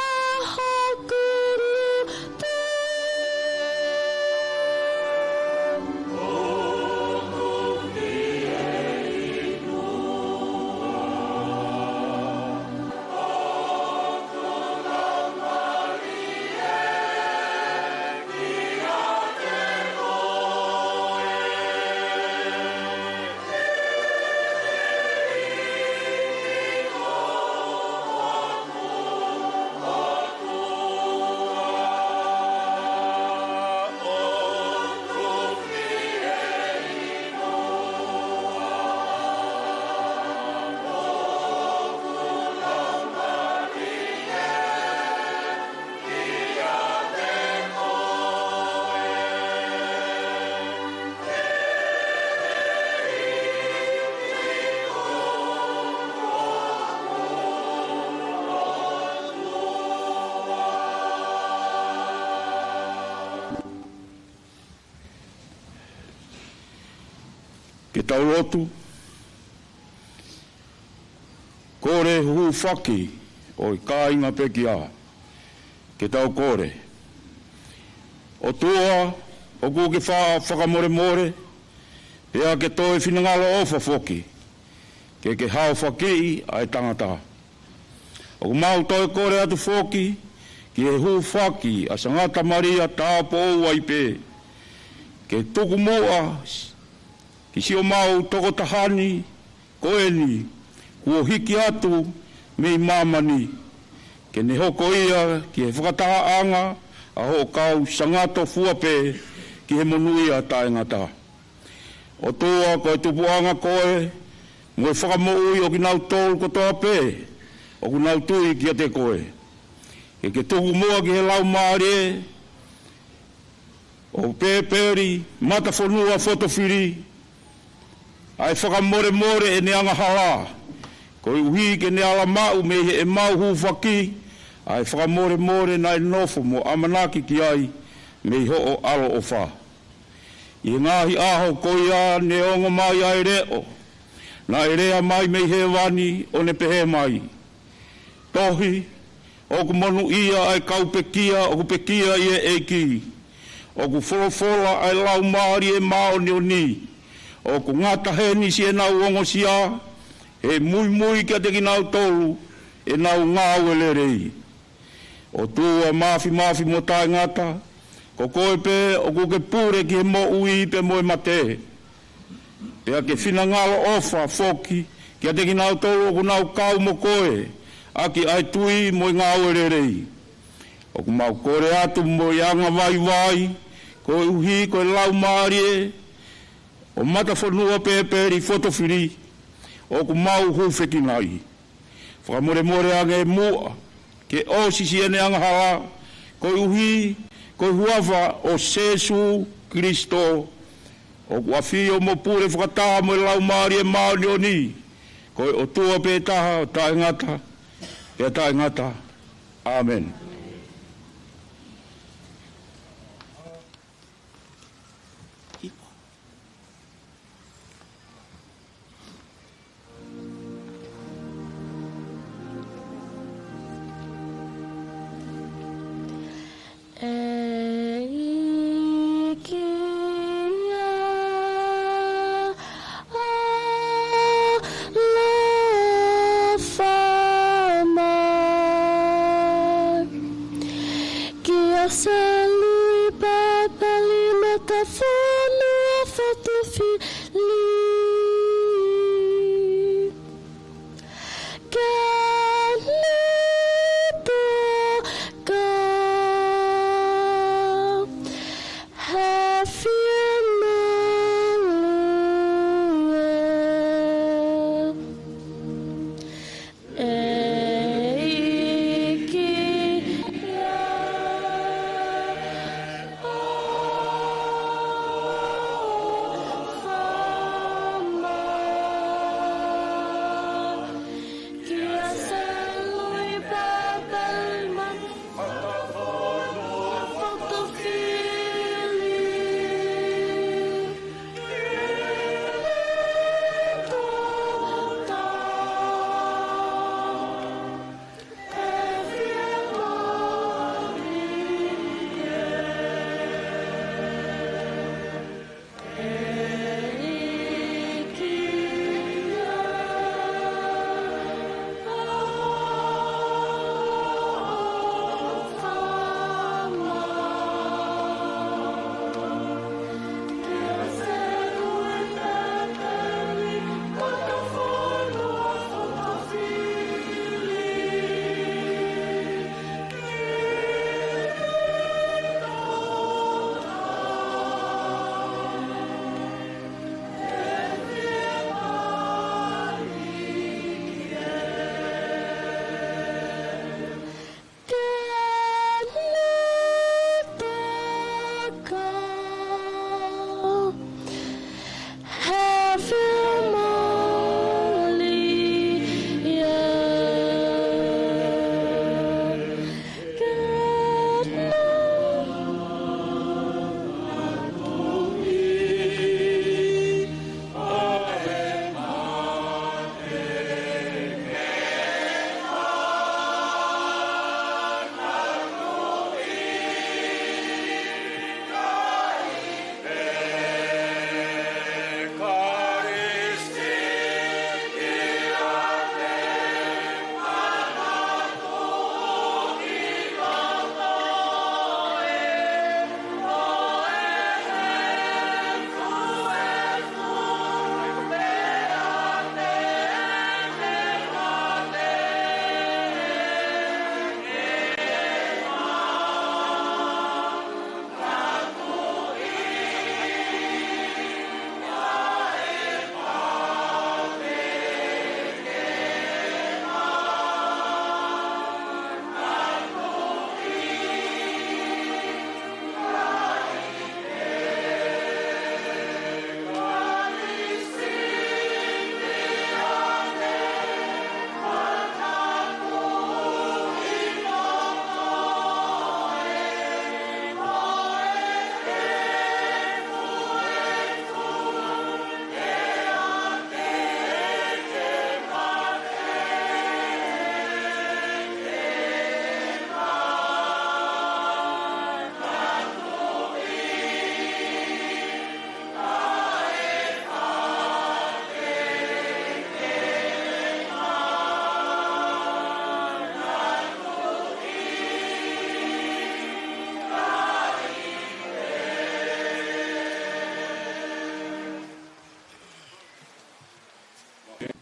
a hoku nutu. Ke tau lotu, kore hu whaki o i kāinga peki a, ke tau kore. O tua, o ku ke whakamore more, pea ke toi whinangalo ofa whoki, ke hao whaki ai tangata. O ku mau toi kore atu whoki, ki he hu whaki a sangata maria tāpo o waipe, ke tuku moa, ki si o mau toko tahani, koeni, kua hiki atu, mei mamani. Ke ne hoko ia, ki he whakataha anga, a ho kau sangato fuape, ki he monui a taengata. O toa koe tupu anga koe, moe whakamoi o ki nau tolu kotoa pe, o ku nau tui ki a te koe. Ke tuku mua ki he lau maare, o Rev Matafonua Fotofili, ai whakamore more e ne anga hala. Ko i uhi ke ne ala mau me he e mau hu whaki. Ai whakamore more nai nofo mo amanaki ki ai me ho o alo o wha. I ngahi aho ko ia ne ongo mai ai reo. Na e rea mai me he wani o ne pehe mai. Tohi, o ku monu ia ai kau pekia o ku pekia i e eki. O ku wholofola ai lau maari e mao ni o ni. O ku ngata he ni si e nau ongo sia, e mui kia te ki nau tolu, e nau ngau ele rei. O tua mafi mo tai ngata, ko koe pe o ku ke pure ki he mo ui pe moe mate. Pea ke whina ngalo ofa foki, kia te ki nau tolu o ku nau kau mo koe, aki ai tui moe ngau ele rei. O ku mau kore atu mo ianga vai, ko uhi ko lau maari o Matafonua Fotofili, o ku mau hu whekinai. Whakamore ange mua, ke o sisi ene anga hala, ko uhi, ko huawa o Sesu Kristo, O kuafi o mo pure whakataha mo lau maari e maoni o ni. Ko o tua pe taha o tae ngata. E tae ngata. Amen. Salui Papa Matafonua Fotofili Keynote have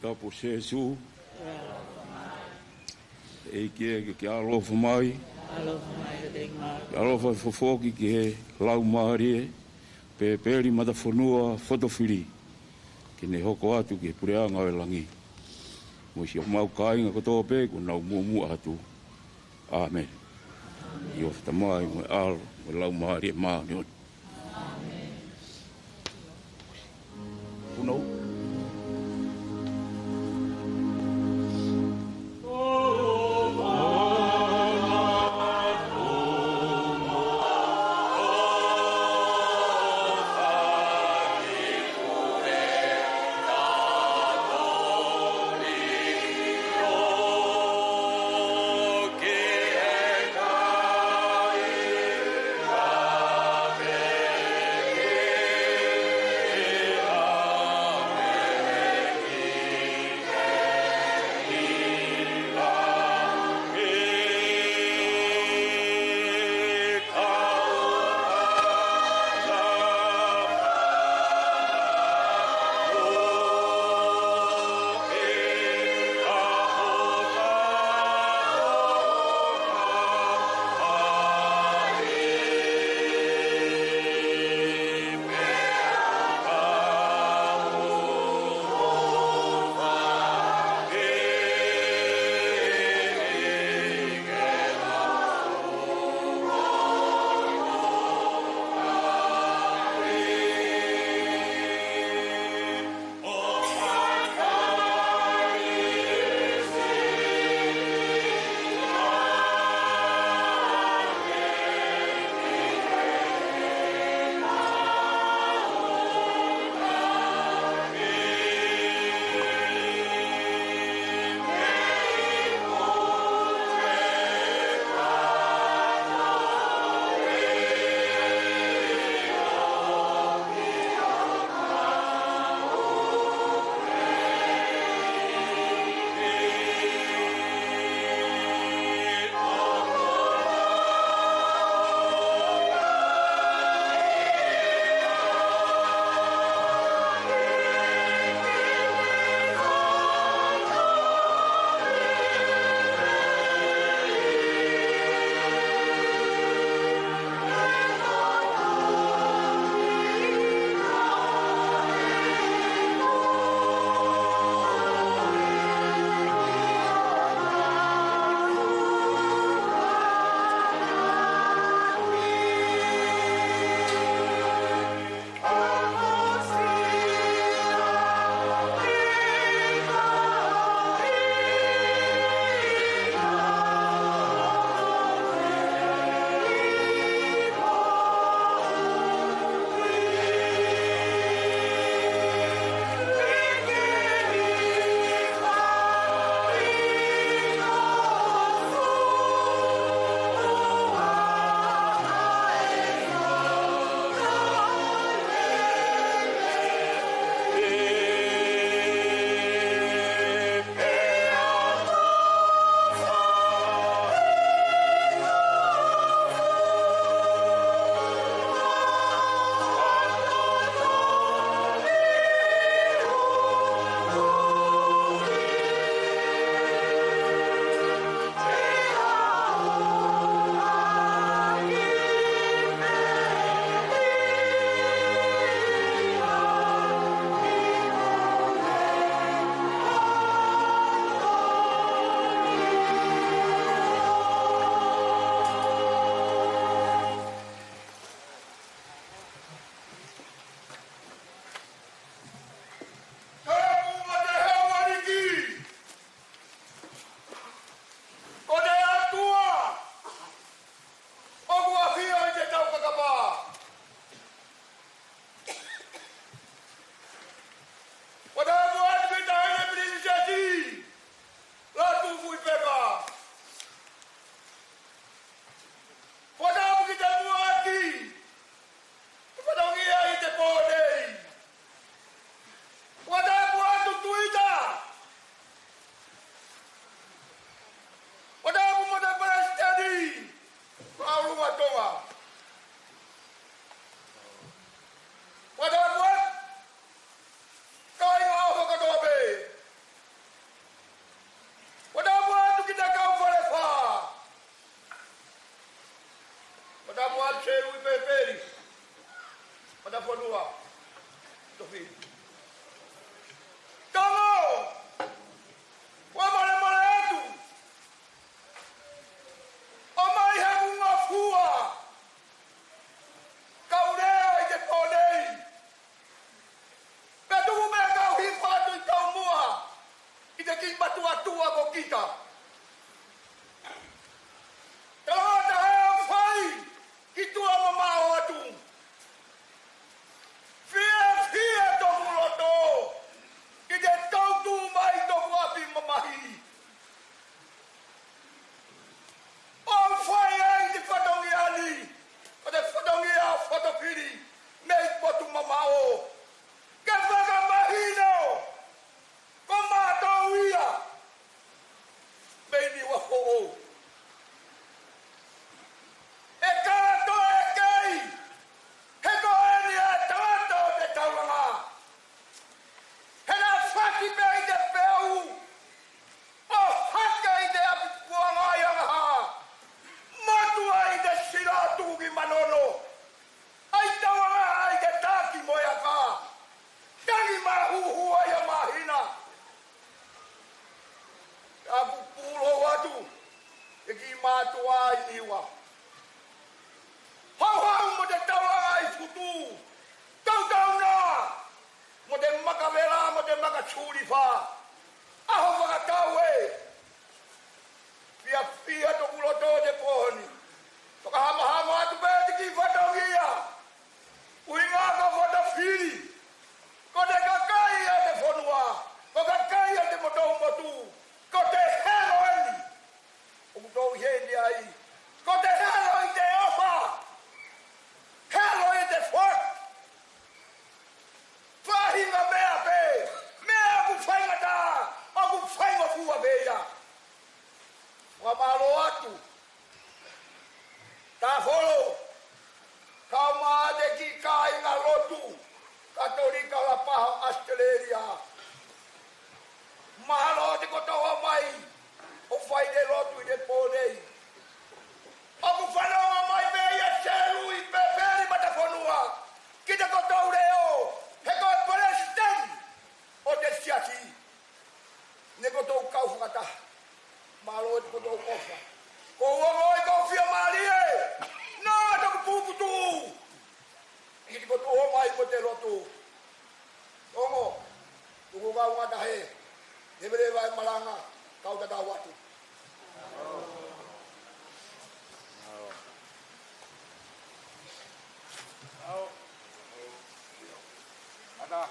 Tapo Jesu. E ke alofa mai. Alofa mai ka tenga. Alofa fofoki ki he lau maharie. Pe peri Matafonua Fotofili. Ki ne hoko atu ki pureanga o langi. Mo si o mau kainga kotoa pe ko nau mumu atu. Amen. I o tamai mo alo mo lau maharie maa ni on. punou. Amen. kita. Tahata hea whai ki tua mamao atu. Fia toku loto ki te tautu mai toku api mamahi. O whai ai te whatongi ani, o te whatongi a Fotofili, mei potu mamao. Ke whakamahino, ko mātou ia, mei ni waho'o. E kāto e kei, he koeni a tamato te tauranga. He nā whaki mei te peu, o haka i te apipuanga i angaha. Matua i te sira tuki manono. Ai tawanga ai te tāki moia ka. Tangi mahuhua ia mahina. Aku pulo watu. E ki matua i niwa. Hau mo te tawanga i futu. Tau nā. Mo te makawela, mo te makachurifa. Aho whakatau e. Pia to kuloto te pohoni. Toka hama atu pēti ki whatongia. Uinga ka Fotofili. Ko te kakai a te whonua. Ko kakai a te motu. Ko te hero eni. O kutou hendi ai. Ko te hero i te ofa. Hero i te whak. Whahinga mea pē. Mea ku whainga tā. O ku whainga fua pēia. Wamalo atu. Tā wholo. Kau maa te ki kai ngā lotu. Katolika la paho Australia. Mahalo te kotoa mai. O whai te lotu i te pōnei. Aku whanonga mai pēia sēlu i Rev Matafonua. Ki te kotou reo. He koe president o te siasi. Ne kotou kau whakata. Malo te kotou kofa. Ko uangoi ko whia marie. Nā taku pūputu. I te kotou mai ko te lotu. Tongo. Tuku kau ngata he. Nebere vai malanga. Kau tata watu. Ada.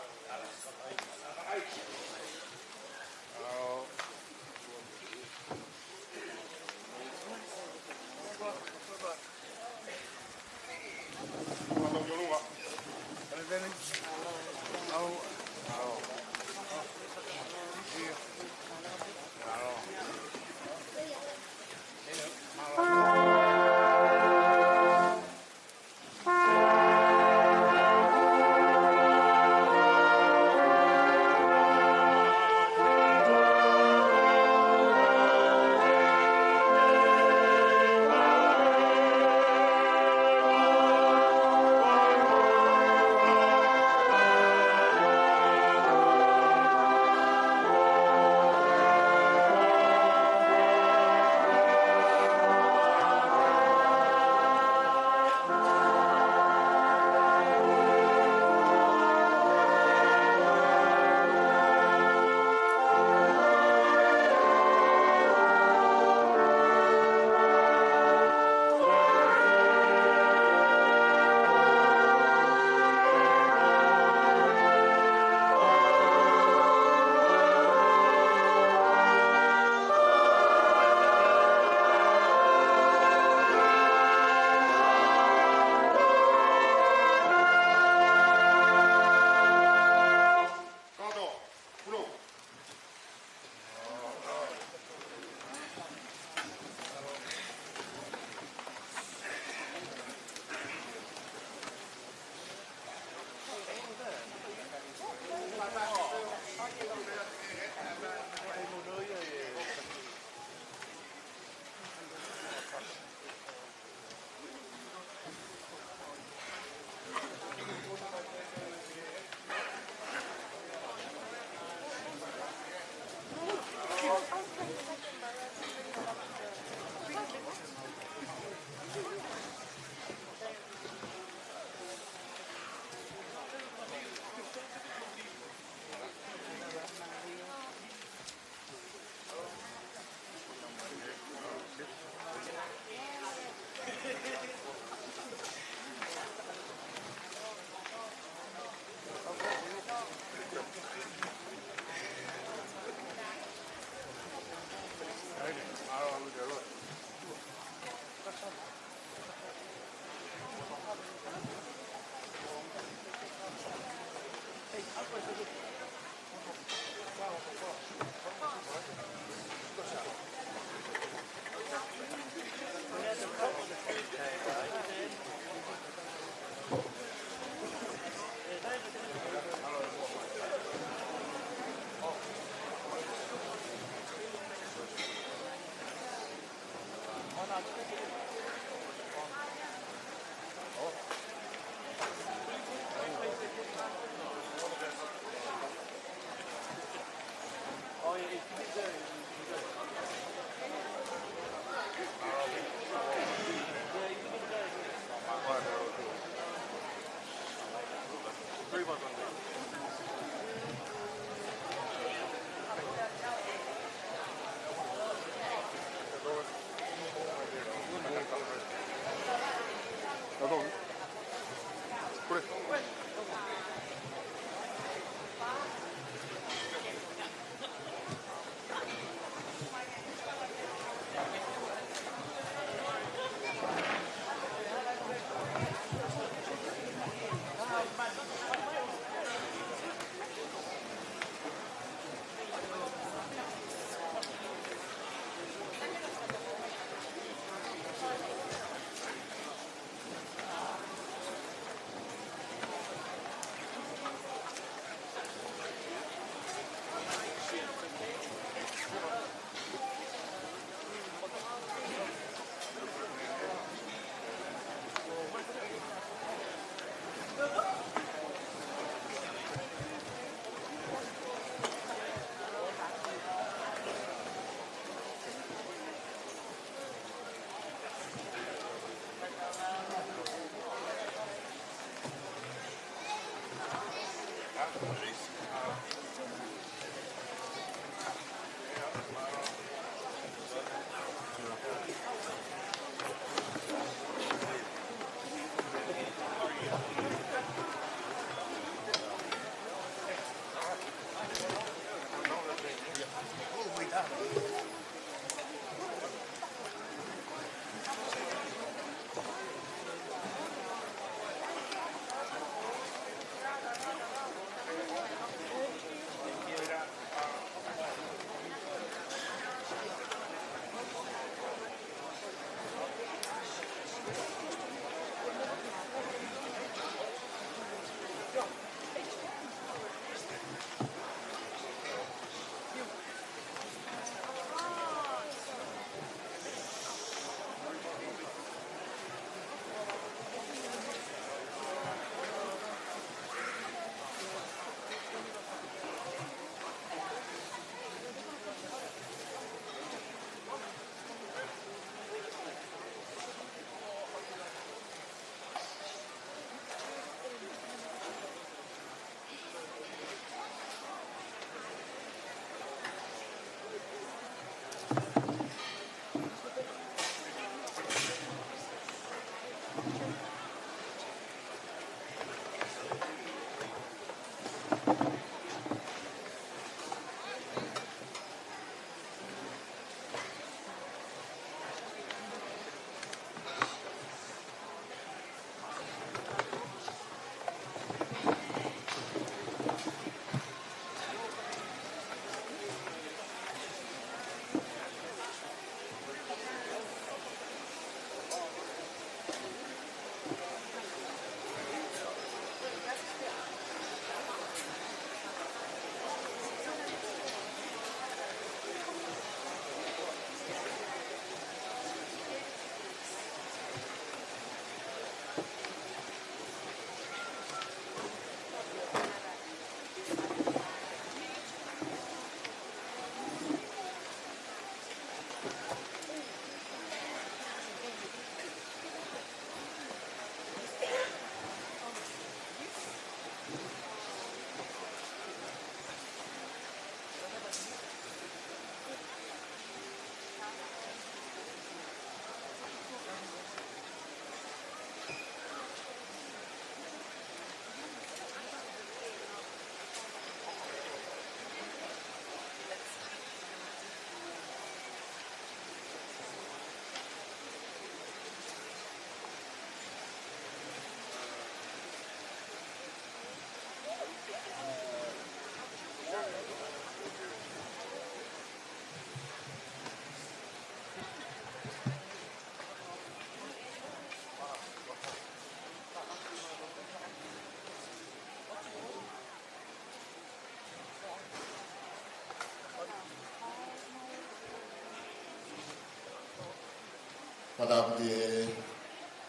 Padapti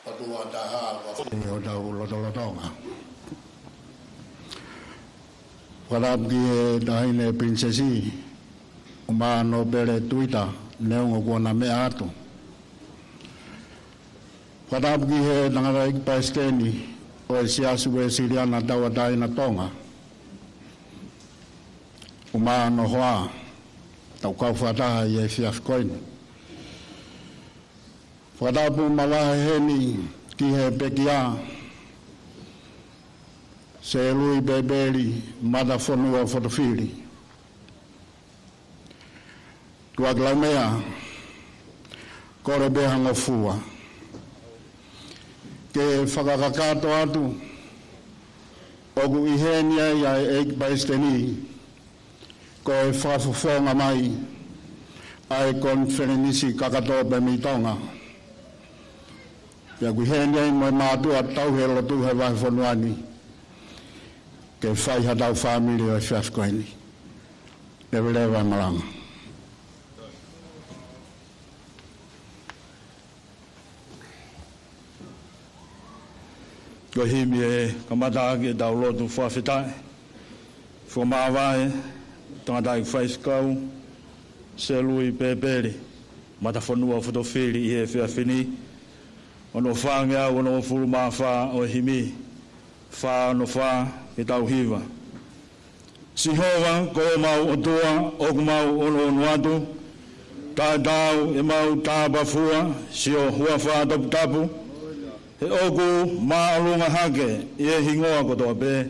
patua daha wa o tau lotolotonga. Padapti daine prinsesi umano bere tuita neungo kuona mea atu. Padapti he nangara ikpaeskeni o e siasu e siriana tawa daina Tonga. Umano hoa tau kauwhataha i e fiaskoini. Whadapu malaha heni ki he pekia se lui bebeli Matafonua Fotofili. Tua glaumea kore behanga fua. Ke whakakakato atu ogu ihenia ia e baisteni ko e whafufonga mai ai konferenisi kakatope mi Tonga. Ya kuhenia i mo mātua tau he lotu he waifonuani ke whai hatau whamiri o fiaskoini. Lewe lewa maranga. Ko himi e kamata ake tau lotu whawhetai. Whamawai, tangatai whaiskau, se lui peperi, Matafonua Fotofili i he whiawhini, ono whangea ono furu maa wha o himi, wha ono wha e tau hiwa. Sihova ko mau o tua, oku mau ono nuatu, tā tau e mau tā bafua, si o hua wha tapu tapu, he oku maa alunga hake, i e hingoa kotoa pē.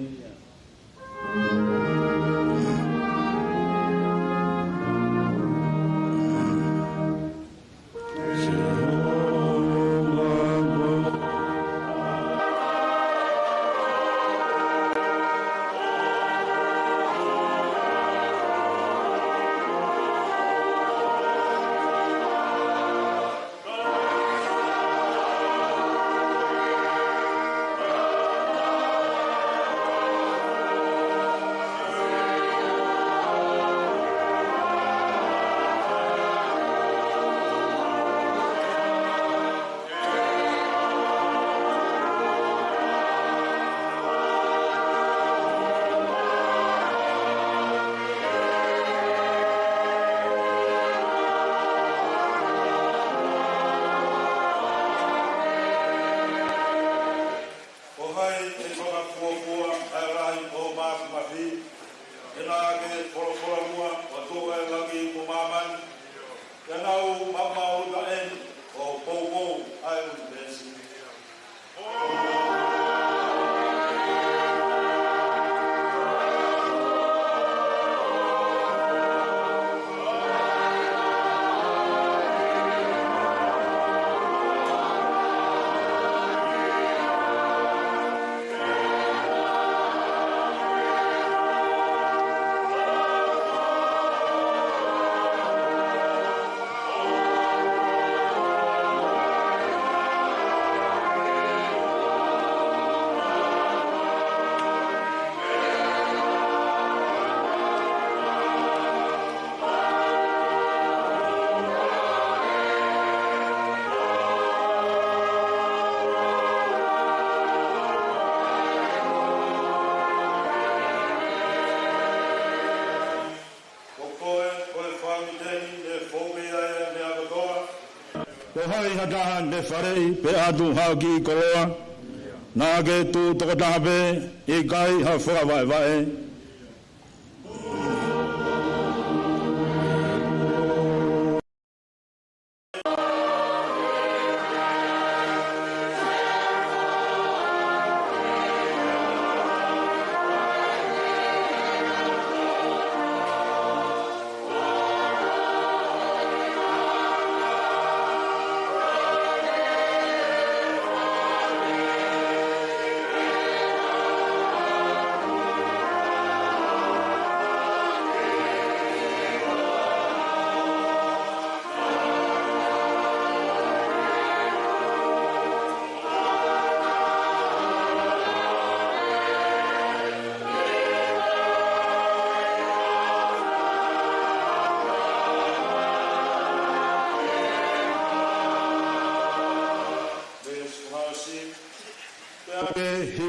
Hai hataha ne wharei pe atu hauki koloa, nā ke tū tokotaha pe I kai ha whakawai wae.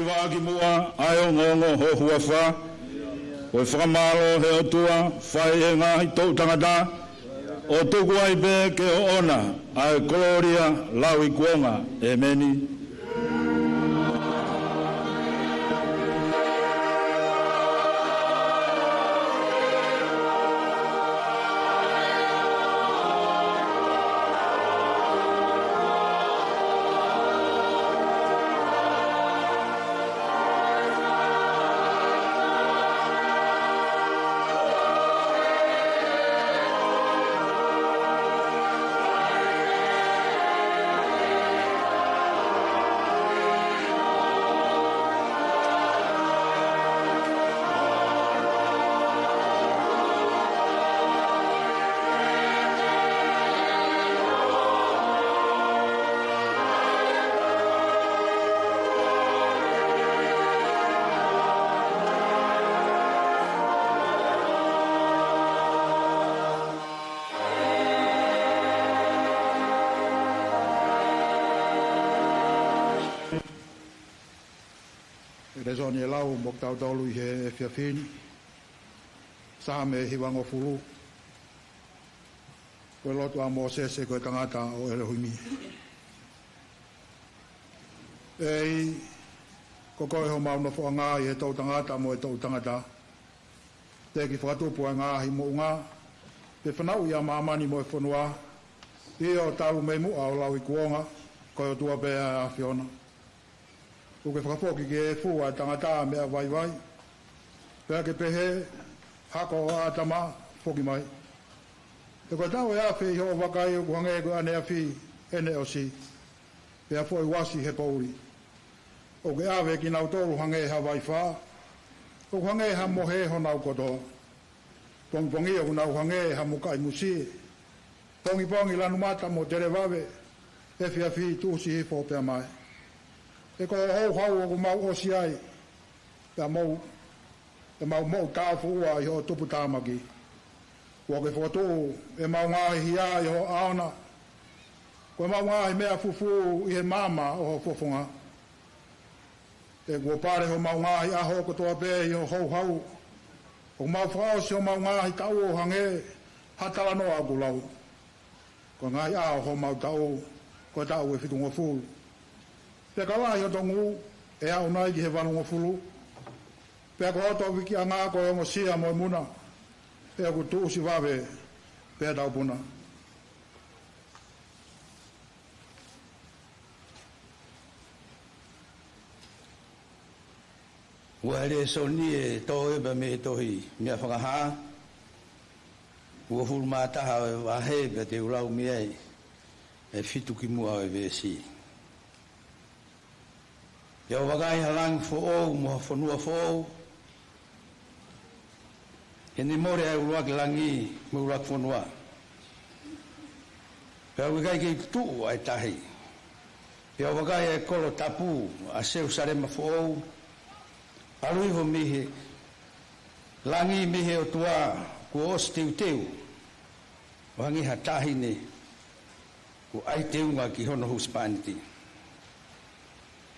waki mua ai o ngongo ho huafa. O whakamalo he o tua whai e ngā i tau tangata. O tuku ai be ke o ona ai koloria lau i kuonga. Emeni. Resoni e lau mok tau tolu i he whiawhini. Sa me hiwango fulu. Koe lotu a mo sese koe tangata o ele huimi. Ei, ko koe ho mauna fo ngā i he tau tangata mo e tau tangata. Te ki whakatupu a ngā hi mo ngā. Pe whanau i a maamani mo e whanua. I o talu mei mua o lau i kuonga. Koe o tua pēa a whiona. O ke whakapoki ke fua tangata mea vai vai. Pea ke pehe, hako o atama, whoki mai. E koe tau e awhi ho wakai o kuhange ko ane awhi ene o si. Pea fwoi wasi he pauri. O ke awe ki nau tolu hange ha vai wha. O hange ha mohe ho nau kotoa. Pongi o nau hange ha mukai musi. Pongi lanu mata mo tere wawe. E whiawhi tūsi hi fo pea mai. E ko hau o ku mau osi ai. Pea mau tāwhu ua i ho tupu tāmaki. Ua ke whakatū e mau ngāhi hia i ho aona. Ko mau ngāhi mea fufu i he mama o ho fofonga. E kua pare ho mau ngāhi aho kotoa pē i ho hau. O mau whaosi o mau ngāhi tau o hange hatala no aku lau. Ko ngāhi aho ho mau tau ko tau e whitunga fulu. Pea kawahi o tongu e au nai ki he wanunga fulu. Pea ko hoto wiki a ngā koe ongo sia mo muna. Pea ku tūsi wawe pea tau puna. Ua ere so ni e tō eba me tohi mea whakaha. Ua fulu mātaha e wahe pea te urau mea e fitu ki mua e vesi. Ia wakai halang fo o mo fonua fo. Kene more ai uruak langi mo uruak fonua. Pea wakai ke tu ai tahi. Ia wakai e kolo tapu a seu sarema fo o. Aluiho mihe langi mihe o tua ko os teu teu. Wangi ha tahi ne ko ai teunga ki hono huspaniti.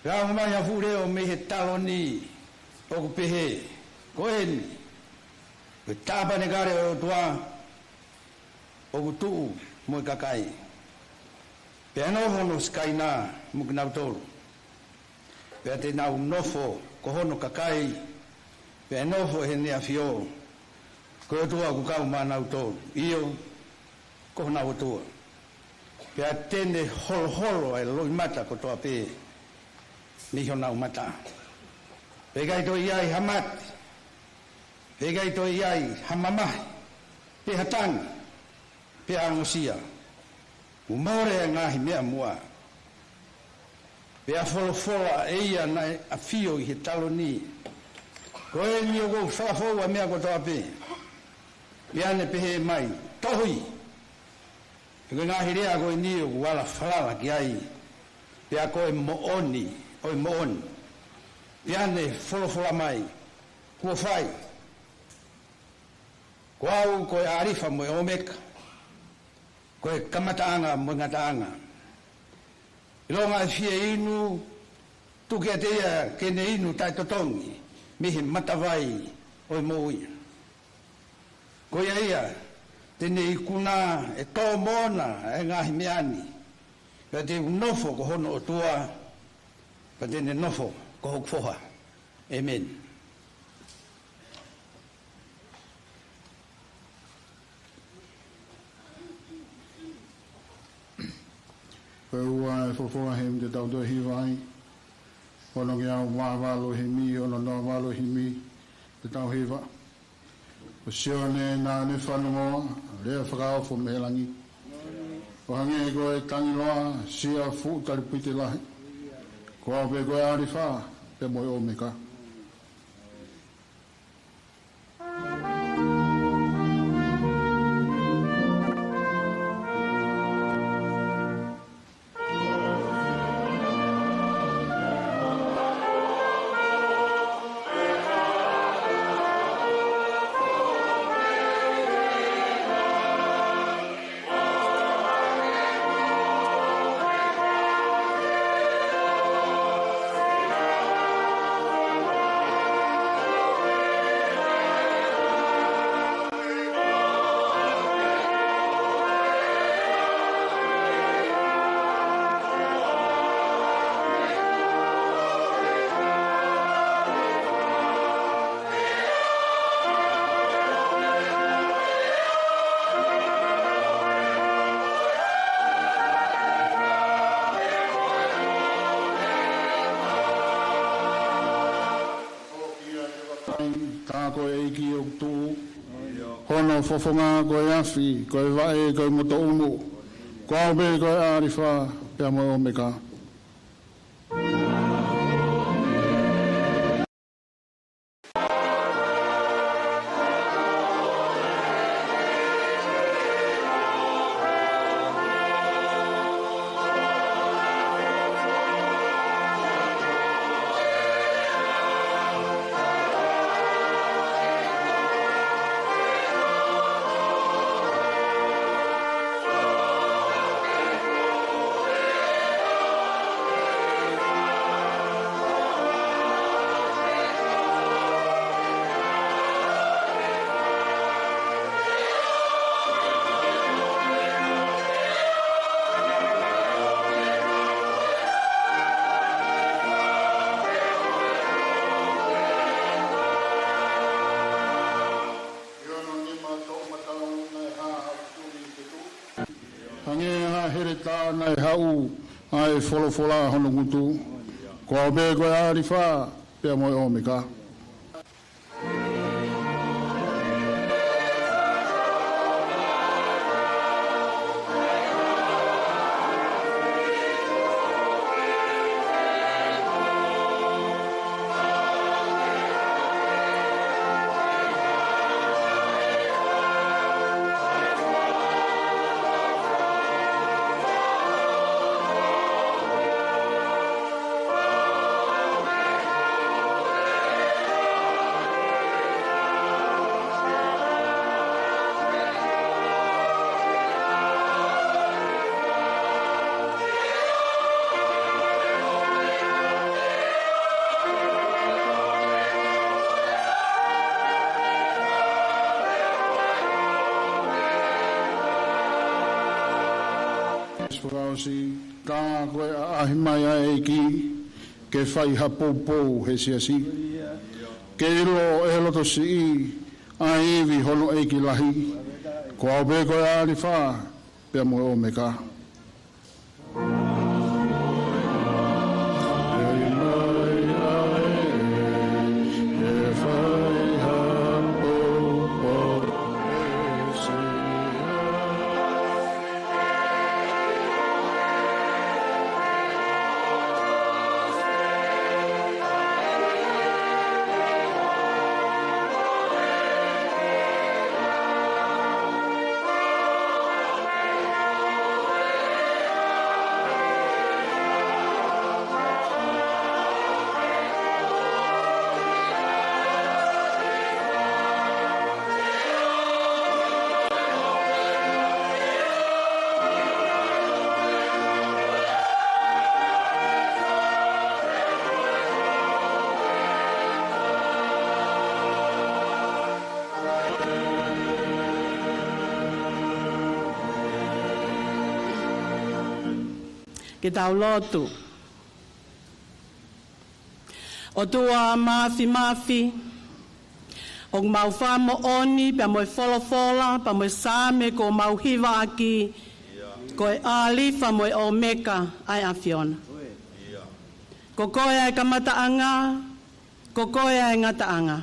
Rau mai a fureo me he taloni o ku pehe, ko eni. Ko tāpane kare o tua o ku tuu mo i kakai. Pea no hono skaina mo ki nau tolu. Pea te nau nofo ko hono kakai. Pea nofo he nea fio. Ko o tua ku kau ma nau tolu. Iyo ko nau o tua. Pea tene holo holo e loi mata ko toa pehe. Ni ho nau mata. Pegai to iai hamat. Pegai to iai hamamai. Pe hatang. Pe angosia. Umore ngahi mea mua. Pe a folofola eia na a fio i he taloni. Ko e ni o go whakafoua mea ko toa pe. Iane pehe mai. Tohui. Pe ngahi rea ko e ni o wala falala ki ai. Pe a ko e mooni. Oi moon. Iane folofola mai. Kua whai. Kua au koe arifa mo e omeka. Koe kamataanga mo ngataanga. Ilonga fie inu tuki ate ia kene inu tai totongi, mihi matawai oi moia. Koia ia, tene i kuna e tō mōna e ngahi meani, ka te nofo ko hono o tua, ka tene nofo ko hokfoha. Amen. Ua e whawha he te tau tui hiwai. Ono ki au wāwalo he mi, ono no wālo he mi, te tau hiwa. O sione nā ne whanungoa, rea whakaofo me langi. O hange e koe tangi loa, sia fu taripiti lahi. Ko au pe koe ari wha, pe moi o me ka. Faka'eiki o tu hono fofonga ko afi ko vai ko moto umu ko be ko arifa pe mo meka nai hau ai folofola hono ngutu ko be ko arifa pe mo o meka si ka koe ahi mai a eki ke whai hapopou he siasi ke ilo e loto si i a iwi hono eki lahi ko au be koe aari wha pia mo o meka ke tau lotu. O tua mafi, o mau wha mo oni, pa mo fola, pa mo same ko mau hiva aki, ko e alifa mo e o meka ai awhiona. Ko koe ai kamataanga, ko koe ai ngataanga.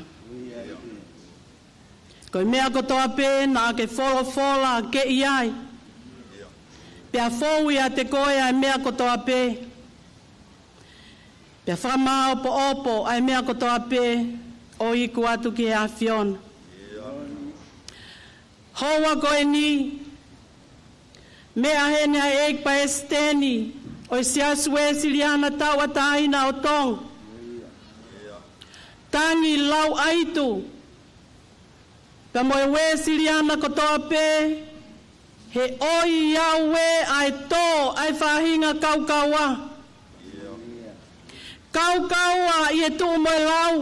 Ko mea ko toa pē na ke fola ke iai. Pea fōui a te koe ai mea ko toa pē. Pea whamā opo ai mea ko toa pē o iku atu ki a whiona. Hoa koe ni, mea hene ai eik pa esteni, o i siasu e siliana tau ataina o Tonga. Tangi lau aitu, pa moe we siliana ko toa pē, he oi iau we ai tō ai whahinga kaukaua. Kaukaua i e tū moe lau.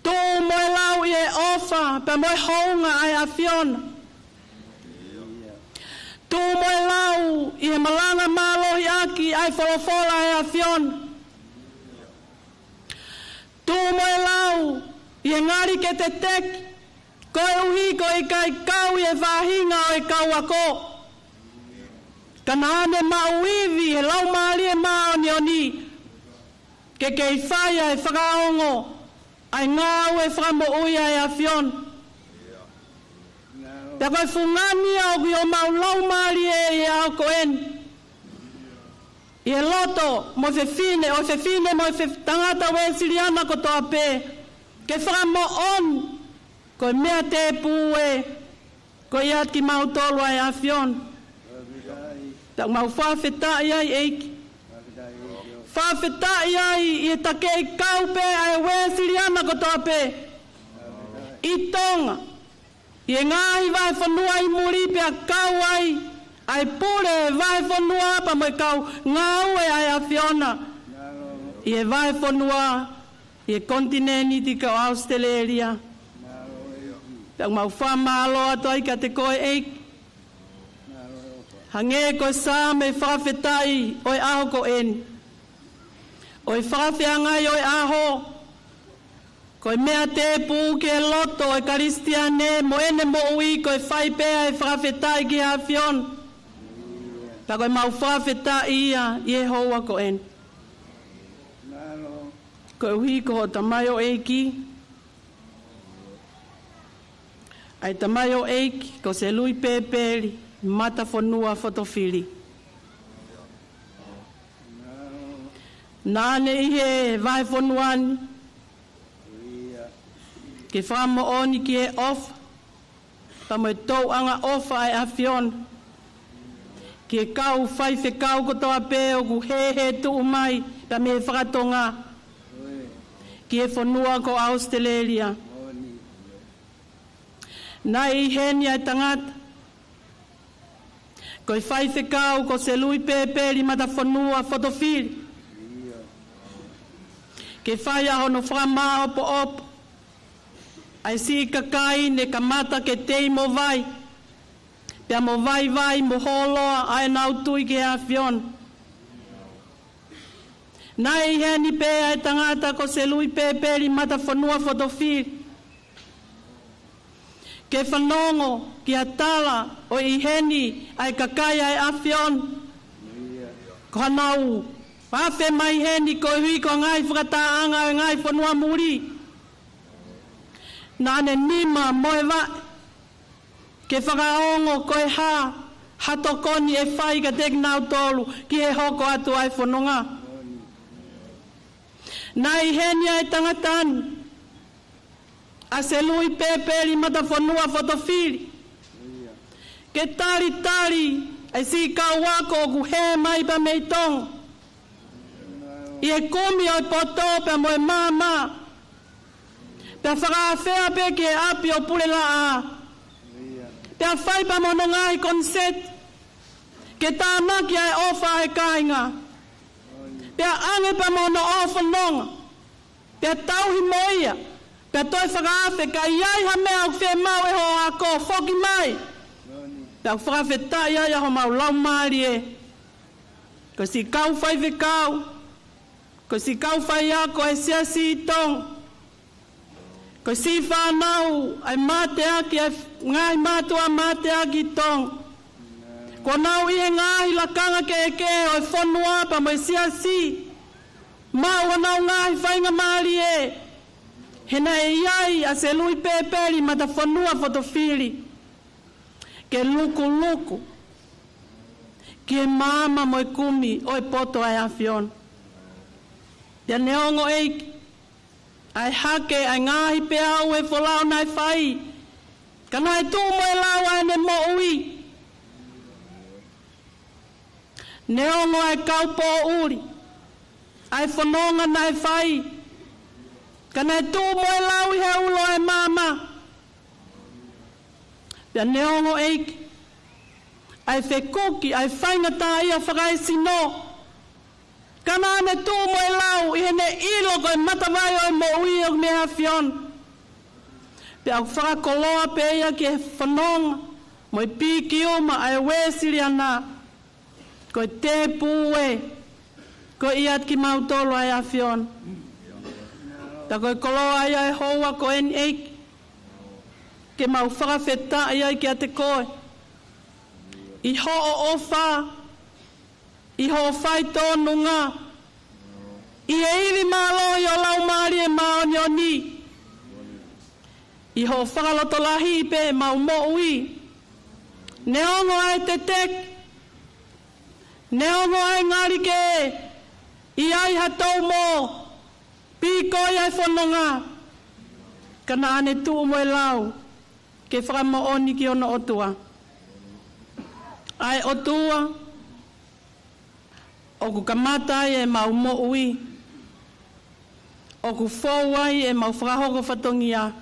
Tū moe lau i e ofa, pa moe hounga ai a whiona. Tū moe lau i e malanga mālohi aki ai wholofola ai a whiona. Tū moe lau i e ngari ke te teki, koe uhi ko i kai kau i e whahinga o e kau ako. Ka nāne mauiwi e lau maari e maoni o ni, ke kei whaia e whakaongo, ai ngāu e whamo uia e a whiona. Ta koe fungani au ki o mau lau maari e au ko eni. I e loto, mo fe fine mo fe tangata we siliana ko toa pē. Ke whamo on, ko mea te pūe, ko iat ki mau tolu ai a whiona. Tak mau whawhetai ai eiki. Whawhetai ai i e take i kaupe ai we siliana ko toa pē. I Tonga, i e ngāhi vai whanua i muri pia kau ai pure vai whanua pa mo kau ngau e ai a whiona. I e vai whanua, i e kontineni ti kau Australia. Tak mau whamalo ato ai ka te koe eiki. Hange koe sā me whawhetai oi aho ko eni. Oi whawheangai oi aho. Koe mea te pū ke loto e karistiane mo ene mo ui koe whaipea e whawhetai ki a whiona. Ta koe mau whawhetai ia i e hoa ko eni. Koe uhi ko ho tamayo eiki. Ai tamayo eiki ko se lui pēpēri. Matafonua Fotofili. Nāne ihe vai fonuani. Ke whamo oni ki e ofa. Pa mo e tau anga ofa ai a whiona. Ki e kau whaife kau ko toa pē o ku he tu umai. Pa me e whakatonga. Ki e fonua ko Australia. Nai heni ai tangata. Ko i whaife kau ko se lui pēpēri Matafonua Fotofili. Ke whai aho no whamā opo. Ai si kakai ne kamata ke tei mo vai. Pea mo vai mo holoa ai nau tui ke a whiona. Nai heni pē ai tangata ko se lui pēpēri Matafonua Fotofili. Ke whanongo ki a tala o i heni ai kakai ai a whiona. Ko hanau, whawhe mai heni ko hui ko ngai whakataanga o ngai whanua muri. Nāne nima moe wa. Ke whakaongo ko e hatokoni e whai ka tek nau tolu ki he hoko atu ai whanonga. Nai heni ai tangatani. A se lui pēpēri Matafonua Fotofili. Ke tari, ai si kau wako ku he mai pa mei Tonga. I e kumi o poto pe mo e māma. Pe whakawhea pe ke api o pule la a. Pe a whai pa mono ngai konset. Ke tā maki ai ofa e kāinga. Pe a ange pa mono ofa nonga. Pe a tauhi moia. Pea toi whakawhe ka iai ha mea au whea mau e ho a ko whoki mai. Pea whakawhe ta iai ho mau lau maari e Ko si kau whai ve kau. Ko si kau whai a ko e sia si tong. Ko si whanau ai mate aki ai ngai matua mate aki tong. Ko nau i e ngahi lakanga ke o e whanua pa mo e sia si. Mau nau ngahi whainga maari e. Hena e iai a se lui peperi Matafonua Fotofili. Ke luku luku. Ke mama mo e kumi o e poto ai awhion. Ia neongo eiki. Ai hake ai ngahi pe au e wholao nai whai. Kana e tū mo e lau ai ne mo ui. Neongo ai kaupo uri. Ai whanonga nai whai. Kana e tū mo e lau i he ulo e mama. Ia neongo eiki. Ai whekuki, ai whaingata ia Faka'eiki no. Kana ane tū mo e lau, i hene ilo koe matawai o e mo ui o me hawhion. Pe au whakakoloa pe ia ki e whanonga, mo i piki uma ai wesiri ana. Koe te pūe, koe iat ki mautolo ai hawhion. Ta koe koloa ia e hoa ko eni eiki. Ke mau whakawheta ia ki a te koe. I ho o ofa, i ho whai tōnu ngā. I e iwi mālo i o lau maari e mao ni o ni. I ho whakaloto lahi pe e mau mo ui. Neongo ai te tek. Neongo ai ngāri ke e. I ai hatou mo. Piko i ai whanonga. Kana ane tū mo e lau. Ke whakamo oni ki ona otua. Ai otua. Oku kamata e mau mo ui. Oku fōwai e mau whakahoko whatongia.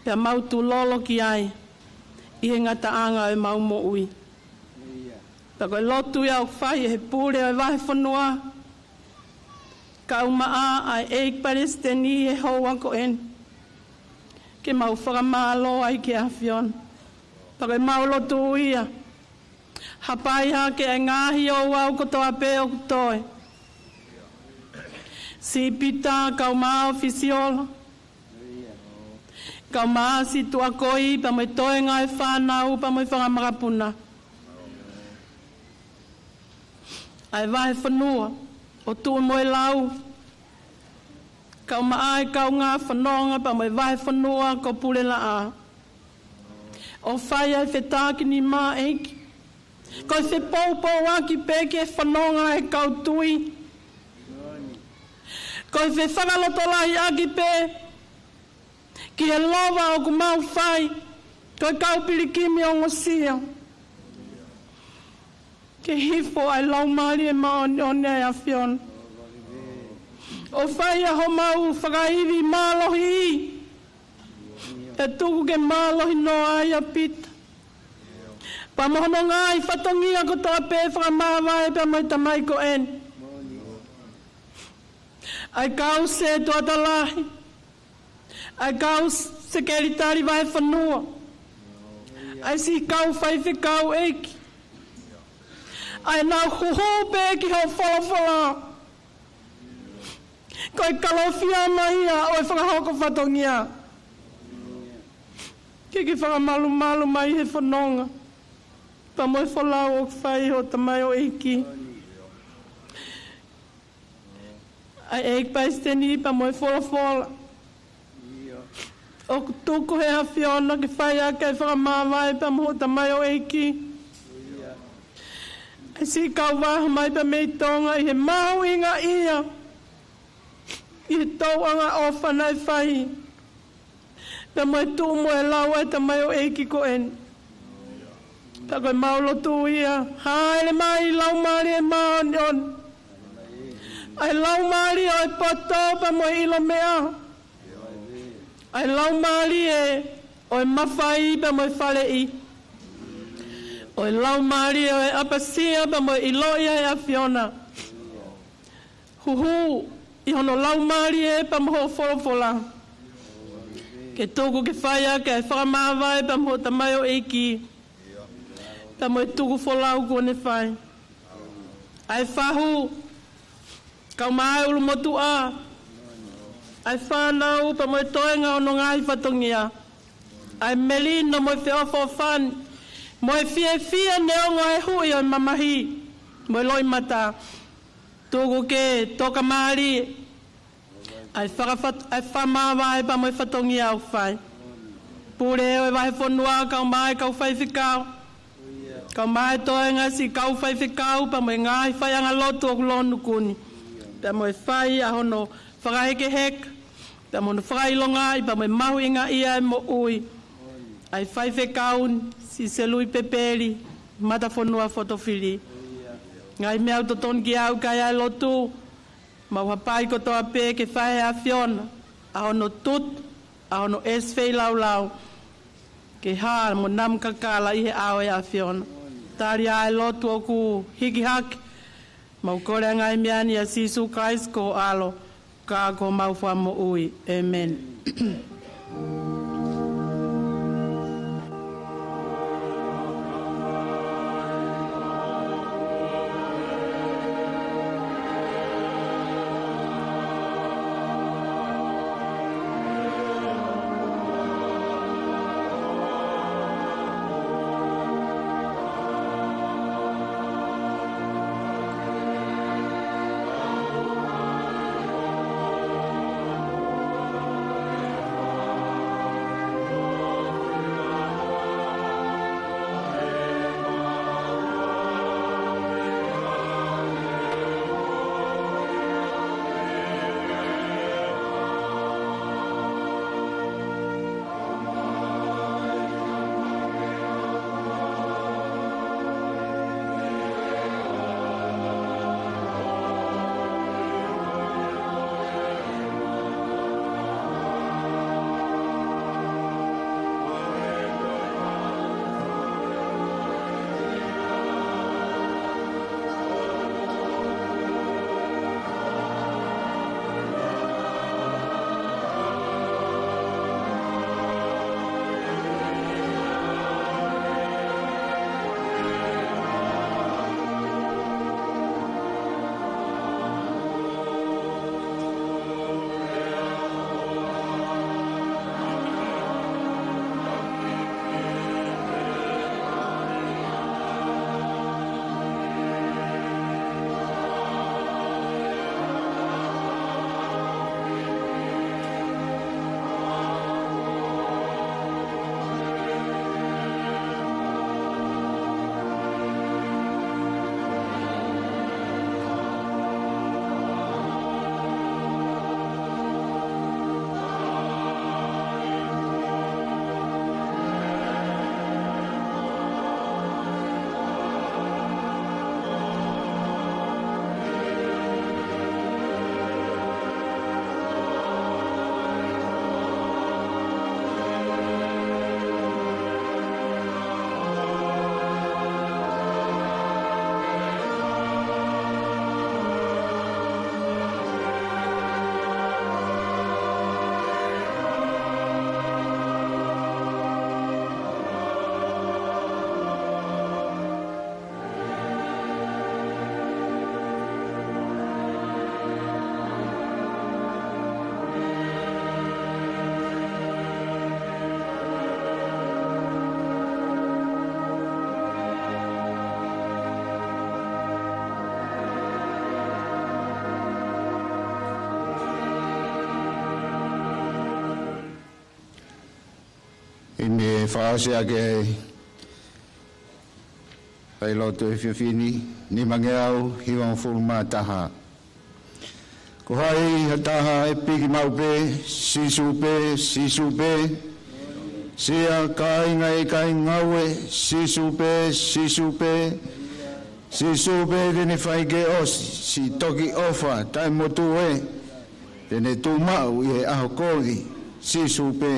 Pea mau tu lolo ki ai. I he ngata anga e mau mo ui. Pea koe lotu ia o whai e he pūre e wahe whanua. Ka umaa ai eik paresteni e hoa ko en. Ke mau whakamalo ai ki awhion. Pea koe mau lotu ia. Hapai ha ke ngahi o wau kotoa pe o kutoe. Si pita kau maa ofisiola. Kau maa si tua koi pa moi toe ngai whanau pa moi whangamakapuna. Ai wahe whanua o tu moi lau. Kau maa e kau ngā whanonga pa moi wahe whanua ko pule la a. O whai ai whetaki ni maa eiki. Ko se popo waki peke whanonga e kau tui. Ko se whakaloto lahi aki pe. Ki e lova o ku mau whai. Ko e kau pirikimi o ngosia. Ke hifo ai lau maari e mao one ai awhion. O whai a ho mau whakaiwi mālohi. E tuku ke mālohi no ai a pita. Pa mohono ngai whatongia ko toa pe whakamāwai pe mai tamai ko en. Ai kau se toa talahi. Ai kau se keritari vai whanua. Ai si kau whaiwhi kau eiki. Ai nau huhu pe ki hau whalawhala. Koi kalofia maia o e whakahoko whatongia. Ki whakamalu malu mai he whanonga. Pa moi whalau o whai o tamai o eiki. Ai eik paisteni pa moi whala. O tuku he hawhiona ki whai a kei whakamāwai pa mo tamai o eiki. Ai si kau waha mai pa mei tonga i he mau inga ia. I he tau anga o whanai whai. Pa moi tu mo e lau ai tamai o eiki ko en. Ta koe maulo tu ia. Haere mai lau maari e mao ni on. Ai lau maari o e poto pa mo ilo mea. Ai lau maari e o e mawhai pa mo e whale i. O e lau maari o e apasia pa mo ilo ia e awhiona. Huhu, i hono lau maari e pa mo ho wholofola. Ke tōku ke whaia ke whakamāwai pa mo tamai o eiki. Ta mo e tuku wholau kone whai. ai whahu, kau mai ulu motua, ai whanau pa moe toenga o no ngai whatongia, ai melina moe whiofo whan, moe fie neongo e hui o mamahi, moe loi mata, tūku ke toka maari, ai whamawa e pa moe whatongia au whai. Pure eo e wahe whanua kau mai kau whai whikau, kau mai toenga si kau whai whikau pa moe ngai whai anga lotu o kulonu kuni. Pa moe whai a hono whakaheke hek, pa moe whakailonga i pa moe mahu inga ia e mo ui. Ai whai whikau si se lui peperi, Matafonua Fotofili. Ngai mea utotoni ki au kai ai lotu, mau hapai ko toa pē ke whai a whiona, a hono tut, a hono eswei lau lau, ke haa mo nam kakala ihe au e a whiona. Tari ai lotu o ku hiki haki, mau kore ngai meani a Sisu Christ ko alo, ka ko mau wha mo ui. Amen. Me whaase ake ai loto e whiwhini, ni mange au hiwa mfuru mā taha. Ko hai hataha e piki mau pē, sisu pē, sia ka inga e ka ingaue, sisu pē, tene whai ke osi, si toki ofa, tai motu e, tene tū mau i he aho kōri, sisu pē.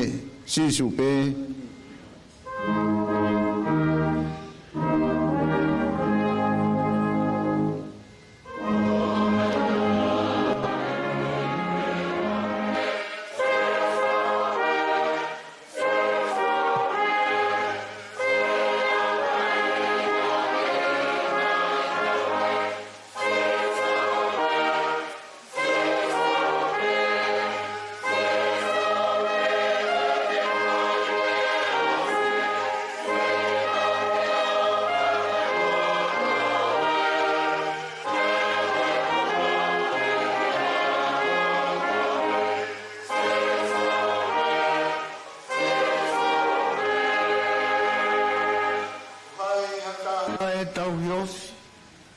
tofi,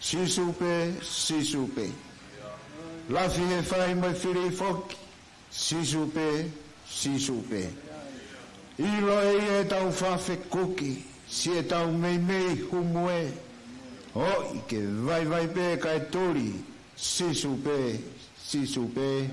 sisupe, sisupe. Lafi e whai mai whiri foki, sisupe, sisupe. Ilo e tau whawhe kuki, si e tau mei humue. O i ke vai pe kai tori, sisupe, sisupe.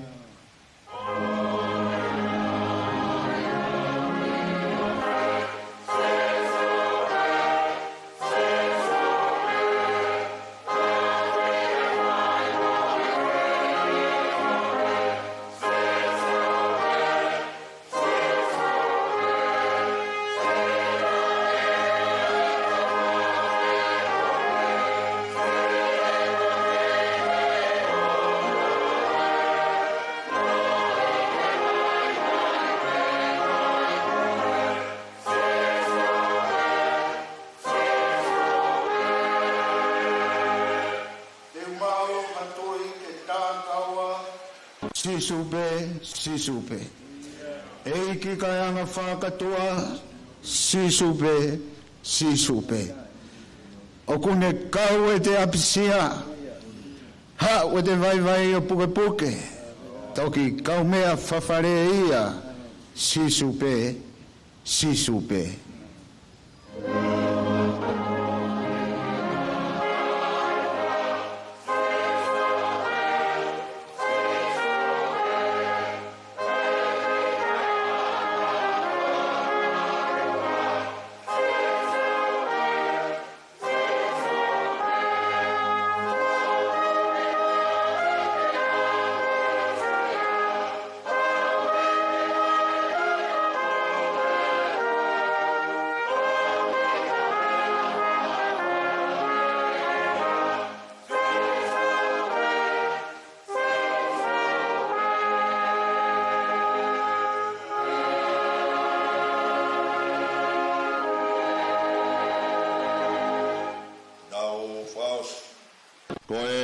Sisupe. Eiki kai anga whakatua, sisupe, sisupe. O kune kau e te apisia, ha o te vai o puke. Toki kau mea whawhare ia, sisupe, sisupe.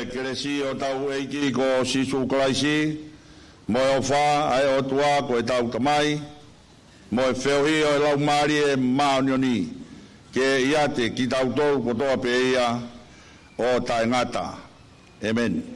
Keresi o tau eiki ko sisu kalaisi, mo e o wha ai o tua ko e tau kamai, mo e whewhi o e lau maari e maonioni, ke iate ki tau tolu ko toa pe ia o tae ngata. Amen.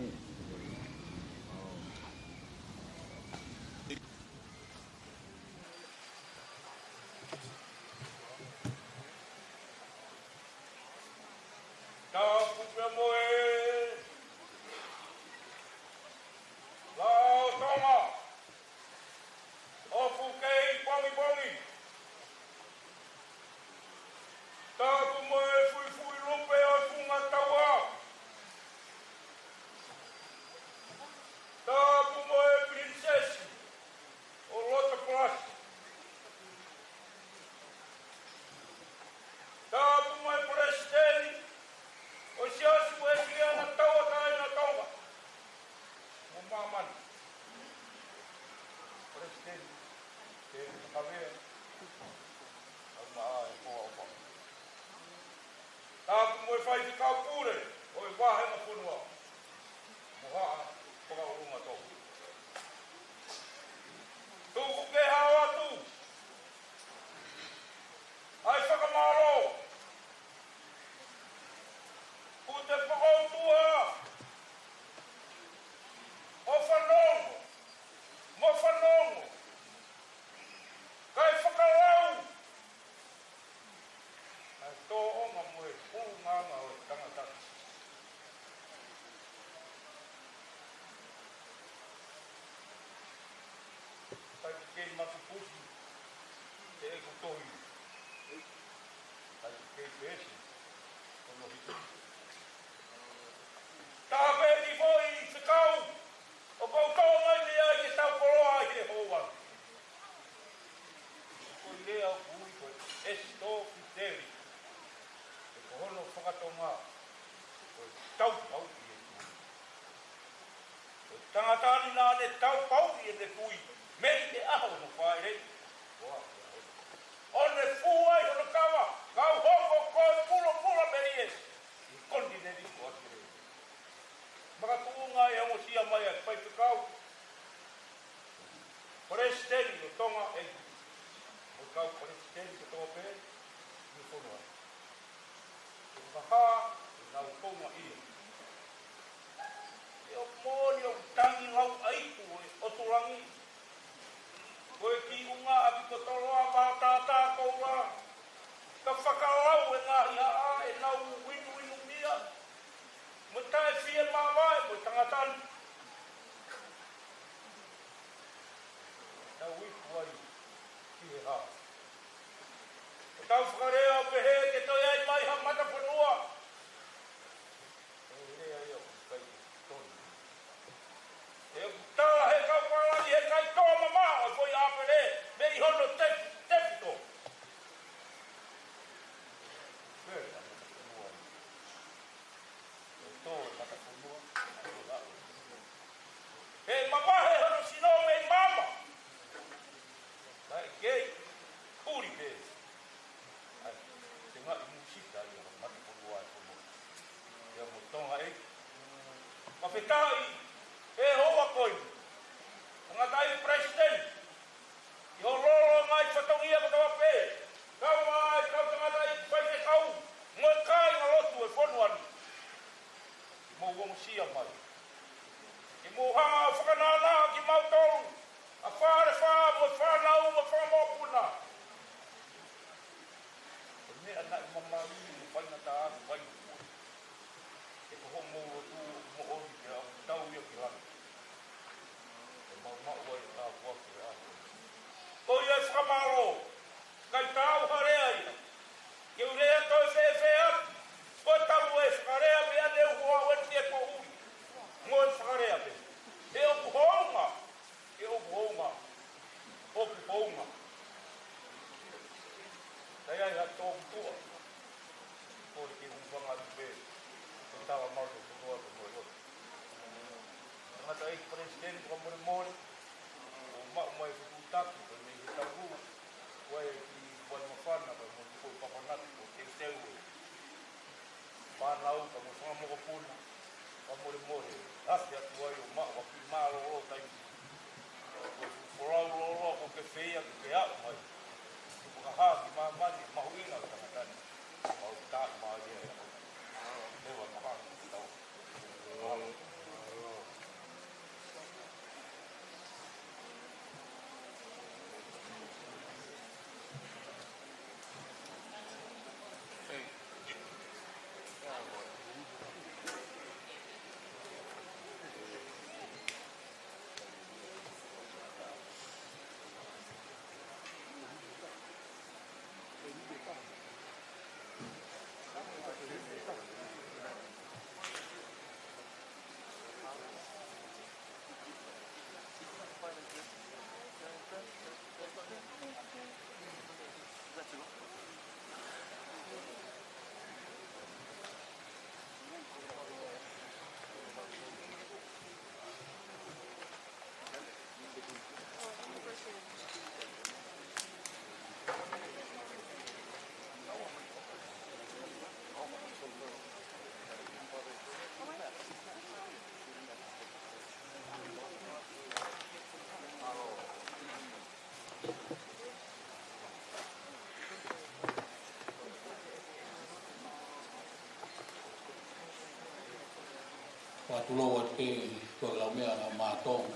Tangatani nā ne tau pau i ne kui, meri te aho no whae rei. O ne fuai o no kawa, kau hoko koe pula meri e, i kondi ne riko ati rei. Maka kuunga e ongo sia mai a whai te kau. Presteri o Tonga e, o kau presteri o Tonga pe, i whonua. O kaha, e nau honga ia. E o mōni o tangi lau aiku o turangi. Koe ki unga api kotoroa mātātā koura. Ka whakalau e ngahi haa e nau winu mia. Mo tae fia mawai mo tangatani. Tau wiku ai ki he haa. Tau whakarea o pehe ke toi ai mai ha Matafonua. E rea ia o kai toni. E o tala he kau parani he kai toa mama o foi apere me i hono tepito. Vere a Matafonua. E toa Matafonua. E mama he hono sino me mama. Kai kei. Puri kei. Nga i musika i o Matafonua e pono. Ia mo Tonga e. Mawhetai e hoa koi. Nga tai president. I ho lolo ngai whatongia ko tawa pē. Kau mai, kau tangata i whaite kau. Ngoe kai nga lotu e whonuani. I mo wonsia mai. I mo hanga whakanana ki mautolu. A whare wha, mo whanau, mo whamopuna. Me anak mama ni whaina tā anu whaina kua. E ko ho mō tu mo ori ke au tau ia ki rana. E mau wai tā kua ki rana. Ko ia e whakamaro. Kai tāu harea ia. Ke urea toi whewhea. Ko tamu e whakarea me ane uhua weti e ko ui. Ngo e whakarea me. E oku hounga. E oku hounga. Oku hounga. Kaya ia tōku tua. Kore ki unwanga i pē. Ko tawa maru ko toa ko moe lotu. Tangata e president ko mone mone. O mau mai whakutaki ko nei he tabu. Koe ki wai mawhana ko mo ko papanati ko te teu e. Whanau ka mo whanga moko puna. Ka mone mone. Hasi atu ai o maa waki maaro o taimi. Ko whorau roro ko ke whea ki ke au mai. Kaha ki mamani mahuinga o tangatani. Mau tāi maa ia e. Lewa kaha ki tau. Watulo ke ko la mea ma tong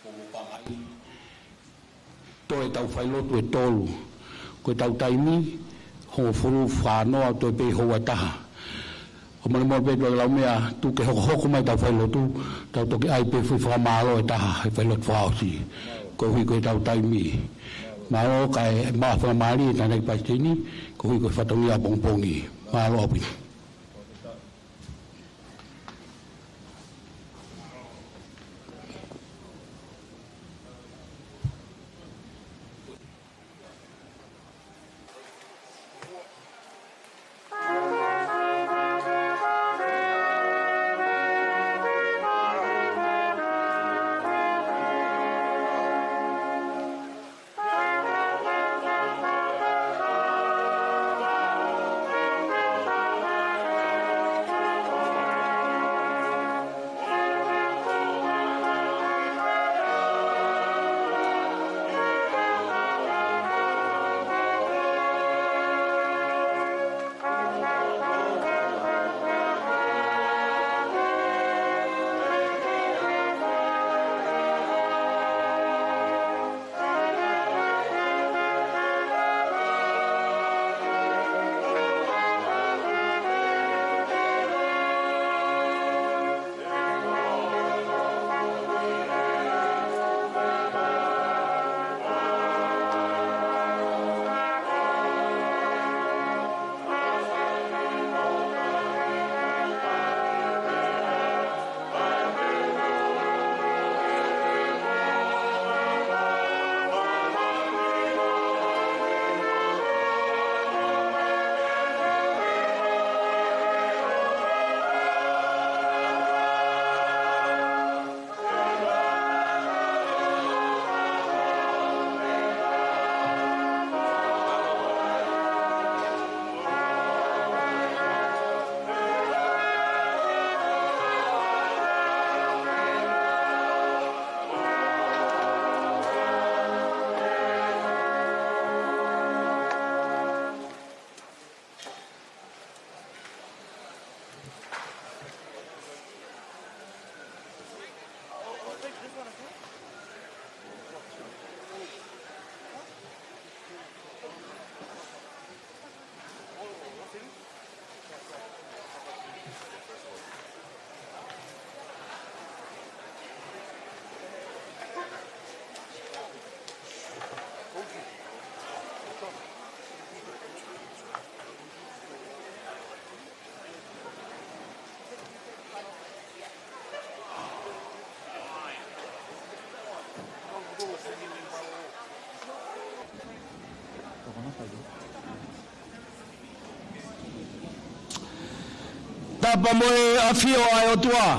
o pangai to e tau whailo tu e tolu ko tau taimi ho furu whanoa to pe ho wataha o mole mo pe la mea tu ke ho mai tau whailo tu tau to ke ai pe fu whamalo e taha e whailo whaosi ko hui ko tau taimi malo kai ma whamari ta nei paistini ko hui ko whatongia pongpongi malo api Thank you. tapa moe a fio ai o tua.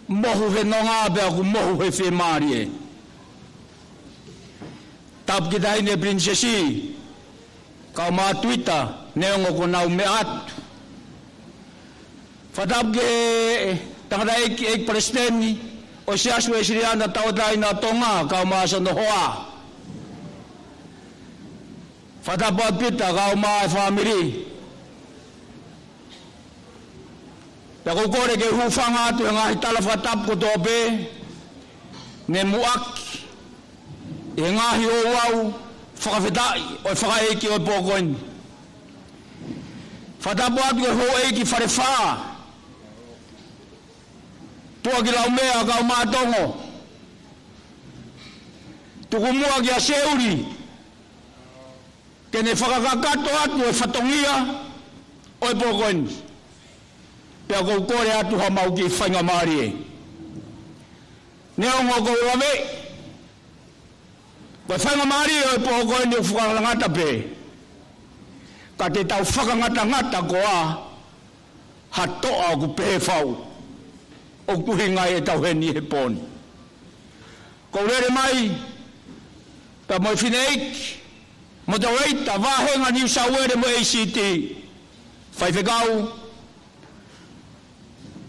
Mohu he nonga be aku mohu he whi maari e. Tap ki tai ne princesi. Kau maa Twitter, neongo ko nau me atu. Fatap ke tangata ek presidenti o sias Wesleyan na tau tai na Tonga, kau maa sa nohoa. Fatap o pita, kau maa family. Peko kore ke hufanga atu nga hitala fatap ko tope ne muak e ngahi o wau whakawhetai o Faka'eiki o pōkoini. Fatap o atu ke ho eiki wharewha. Tua ki lau mea kau mātongo. Tuku mua ki a seuri. Kene whakakakato atu e whatongia o pōkoini. Pea kou kore atu ha mau ki whainga maari e. Neongo kou lawe. Koe whainga maari e o pōkoini o whakarangata pe. Ka te tau whakangata ko a ha toa ku pe whau. O kuhi ngai e tau heni he pōni. Kou rere mai, pa moi Faka'eiki, mo te reita, wāhenga New South Wales mo ACT, whaiwhekau,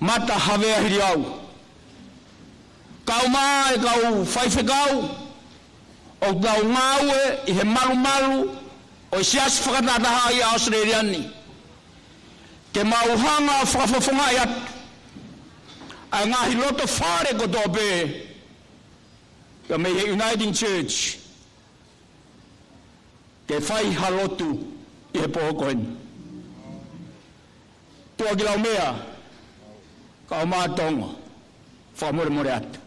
mata hawea hiri au. Kau mai, kau whaiwhekau, o kau ngaue, i he malu, o sias whakatataha i Australiani. Ke mauhanga whakawhawhunga i atu. A ngahi loto whare ko tōpe ka me Uniting Church ke whai halotu i he pōkoini. Tua ki lau mea ka o mātonga whamore atu.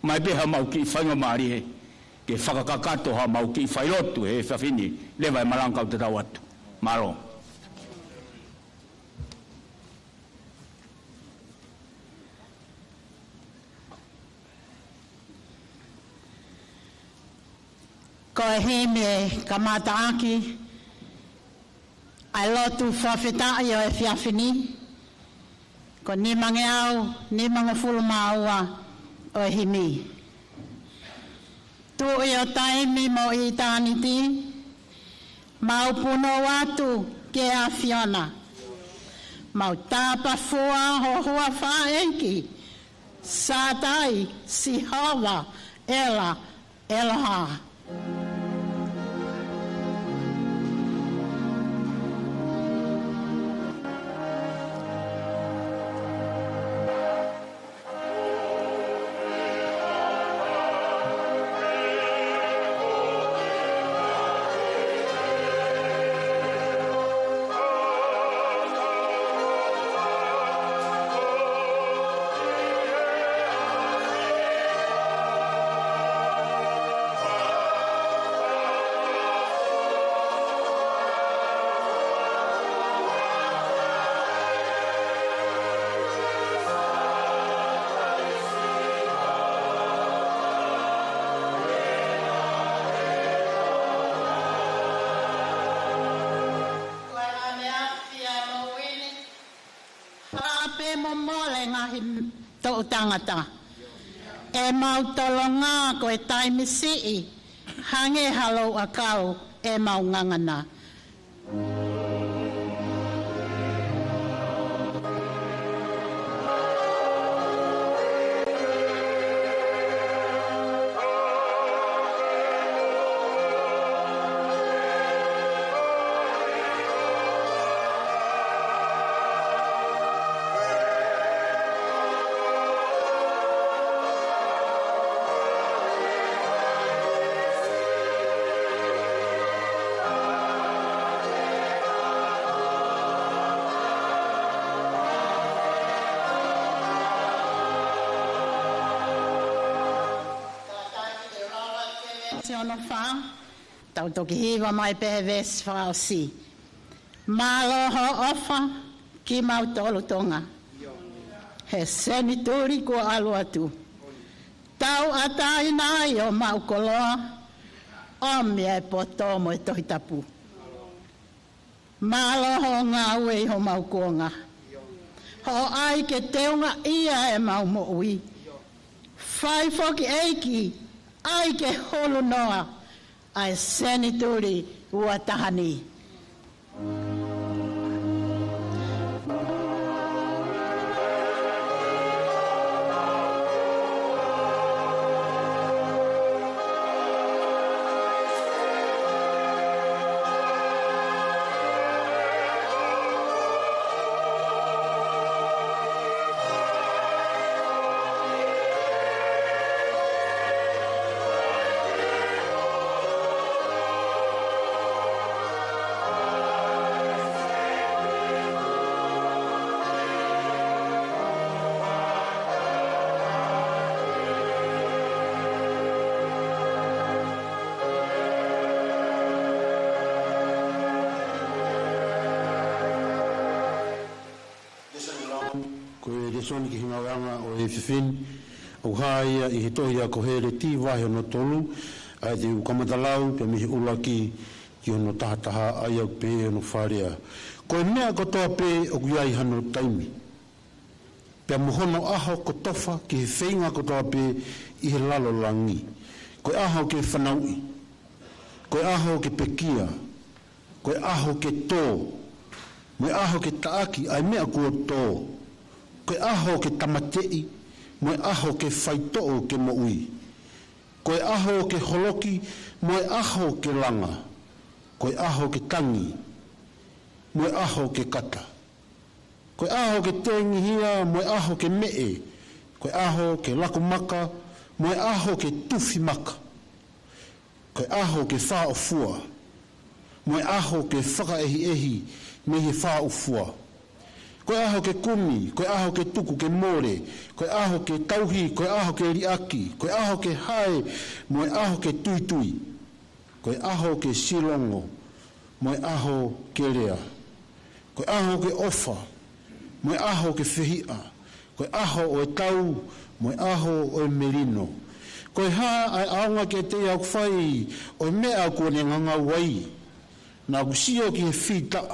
Mai peha mau ki whainga maari he ke whakakakato ha mau ki whairotu he whawhini lewa e malankau te tau atu. Maro. Ko e hime ka mataaki, ai lotu whawhetai o e whiawhini, ko ni mange au, ni mange fulu maua o e himi. Tu i o taimi mo i tāniti, mau puno watu ke a Fiona, mau tāpa fua ho hua Faka'eiki, sātai si hawa ela ha. Tō tangata. E mau tolonga ko e taimi sii, hange halo a kau e mau ngangana. Ono wha, tau toki hiwa mai pehe ves whao si. Māloho ofa ki mau tolu Tonga. He senituri ko alu atu. Tau atai nai o mau koloa, o mea e poto mo e tohi tapu. Malo ngā ue ho mau kuonga. Ho ai ke teunga ia e mau mo ui. Faka'eiki, ai ke holo noa, ai senituri ua tahani. Soni ki hingawanga o e whiwhin, o haia i he tohi a ko here ti wahi ono tolu, ai te ukamatalau, pe mihi ulaki ki ono tahataha ai au pe ono wharea. Ko e mea kotoa pe o kuiai hano taimi. Pe muhono aho ko tofa ki he whainga kotoa pe i he lalo langi. Ko e aho ke whanaui, ko e aho ke pekia, ko e aho ke tō, mo e aho ke taaki, ai mea kua tō. Koe aho ke tamatei, moe aho ke whaitoo ke moui. Koe aho ke holoki, moe aho ke langa. Koe aho ke tangi, moe aho ke kata. Koe aho ke tengi hia, moe aho ke mee. Koe aho ke lako maka, moe aho ke tufi maka. Koe aho ke wha o fua, moe aho ke whakaehi me he wha o fua. Koe aho ke kumi, koe aho ke tuku ke more, koe aho ke tauhi, koe aho ke riaki, koe aho ke hae, moe aho ke tuitui, koe aho ke silongo, moe aho ke rea, koe aho ke ofa, moe aho ke whihia, koe aho o e tau, moe aho o e merino, koe ha ai aonga ke te au whai, o e mea kone nganga wai, na kusio ki he whita,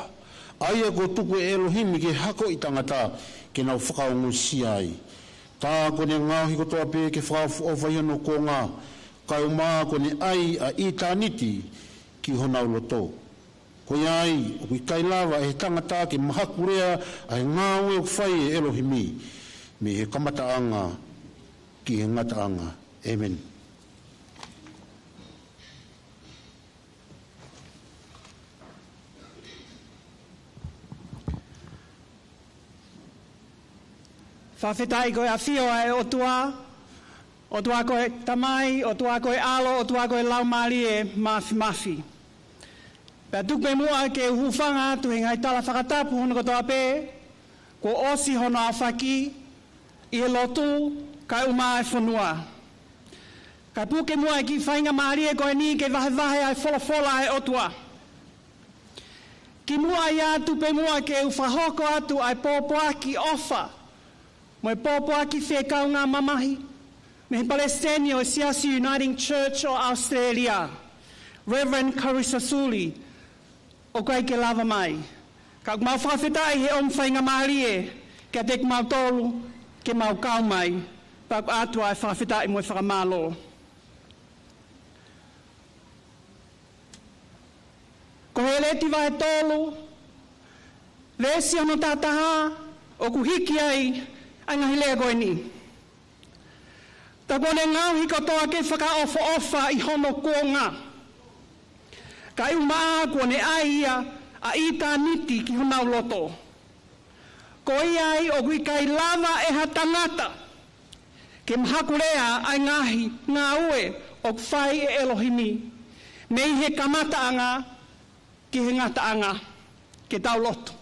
aia ko tuku e Elohim ke hako i tangata ke nau whakaongu si ai. Tā kone ngāhi kotoa pē ke whakafu o whaiano ko ngā, kai o mā kone ai a i tāniti ki honau loto. Ko ai, o kui kai lava e tangata ke mahakurea ai ngāwe o whai e Elohimi, me he kamataanga ki he ngataanga. Amen. Whawhetai koe a whio ai o tua koe tamai, o tua koe alo, o tua koe laumari e mafi. Pea tupe mua ke uhufanga tu hingai tala whakatapu hono kotoa pē, ko osi hono a whaki, i he lotu, kai uma e whanua. Kai puke mua ki whainga maari e koe ni ke vahe ai whola ai o tua. Ki mua ia tupe mua ke uwhahoko atu ai pōpoaki ofa, mo e pōpoaki whekau ngā mamahi, me he Palestinian o Siasi Uniting Church o Australia, Reverend Carissa Suli, o kai ke lava mai. Ka mau whawhetai he om whainga maari e, kia te mau tolu, ke mau kau mai, pa atua e whawhetai mo e whakamalo. Ko he leti vai tolu, vesi ono tātaha, o ku hiki ai, ai ngahi lea koe ni. Ta kone ngau hiko toa ke whakaofa i hono kuonga. Ka iu maa kone ai ia a i tā niti ki honau loto. Ko iai o kui kai lava e ha tangata. Ke mahakurea ai ngahi ngā ue o kwhai e Elohimi. Me i he kamataanga ki he ngataanga ke tau loto.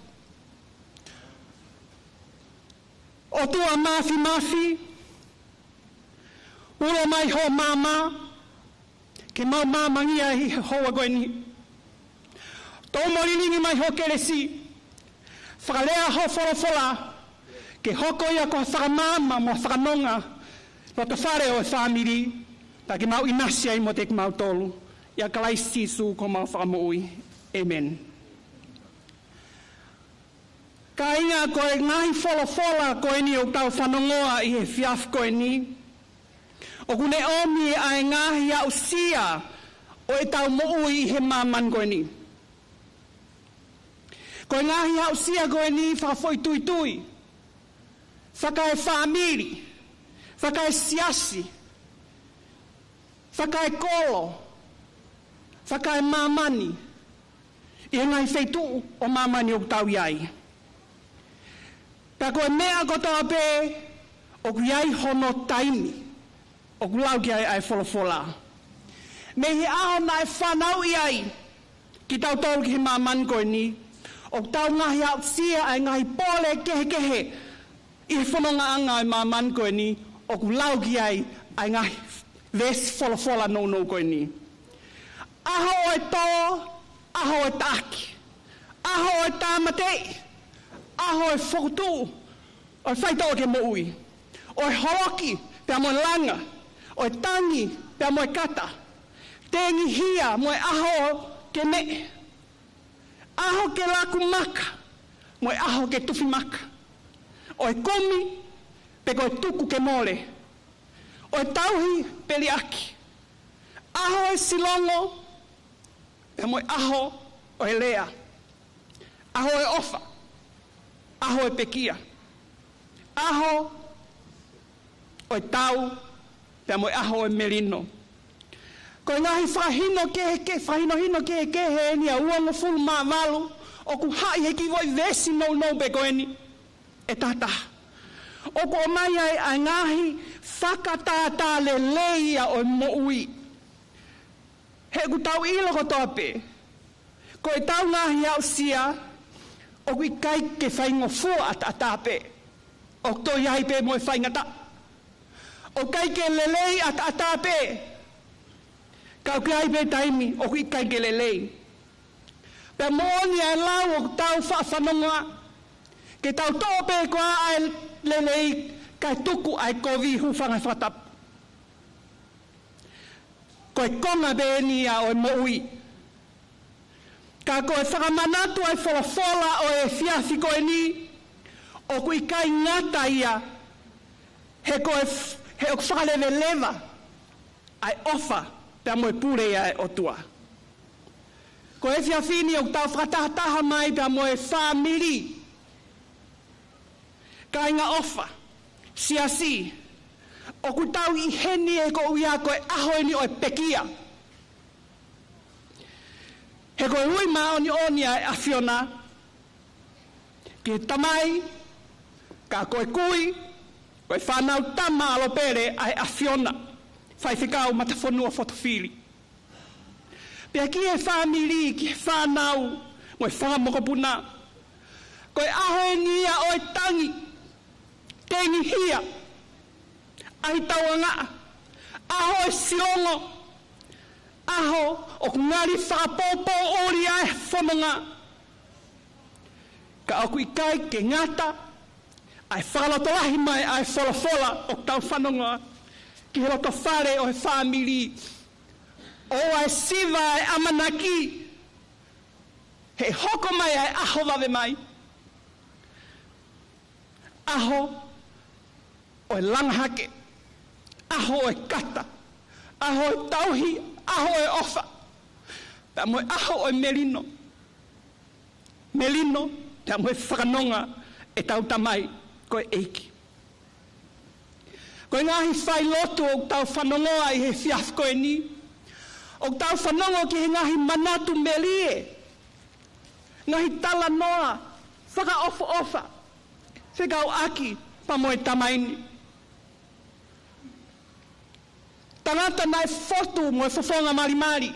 O tua mafi, ulo mai ho mama, ke mau mamangia hi hoa koe ni. Tō moriningi mai ho keresi, whakalea ho wholofola, ke hoko ia ko whakamama mo whakanonga, roto whare o e whamiri, ta ke mau inasia i mo te mau tolu, ia kalaisti su ko mau whakamoui. Amen. Ka inga koe ngahi wholofola koe ni o tau whanongoa i he fiaf koe ni. O kune omi ai ngahi au sia o e tau mo'ui i he maman koe ni. Koe ngahi au sia koe ni whakafoi tui tui. Whakae whamiri. Whakae siasi. Whakae kolo. Whakae mamani. I he ngai wheitu o mamani o tau iai. Ka koe mea kotoa pē o ku iai hono taimi. O ku lau ki ai wholofola. Me he aho na e whanau iai ki tau tolu ki he mamani koe ni. O tau ngahi au sia ai ngahi pole kehe kehe i he whanonga anga i mamani koe ni. O ku lau ki ai ngahi vesi wholofola no koe ni. Aho e tō, aho e tāki, aho e tāmatei, aho e whakutu, o e whaita o te moui, o e horoki, pia mo e langa, o e tangi, pia mo e kata, tengi hia, mo e aho ke me, aho ke laku maka, mo e aho ke tufi maka, o e komi, pe ko e tuku ke mole, o e tauhi peli aki, aho e silongo, e mo aho o e lea, aho e ofa, aho e pekia, aho o e tau, pe mo aho e merino. Ko ngahi whahino kehe ni a uongo fulu maa malu, o ku hai he ki voi vesi no be ko eni, e tata. O ko mai ai ngahi whakatata le leia o e moui. He ku tau ilo ko tope. Ko e tau ngahi au sia, o kui kai ke whaingo fua atape. O to iai pe mo e whaingata. O kai ke lelei atape. Kau kai pe taimi, o kui kai ke lelei. Pe mooni ai lau o tau whanonga. Ke tau tope ko ai lelei, kai tuku ai kovi hufanga whatap. Ko e konga benia o e moui. Ka ko e whakamanatu ai wholofola o e fiafi ko e ni, o kui kai ngata ia, he o whakalewe lewa, ai ofa, pia mo e pure ia e otua. Ko e fiafini o tau whakatahataha mai pia mo e whamiri. Ka inga ofa, siasi, o ku tau i heni e ko uia ko e ahoini o e pekia. He ko e ui maoni onia e awhiona, ki tamai, ka ko e kui, ko e whanau tama alo pere ai awhiona, whai whikau Matafonua Fotofili. Pea ki e whamiri, ki e whanau, mo e whangamokopuna, ko e ahoini o e tangi, tengi hia, ai tauanga, aho e siongo, aho o ngari whakapopo ori ai whamonga. Ka oku i kai ke ngata, ai whakalotolahi mai ai wholofola o tau whanonga, ki he roto whare o he whamiri, o ai siva ai amanaki, he hoko mai ai aho wawe mai. Aho o e langahake, aho e kata, aho e tauhi, aho e ofa, pia mo e aho e merino. Merino, pia mo e whakanonga e tau tamai ko e eiki. Ko e ngahi whai lotu o tau whanongoa i he fiaf ko e ni, o tau whanongo ki he ngahi manatu melie, ngahi tala noa, whaka ofa, whikau aki, pa mo e tamaini. Tangata na e fotu mo e fofonga marimari.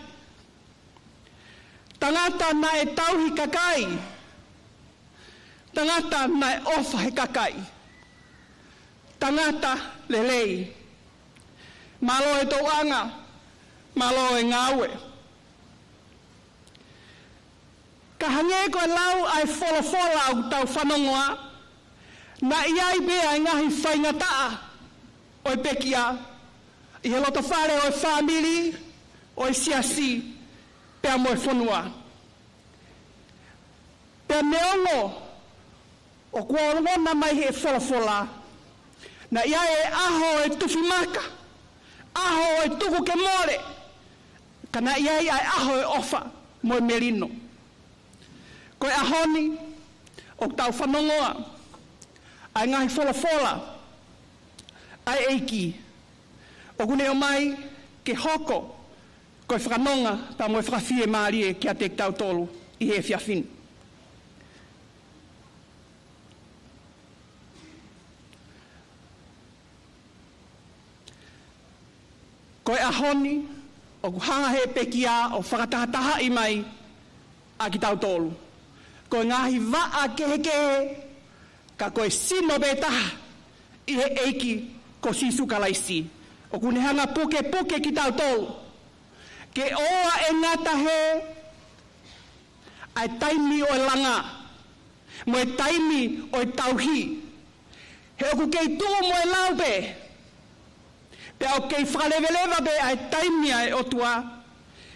Tangata na e tauhi kakai. Tangata na e ofa he kakai. Tangata lelei. Malo e tauanga. Malo e ngawe. Ka hange ko e lau ai wholofola au tau whanongoa. Na iai bea e ngahi whaingataa o e pekia. I he loto whare o e whamiri, o e siasi, pia mo e whanua. Pia meongo O kua ngona mai he wholafola. Na ia e aho e tuwhi maka. Aho e tuku ke more. Kana ia e aho e ofa mo e merino. Koe ahoni o tau whanongoa. Ai ngahi wholafola. Ai eiki. O kune o mai ke hoko. Koe whanonga pa mo e whakawhie maari e kia te tau tolu i he whiawhini. Koe ahoni, o kuhanga he pekia o whakatahataha i mai a ki tau tolu. Koe ngahi waa kehe, ka koe sino betaha i he eiki ko sisu kalaisi. O kunehanga puke ki tau tolu. Ke oa e ngata he, ai taimi o e langa, mo e taimi o e tauhi. He oku kei tuu mo e laupe, pe au kei whaleveleva be ai taimi ai otua,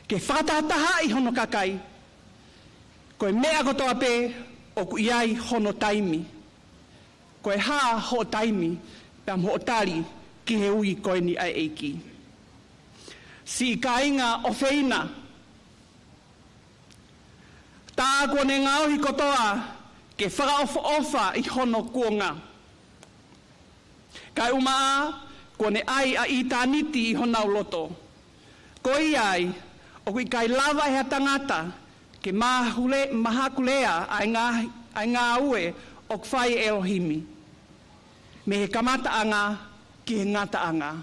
ke whakatahataha i hono kakai. Koe mea kotoa pe, oku iai hono taimi. Koe haa ho taimi, pe am ho tari ki he ui koe ni ai eiki. Si ka inga o feina. Tā kone ngauhi kotoa ke whakaofa i hono kuonga. Kai umaa kone ai a i tāniti i honau loto. Ko ai, o kui kai lava hea tangata ke mahakulea ai ngā ue o kwhai Elohimi. Me he kamata anga ki he ngata anga.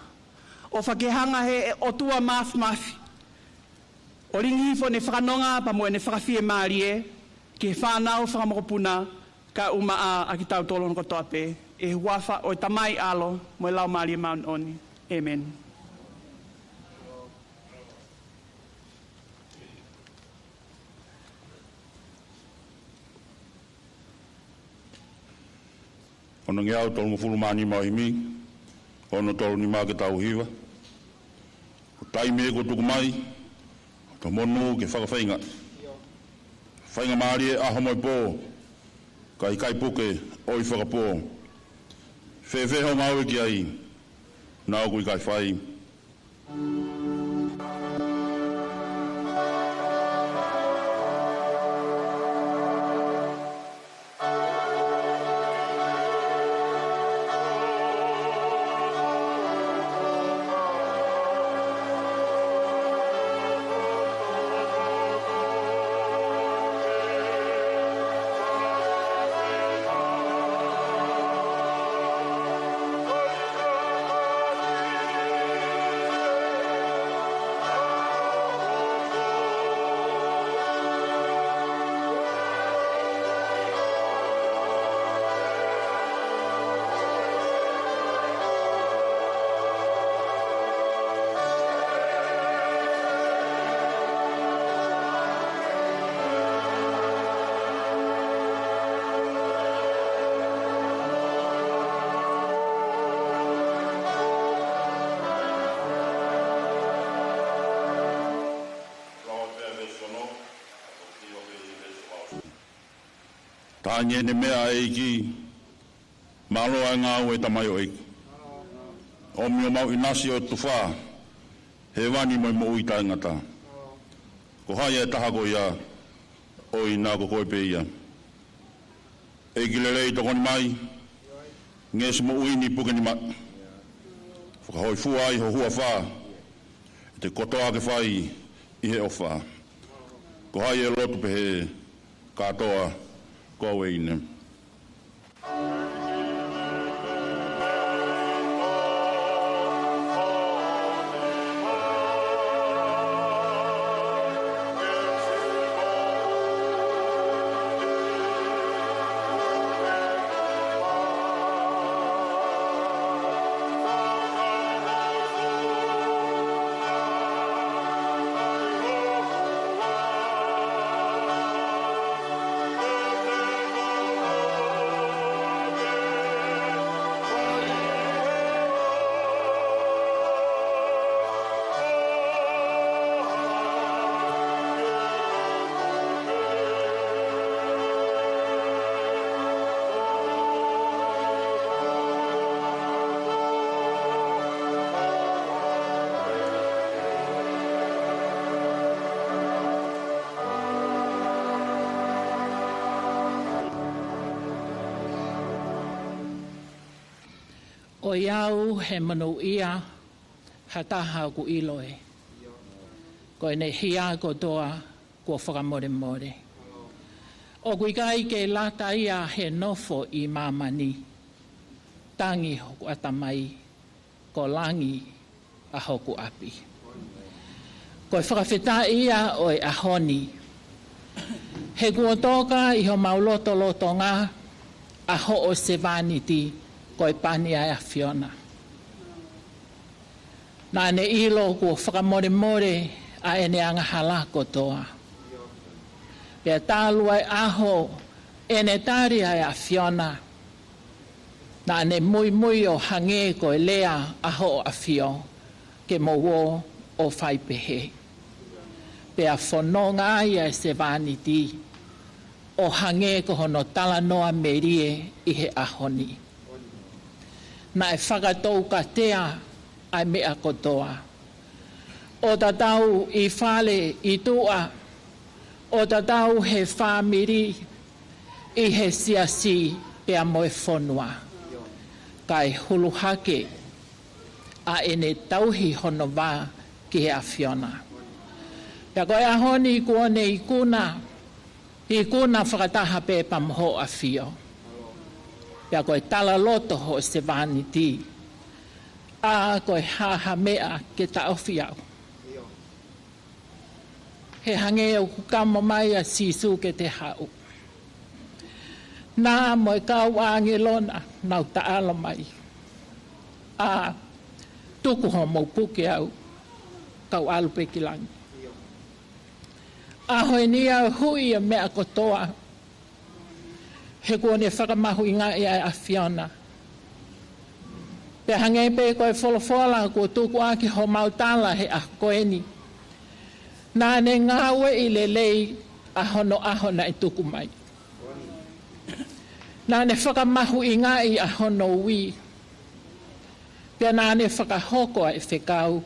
O whakehanga he o tua mafi. O ringhifo ne whakanonga pa moe ne whakawhie maarie, ke whanau whakamokopuna ka umaa a ki tau tolo ko toape, e wafa o tamai alo moe lau maarie maun oni. Amen. Ono nge au tolu mfulu mani mahimi, ono tolu ni maa ke tau hiva. O taime ko tuku mai, ka monu ke whakawhainga. Whainga maari e aho moi pō, ka i kai puke oi whakapō. Whewheho mau e ki ai, nao kui kai whai. Tānye ne mea eiki, maloa ngā ue tamai o eiki. O mio mau inasi o tuwha, he wani moi mo ui taingata. Ko hai e taha ko ia, o i nā ko koe pe ia. Eiki le rei tokoni mai, nges mo ui ni puke ni mat. Whakahoi fua i ho hua wha, te kotoa ke whai i he o wha. Ko hai e lotu pe he katoa, go in. Amen. O iau he manu ia hataha ku iloe. Ko ne hia ko toa ko whakamore more. O kui kai ke lata ia he nofo I mamani. Tangi hoku atamai ko langi a hoku api. Ko whakawhita ia o e ahoni. He kua toka I ho mauloto loto ngā a ho o se vaniti ko e pani ai a Fiona. Nā ne ilo kua whakamore more a ene anga hala kotoa. Pea tālu ai aho ene tari ai a Fiona. Nā ne mui mui o hange ko e lea aho o a Fio ke mo wo o whaipehe. Pea whanonga ai ai se vaniti o hange ko hono tala noa merie I he ahoni. Nā e whakatou ka tea ai mea kotoa. O tatau I whale I tua, o tatau he whamiri I he siasi pea moe whanua. Kai huluhake a ene tauhi hono wā ki he a Fiona. Pea koe ahoni kuone I kuna whakataha pe pamho a Fio. Pea koe tala loto ho se vaniti. A koe haha mea ke taofi au. He hange o kukamo mai a sisu ke te hau. Nā moe kau angelona nau taalo mai. A tuku ho mau puke au kau alupe ki langi. A hoi ni au hui a mea kotoa. He kuone whakamahu I ngā ia a Fiona. Pe hange pe koe wholofola ko tuku aki ho mautala he a koeni. Nā ne ngāwe I lelei a hono na I tuku mai. Nā ne whakamahu I ngā I a hono ui. Pea nā ne whakahoko ai whekau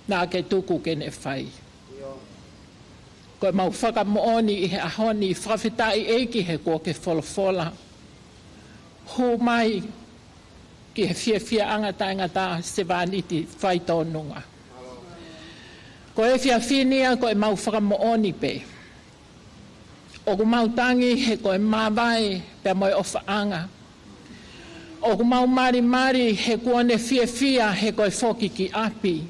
nā ke tuku ke ne whai. Koe mau whakamooni I he ahoni whawhitai eiki he ko ke wholofola. Hu mai ki he fia angata se vaniti whai tōnunga. Ko e fia whinia ko e mau whakamooni pe. O ku mau tangi he ko e mawai pe moe o whaanga. O ku mau mari he kuone fia he ko e whoki ki api.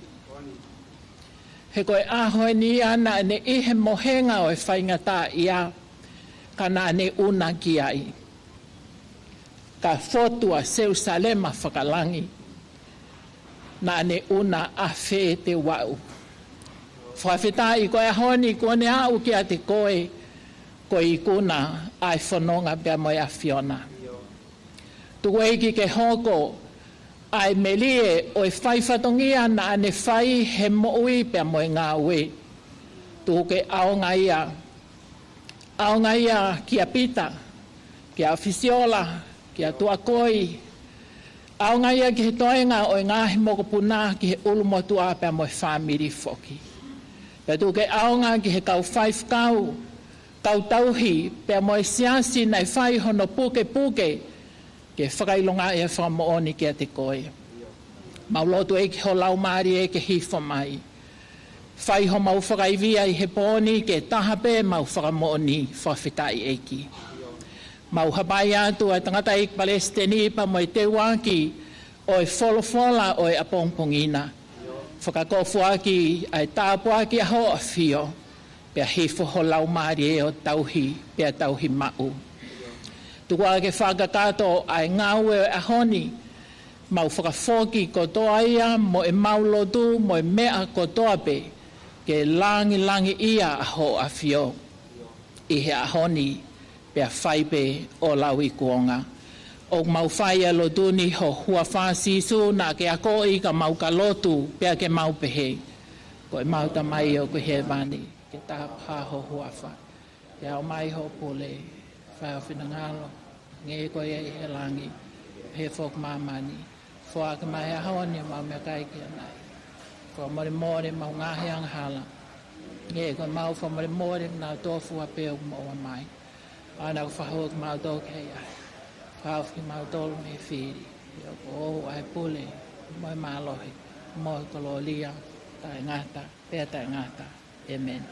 He ko e ahoe ni ana ne ihe mohenga o e whaingata ia kana ne una ki ai. Ka fotua Seusalema whakalangi na ne una a whē te wau. Whawhitai koe ahoni kone au ki a te koe I kuna ai whanonga pia moe a Fiona. Tuku eiki ke hoko ai melie o e whaiwhatongia na ane whai he moui pia moe ngā ue. Tuku ke aonga ia ki a pita, ki a fisiola, ki a tuakoi. Aonga ia ki he toenga o e ngāhi mokopuna ki he ulumotua pia moe whamiri foki. Pea tuku ke aonga ki he kau whaifkau, kau tauhi pia moe siasi nei whai hono puke ke whakailonga e whakamooni ki a te koe. Maulotu e ki ho laumari e ke hifo mai. Whai ho mau whakaivia I he pōni ke tahape mau whakamooni whawhitai e ki. Mau hapai atu a tangata I Palestini pa mo I te waki o e wholofola o e apongpongina. Whakakofu aki ai tāpu aki a ho a Fio. Pea hifo ho laumari e o tauhi, pea tauhi mau. Tukua ke whakakato ai ngāue a honi, mau whakafoki kotoa ia, mo e maulotu, mo e mea kotoa pe, ke langi ia a ho a Fio. I he a honi, pea whaipe o lau I kuonga. O mau whai a lotuni ho hua whasisu na ke a koi ka mau ka lotu, pea ke mau pehe. Ko e mau tamai o ke he vani, ke taha paho hua wha. Pea o mai ho pole, whai o whinangalo. Nge koe e he langi, he whok mamani. Whaka mai a haoni mau mea kaiki anai. Whamore more mau ngahi anghala. Nge koe mau whamore more nā tofu a peo moa mai. Ana ko whahoak mau tō kei ai. Whawhi mau tōlu me whiri. Ia ko ai pule mai malohi mo kololia ta ngata pe ta ngata. Amen.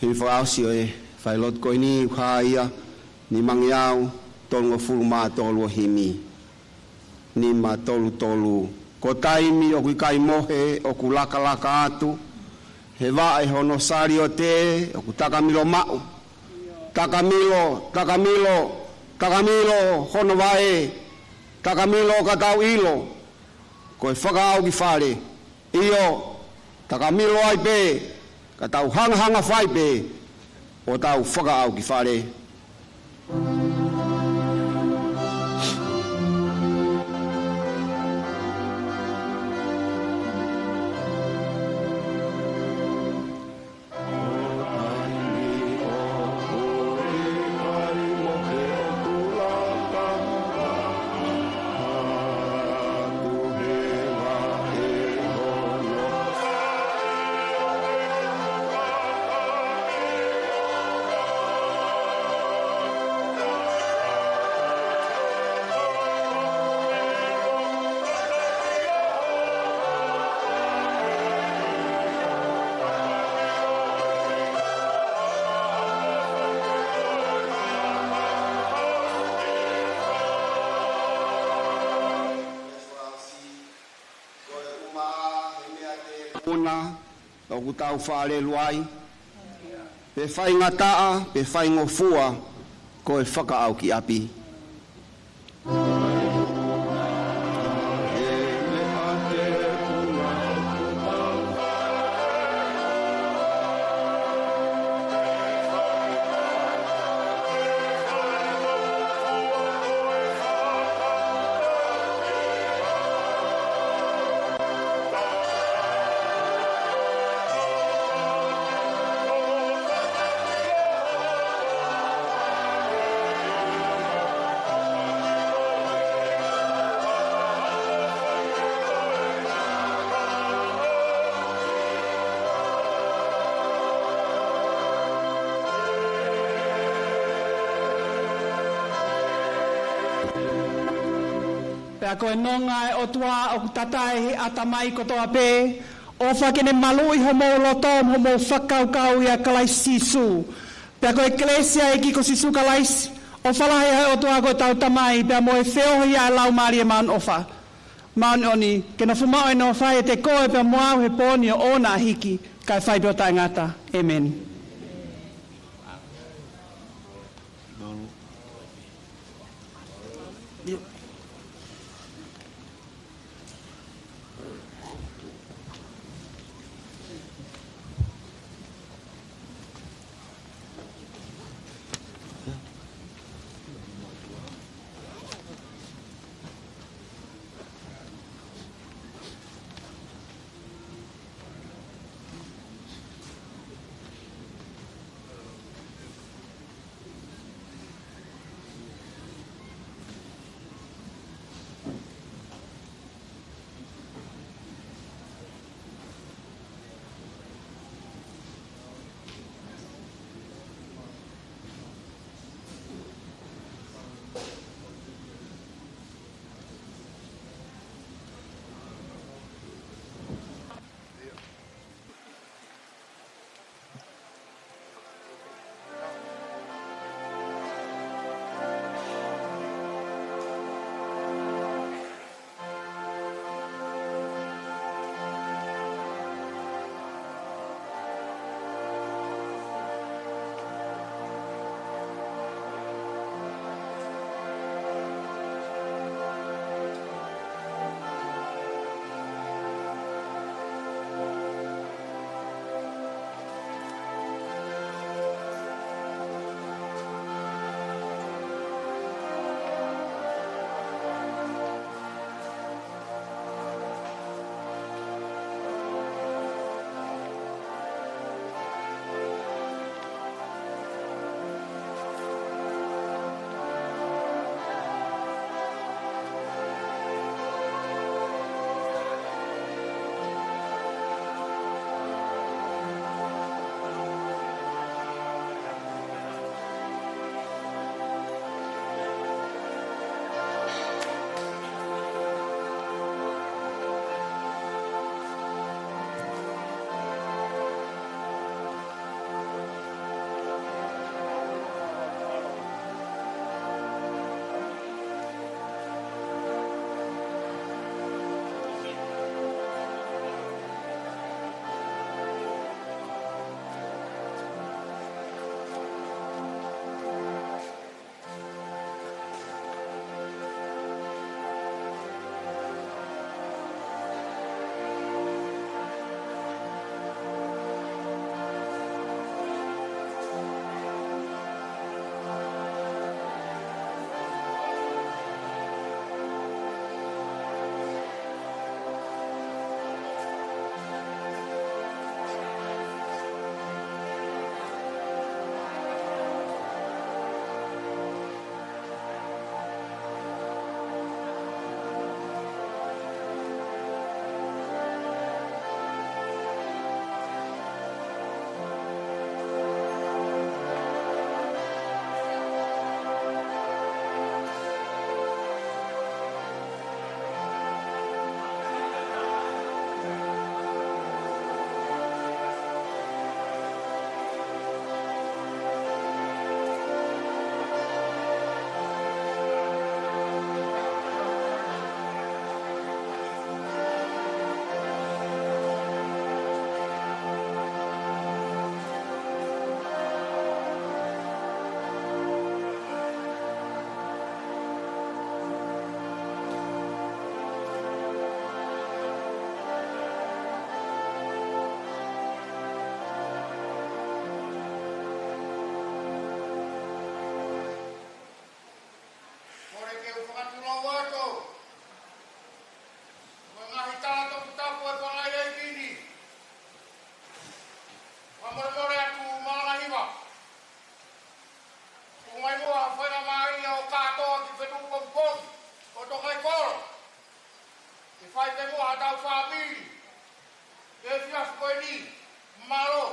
He whaasi o e whailot koe ni whaia ni mangiau tonga fulma tolu himi. Ni ma tolu. Ko taimi o kui kai mohe o ku laka atu. He wae hono sari o te o ku takamilo mau. Takamilo hono wae. Takamilo katau ilo. Ko e whakaau ki whare. Iyo takamilo ai pe. Ka tau hanga whai pe, o tau whakaau ki whare. O ku tau whaare luai, pe whai ngataa, pe whai ngofua, ko e whakaau ki api. Pea koe nonga e o tua o tatai atamai kotoa pē, o whakene malu i homo lotom homo whakaukau ia kalai sisu. Pea koe eklesia e kiko sisu kalais, o whalahe o tua koe tau tamai, pea mo e wheohi a lau maari e maun ofa. Maun oni, kena fumao e no whai e te koe pea moau he pōni o ona hiki, kai whai peo tai ngata. Amen. more atu mga hiwa. Kung may mua, whena mai o katoa ki whetu pompon, o to kai koro. Ki whai te mua tau whamiri, e whias koe ni, maro.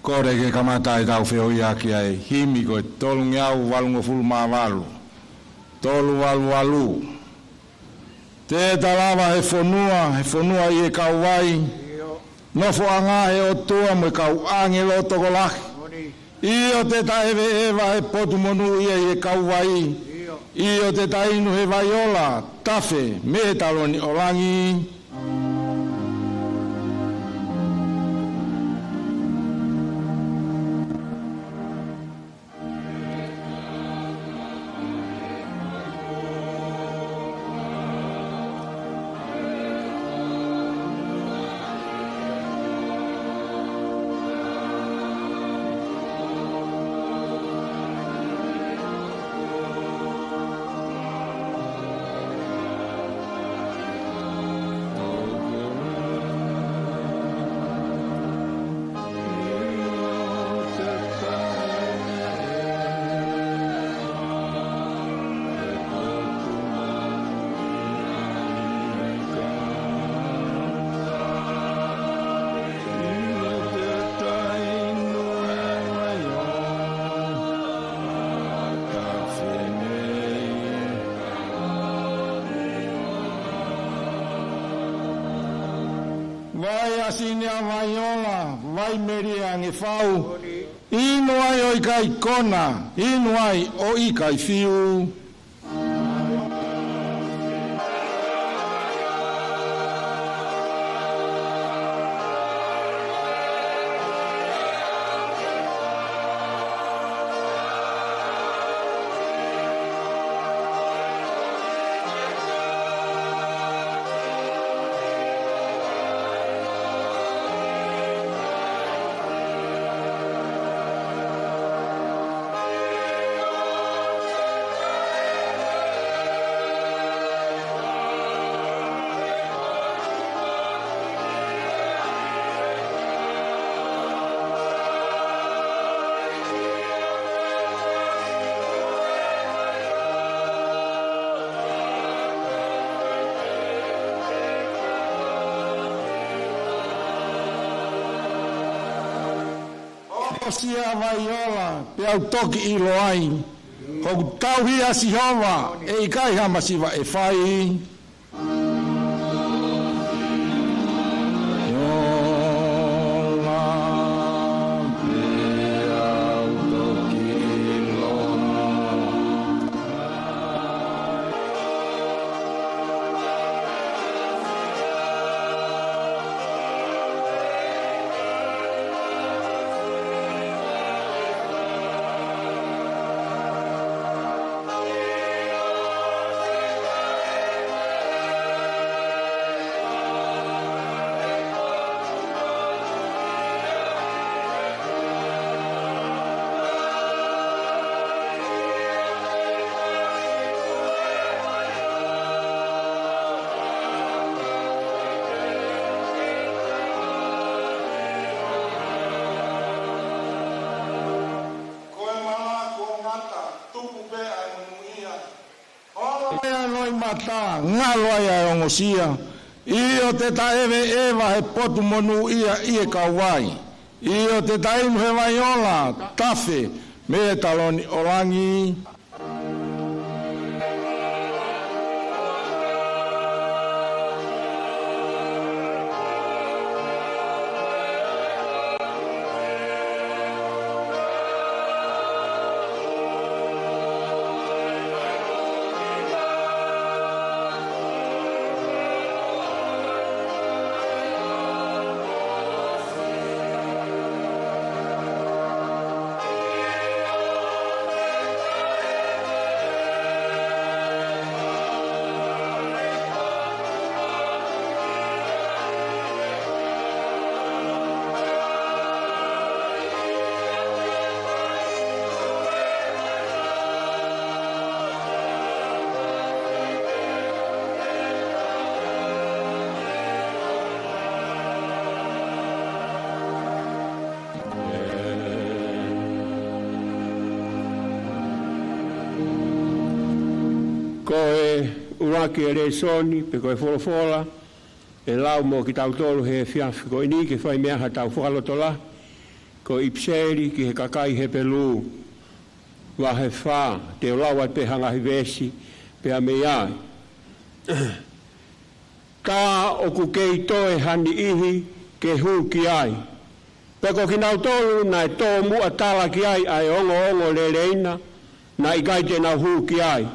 Kore ke kamatai tau whio ia ki ai himi koe tolu ngiau walungo fulu maa walu. Tolu walu walu. Te talawa he whonua i e kauwai. Nofo anga he o tua mo kau ange lo toko lahi. I o te taewe ewa he potu monu ia i e kauwai. I o te tainu he vaiola, tafe, me taloni olangi. Vai asine a vaiola, vai meria nge fau. Inu ai o ikai kona, inu ai o ikai fiu. Sia vaiola, pe au toki I loai. Hoku tau hia si hova, e ikai hamasiva e whai. Mata ngalo ai ongosia I o te taewe ewa he potu monu ia I e kauwai I o te tainu he vaiola tafe me taloni olangi. ko e uraki e resoni, pe ko e folofola, e lau mo ki tau tolu he fiafi, ko ini ke whai mea ha tau whakalotola, ko ipseri ki he kakai he pelu, wa he wha, te o lau at pe hangahi vesi, pe a me ai. Ka o ku kei toe hani ihi, ke hu ki ai. Peko ki nau tolu na e tō mua tala ki ai ai ongo le reina na i gai te nau hu ki ai.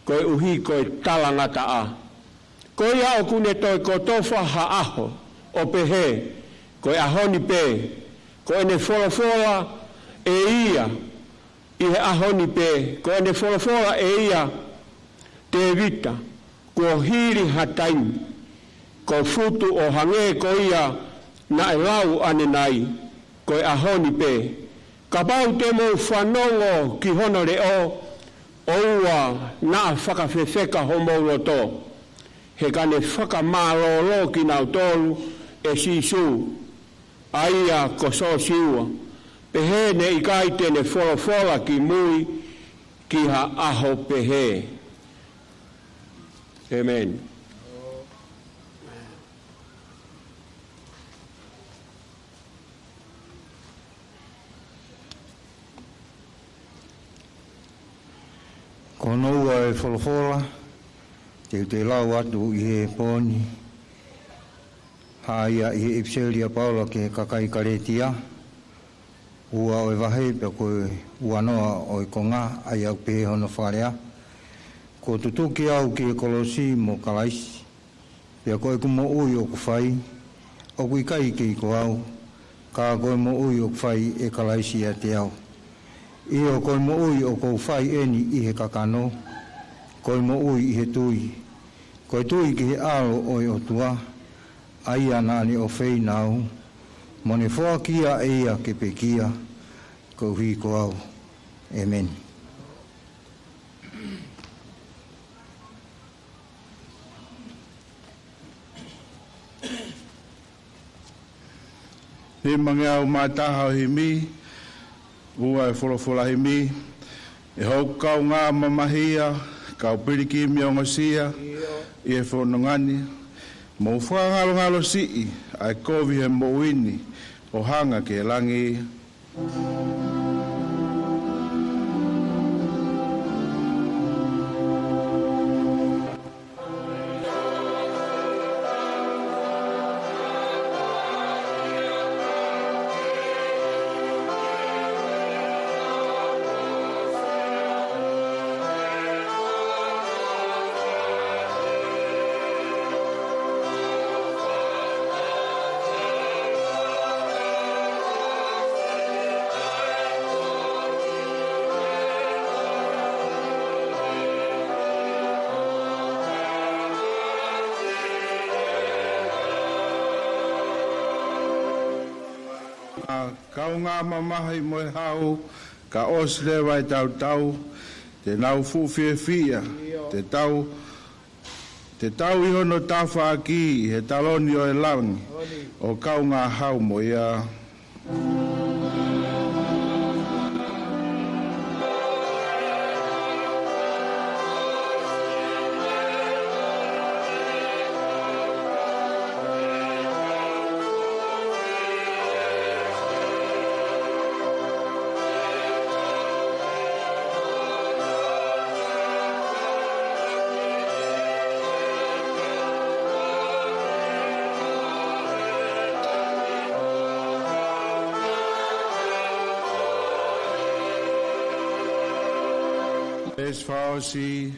Ko e uhi ko e tala ngata a. Ko ia o kune toi ko tofa ha aho o pehe. Ko e ahoni pe. Ko e ne folofola e ia i he ahoni pe. Ko e ne folofola e ia te vita. Ko hiri hataimi. Ko futu o hange ko ia na e lau ane nai, ko e ahoni pe. Ka pau te mo whanongo ki hono re o ua na whakawhewheka homo roto. He kane whakamārolo ki nau tolu e sisu. Aia ko so siua. Pehe ne i kai tene wholofola ki mui ki ha aho pehe. Amen. Ko noua e wholofola, te lau atu i he pōni, haia i he ipselia paula ke kakai karetia, ua o e wahe pe koe ua noa o e konga ai au pehe hono wharea, ko tutuki au ki e kolosi mo kalaisi, pe koe kumo ui o kuwhai, o kui kai ki ko au, ka koe mo ui o kuwhai e kalaisi a te au. Iyo koe mo ui o kou whai eni i he kakano, koe mo ui i he tui, koe tui ki he alo o e o tua, aia nani o whei nau, mone whoa kia eia ke pe kia, kou hi ko au. Amen. He mange au mātaha o he mi, ua e wholofola he mi, e hau kau ngā mamahia, kau piriki miongosia, i e whanongani, mo whangalo sii, ai kovi he moini, o hanga ke langi. Kau ngā mamahi mo e hau, ka osle wai tau tau, te nau fuwhia fia, te tau i hono tawha aki, he taloni o e langi, o kau ngā hau mo ia. Faosi,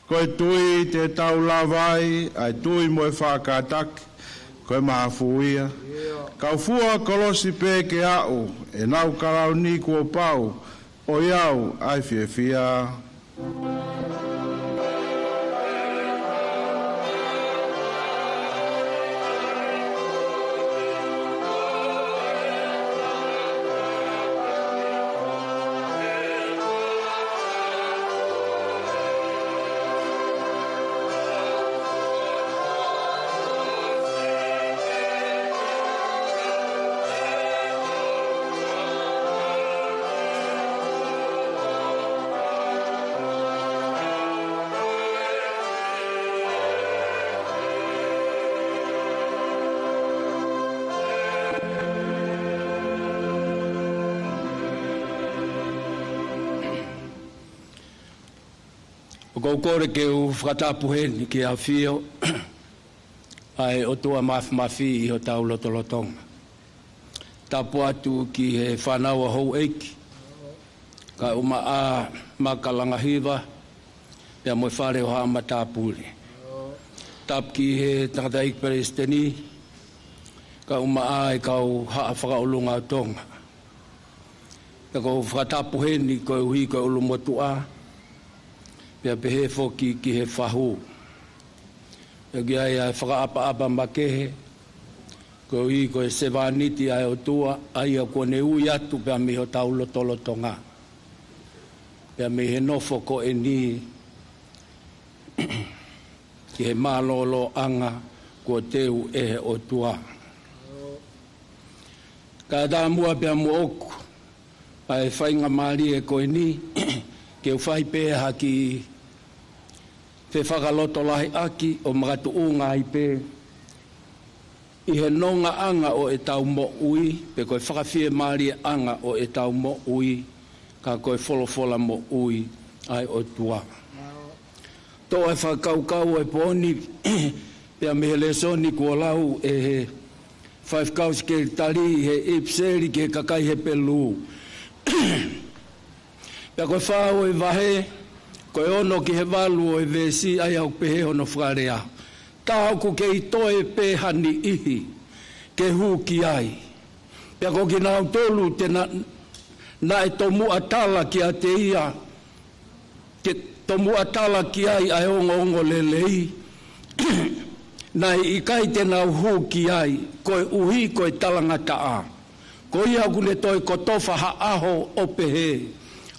koe tui te tau lawai, ai tui mo e whakataki, koe maha fuia. Kau fua kolosi pē ke au, e nau karau ni kua pau, o iau ai fia fia. O kore ke u whakatapuheni ki a whio ai o tua mafi i o tau lotolotonga. Tapu atu ki he whanau a Ouau ka uma a makalanga hiva pia moe whare o haa matapuri. Tap ki he tangata ikperesteni ka uma a e kau haa whakaolunga o tonga. Ka ko whakatapuheni ko uhi ko ulumotua pia pehe foki ki he whahu. Egi ai ai whakaapa-apa makehe, ko i ko e sevaniti ai o tua, ai a ko ne ui atu pia miho taulo tolo tonga. Pia mihe nofo ko e ni, ki he malolo anga ko teu e o tua. Ka da mua pia mu oku, ai whainga maari e ko e ni, ke u whai peha ki te whakaloto lahi aki o magatu unga i pe i he nonga anga o e tau mo ui pe koe whakawhie maari anga o e tau mo ui ka koe wholofola mo ui ai o tua. Tō e whakaukau e pōni pia mehe lesoni kua lau e he 5 kaus ke tali he ipseri ke kakai he pelu. Pia koe whao e vahe koe ono ki he walu o e vesi ai au pehe ono whakarea. Tā auku ke i toe pehani ihi, ke hu ki ai. Pia ko ki nau tolu te na e tomu atala ki a te ia, ke tomu atala ki ai ai ongo lelei. Na i kai te nau hu ki ai, koe uhi koe talangata a. Ko ia kune toi kotofa ha aho o pehe,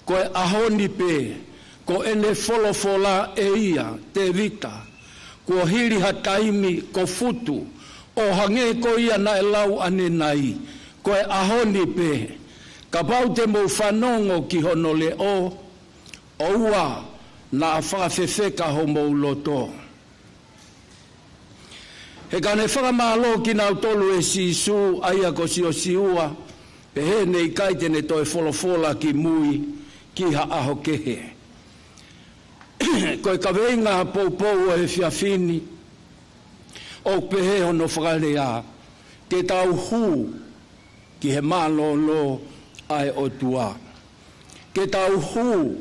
koe ahoni pehe. Ko ene wholofola e ia, te vita, ko hiri ha taimi, ko futu, o hange ko ia na e lau ane nai, ko e ahoni pe, ka pau te mo whanongo ki hono le o ua na a whakawhewheka ho mo loto. He kane whakamalo ki nau tolu e sisu, aia ko si o siua, pe he nei kaitene toi wholofola ki mui, ki ha aho kehe. Koe ka veinga poupou e whiawhini o pehe hono whakarea ke tau hu ki he malolo ai o tua. Ke tau hu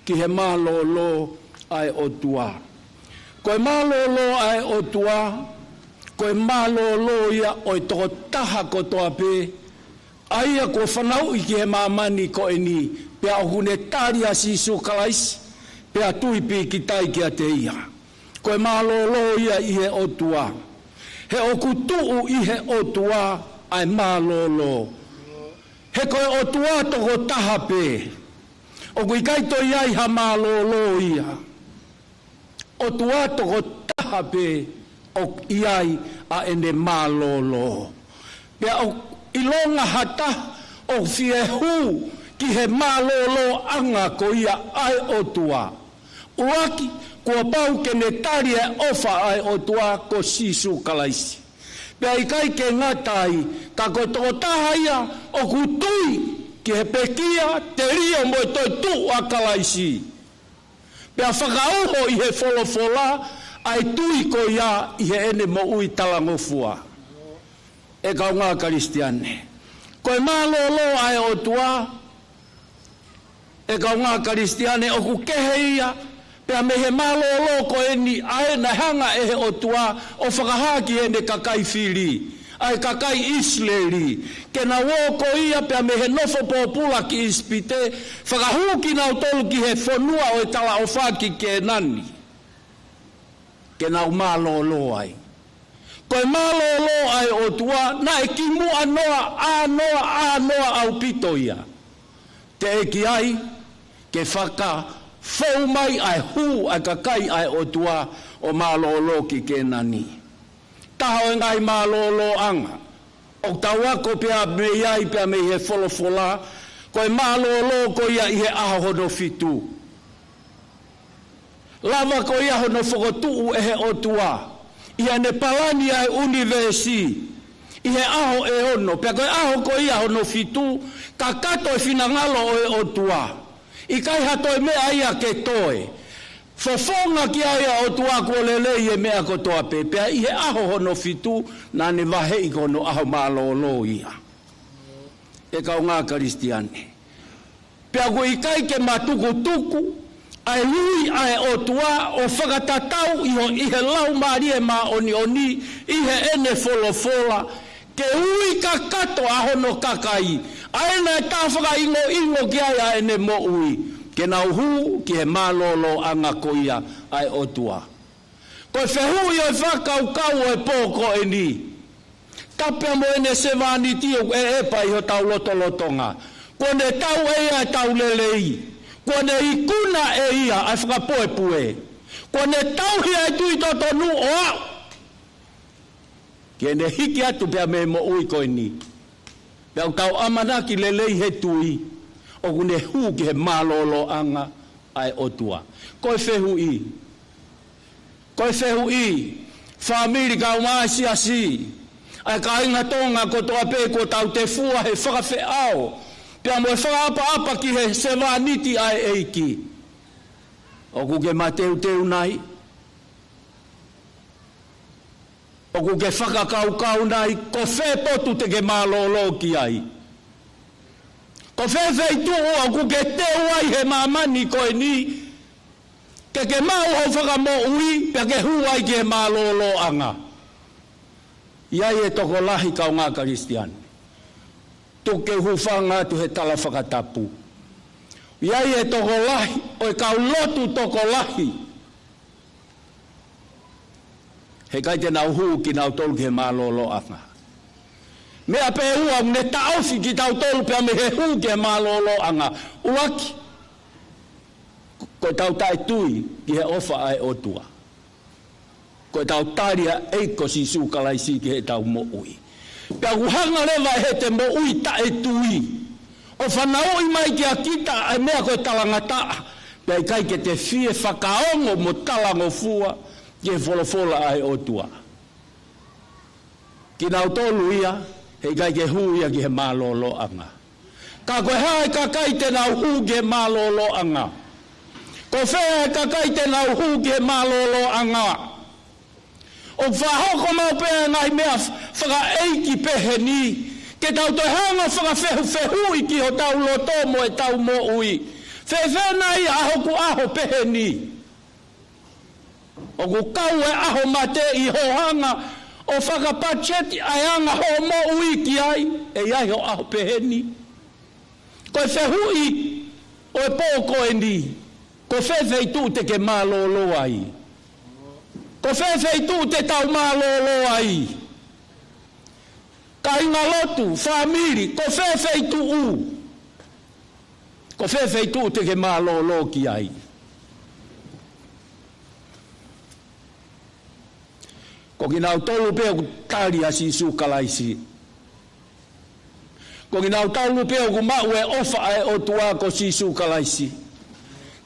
ki he malolo ai o tua. Koe malolo ai o tua, koe malolo ia o i toko taha ko toa pe, aia ko whanau i ki he mamani ko e ni, pe au hune taria sisu kalaisi, pe atui pi ki tai ki a te ia. Koe malolo ia i he otua. He oku tuu i he otua ai malolo. He koe otua toko taha pe. Oku i kaito iai ha malolo ia. Otua toko taha pe o iai a ene malolo. Pe o ilonga hata o fie hu ki he malolo anga ko ia ai otua. Uaki, kua pau ke ne tari e ofa ai o tua ko sisu kalaisi. Pea i kai ke ngatai, ka koe toko taha ia o kutui ki he pekia te rio mo toi tu a kalaisi. Pea whakauho i he wholofola ai tui ko ia i he ene mo ui talangofua. E kau ngā karistiane. Koe malolo ai o tua, e kau ngā karistiane o ku kehe ia, pea me he malolo ko e ni ae na hanga e he o tua o whakahaki e ne kakai whiri, ai kakai isleri, ke na wō ko ia pea me he nofo pōpula ki ispite, whakahuki na o tolu ki he whonua o e tala o whaki ke nani, ke na o malolo ai. Koe malolo ai o tua, na e ki mua anoa au pito ia. Te eki ai, ke whaka fau mai ai hu ai kakai ai o tua o malolo ki ke nani. Taho e ngai malolo anga. O tauako pia me iai pia me he wholofola, koe malolo ko ia i he aho hono fitu. Lava ko ia hono whakotuu e he o tua. Ia ne palani ai universi. I he aho e ono. Pea koe aho ko ia hono fitu, ka kato e finangalo o e o tua. I kai hato e mea ia ke toe. Fofonga ki ai o tua ko lele e mea ko toa pepe i he aho hono fitu na ne vahe i kono aho malolo ia. E kau ngā Kristiane. Pea ko i kai ke matuku ai lui ai o tua o whakatatau i he lau maari e ma oni i he ene folofola ke ui ka kato a hono kakai. Ai na ta whaka ingo ki ai a ene mo ui. Ke nau hu ki he malolo anga koia ai o tua. Ko e whehu i o whakau e pōko e ni. Tapea mo ene se vani tio e pa i ho tau lotolotonga. Ko ne tau e ia tau lelei. Ko ne ikuna e ia ai whakapoe pue. Ko ne tau hia e tui toto nu o au. Ke ne hiki atu pea me mo ui koe ni. Pea tau amanaki lelei he tui. O kune hu ki he malolo anga ai otua. Koe whehu i. Koe whehu i. Whamiri kau mai si. Ai ka inga tonga ko toa pe ko tau te fua he whakawhe ao. Pea mo e whakaapa ki he sewaniti ai eiki. O ku ke mateu nai. O ku ke whakakau nai. Ko whe potu te ke malolo ki ai. Ko whewhei tu o ku ke te uai he mamani koe ni. Ke mau ho whakamo ui, pia ke huai ki he malolo anga. Iai e toko lahi kau ngā Kristiane. Tu ke hufanga tu he tala whakatapu. Iai e toko lahi, o e kau lotu toko lahi. He kai te nau huu ki nau tolu ki he malolo anga. Mea pe ua ne taofi ki tau tolu pia me he hu ke malolo anga. Uaki. Ko tau tae tui ki he ofa ai otua. Ko tau taria eiko si sukalaisi ki he tau mo ui. Pia kuhanga lewa he te mo ui tae tui. O whanau i mai ki a kita ai mea koe talangata. Pia kai ke te fie whakaongo mo talango fua ki he folofola ai otua. Ki nau tolu ia. Hei kai ke huia ki he malolo anga. Ka koe hae ka kai te nau hu ki he malolo anga. Ko whea ka kai te nau hu ki he malolo anga. O whahoko mau pēa ngai mea whakaeiki pehe ni. Ke tau toi hanga whakawhehu i ki ho tau loto mo e tau mo ui. Whewhenai aho ku aho pehe ni. O ku kau e aho mate i ho hanga. O whakapacheti ai anga ho mo ui ki ai, e ai ho aho peheni. Ko e whehui, o e pōko e ni, ko whewhei tū te ke malolo ai. Ko whewhei tū te tau malolo ai. Ka inga lotu, whamiri, ko whewhei tū u. Ko whewhei tū te ke malolo ki ai. Ko ki nau tolu peo ku tari a si sukalaisi. Ko ki nau tolu peo ku mau e ofa e o tua ko si sukalaisi.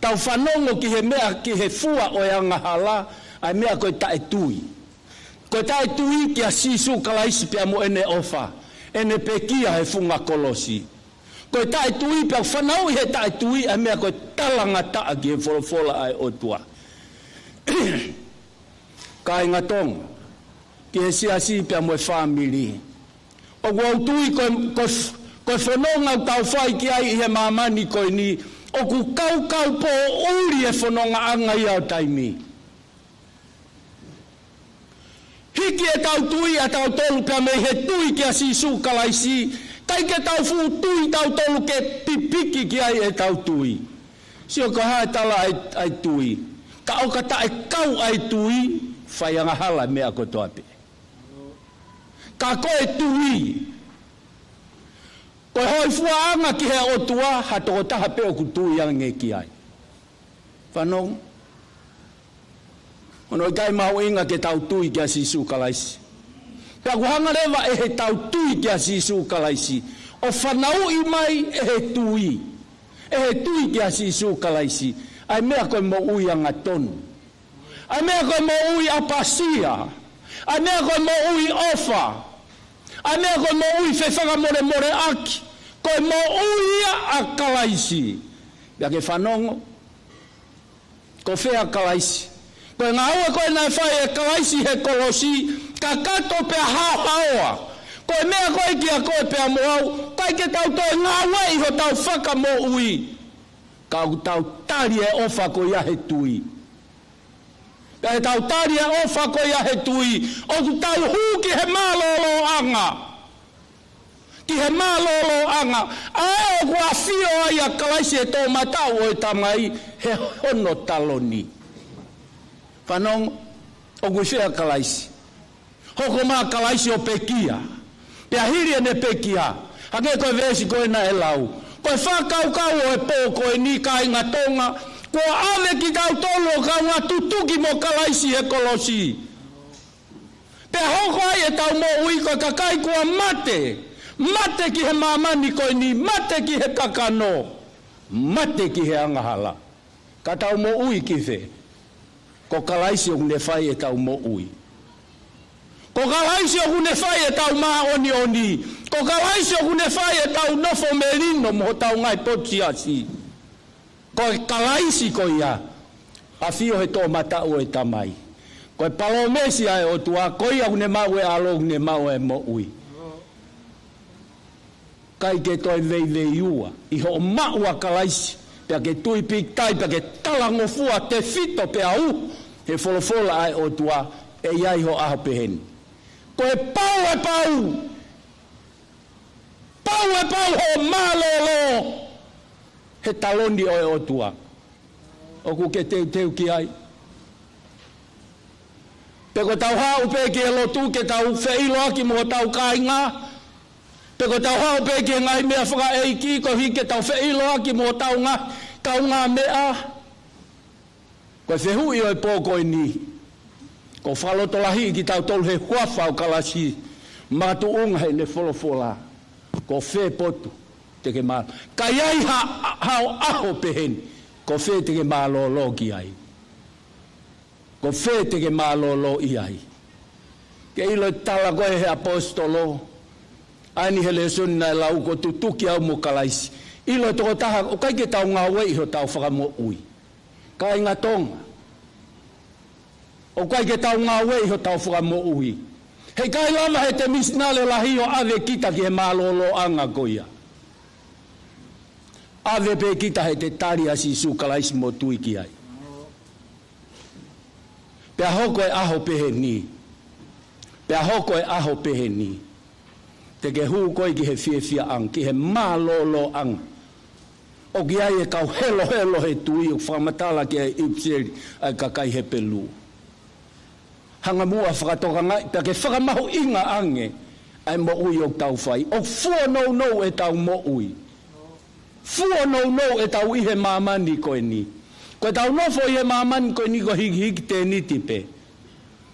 Tau whanongo ki he mea ki he fua o e angahala ai mea koe tae tui. Koe tae tui ki a si sukalaisi pia mo ene ofa. Ene pekia he funga kolosi. Koe tae tui pia whanau i he tae tui ai mea koe talanga taa ki he folofola ai o tua. Ka inga tonga. Ki he siasi pia mo e whamiri. O kua utui koe whanonga tau whai ki ai i he mamani koe ni. O ku kau po uri e whanonga anga i au taimi. Hiki e tau tui a tau tolu pia me he tui ki a si sukalaisi. Kai ke tau fu tui tau tolu ke pipiki ki ai e tau tui. Sio ka hae tala ai tui. Ka au ka tae kau ai tui. Whai anga hala mea ko toape. Ka koe tui. Koe hoi fuanga ki he otua, hatoko taha peo ku tui ange ki ai. Whanong. Ono i kai mahu inga ke tau tui ki a si sukalaisi. Pea kuhanga rewa e he tau tui ki a si sukalaisi. O whanau i mai e he tui. E he tui ki a si sukalaisi. Ai mea koe mo ui anga tonu. Ai mea koe mo ui apasia. Ai mea koe mo ui ofa. Ai mea koe mo ui whewhanga more aki. Koe mo ui a kalaisi. Pea ke whanongo. ko whea kalaisi. Koe ngā ua koe nai whai e kalaisi he kolosi, ka kato pia hao. Koe mea koe ki a koe pia moau, kai ke tau toi ngā ua iho tau whaka mo ui. Kau tau tari e ofa ko ia he tui. Pea he tau tari e ofa ko ia he tui, o ku tau hu ki he mālolo anga. Ki he mālolo anga, ae o ku a whio ai a kalaisi e tō matau o e tamai, he hono taloni. Whanong, o ku whia kalaisi. Hoko mā kalaisi o pekia. Pea hiri ane pekia. Hake koe vesi koe na e lau. Koe whakau o e pō koe ni kai ngā Tonga. Koe ave ki kau tolo kau ngā tutuki mo kalaisi he kolosi. Pea hoko ai e tau mo ui koe kakai kua mate. Mate ki he mamani koe ni, mate ki he kakano. Mate ki he angahala. Ka tau mo ui ki whe. Ko kalaisi o kune whai e tau mo ui. Ko kalaisi o kune whai e tau maa oni oni. Ko kalaisi o kune whai e tau nofo merino mo tau ngai poti asi. Ko kalaisi ko ia. A fio he tō mata o e tamai. Ko e palomesi ai o tua. Ko ia kune mau e alo kune mau e mo ui. Kai ke toi vei ua. Iho o maua kalaisi. Pea ke tui pik tai. Pea ke talango fua te fito pea u. He folofola ai o tua. E iai ho aho peheni. Ko e pau e pau. Pau e pau ho malolo. He taloni o e o tua. O ku ke teu ki ai. Pe ko tau hau pe ke lotu ke tau whiilo aki mo tau kainga. Pe ko tau hau pe ke ngai mea Faka'eiki ko hi ke tau whiilo aki mo tau ngā. Kau ngā mea. Ko e whehui o e pōko i ni. Ko whalotolahi ki tau tolu he huawhau kalasi. Matu unga he ne wholofola. Ko whe potu te ke maa. Ka iai hao aho peheni. Ko whe te ke maa lolo ki ai. Ko whe te ke maa lolo i ai. Ke ilo tala koe he apostolo. Aini he lesoni nai lau ko tutuki au mo kalaisi. Ilo toko taha o kai ke tau ngā wei ho tau whakamo ui. Ka inga Tonga. O kai ke tau ngā wei ho tau whakamo ui. Hei kai lama he te misnale lahi o ave kita ki he mālolo anga koia. Ave pe kita he te tari asi su kalaisi mo tui ki ai. Pea hoko e aho pehe ni. Pea hoko e aho pehe ni. Te ke hu koi ki he fia ang, ki he mālolo ang. O ki ai e kau helo he tui o whamatala ki e ipseri ai kakai he pelu. Hanga mua whakatoka ngai, pia ke whakamahu inga ange, ai mo ui o tau whai. O fua nou e tau mo ui. Fua nou e tau i he mamani koe ni. Koe tau nofo i he mamani koe ni ko hiki te nitipe.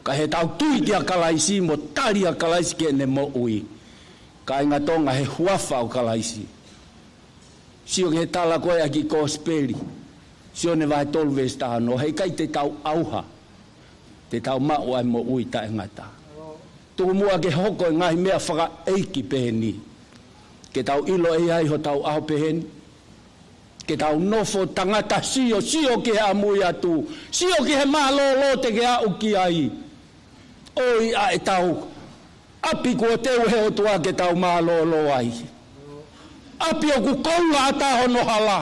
Ka he tau tui ki a kalaisi, mo tari a kalaisi ke ne mo ui. Ka inga Tonga he huafa o kalaisi. Sio ke he tala koe a ki kosperi. Sio ne vai tolves tahano, hei kai te tau auha. Te tau mau ai mo ui ta ngata. Tuku mua ke hoko ngai mea Faka'eiki peheni. Ke tau ilo e ai ho tau aho peheni. Ke tau nofo tangata sio ke he amui atu. Sio ke he mālolo te ke au ki ai. Oi a e tau. Api kua teu he o tua ke tau mālolo ai. Api o ku kaunga ata hono hala.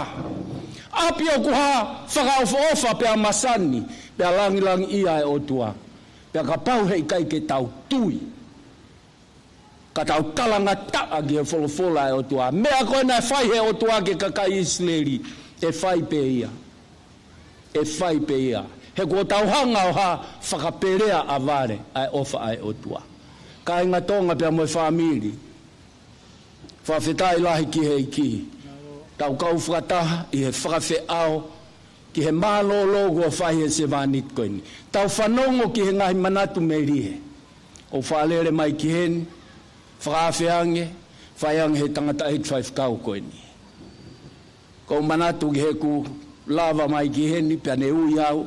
Api o ku ha whakaofa pea masani. Pea langi ia e o tua. Pea ka pau hei kai ke tau tui. Ka tau talanga taa ki he wholofola e o tua. Mea koe na whai he o tua ke kakai isleri. E whai pe ia. E whai pe ia. He kua tau hanga o ha whakaperea a vare ai ofa ai o tua. Ka inga Tonga pea moe whamiri. Whawhetai lahi ki hei ki. Tau kau whakataha i he whakawhe ao. Ki he mālolo kua whai he se wānit koe ni. Tau whanongo ki he ngahi manatu me rihe. O whaalere mai ki heni. Whakawheange. Whaiange he tangata 85 kau koe ni. Ko manatu ki he ku lava mai ki heni. Pea ne ui au.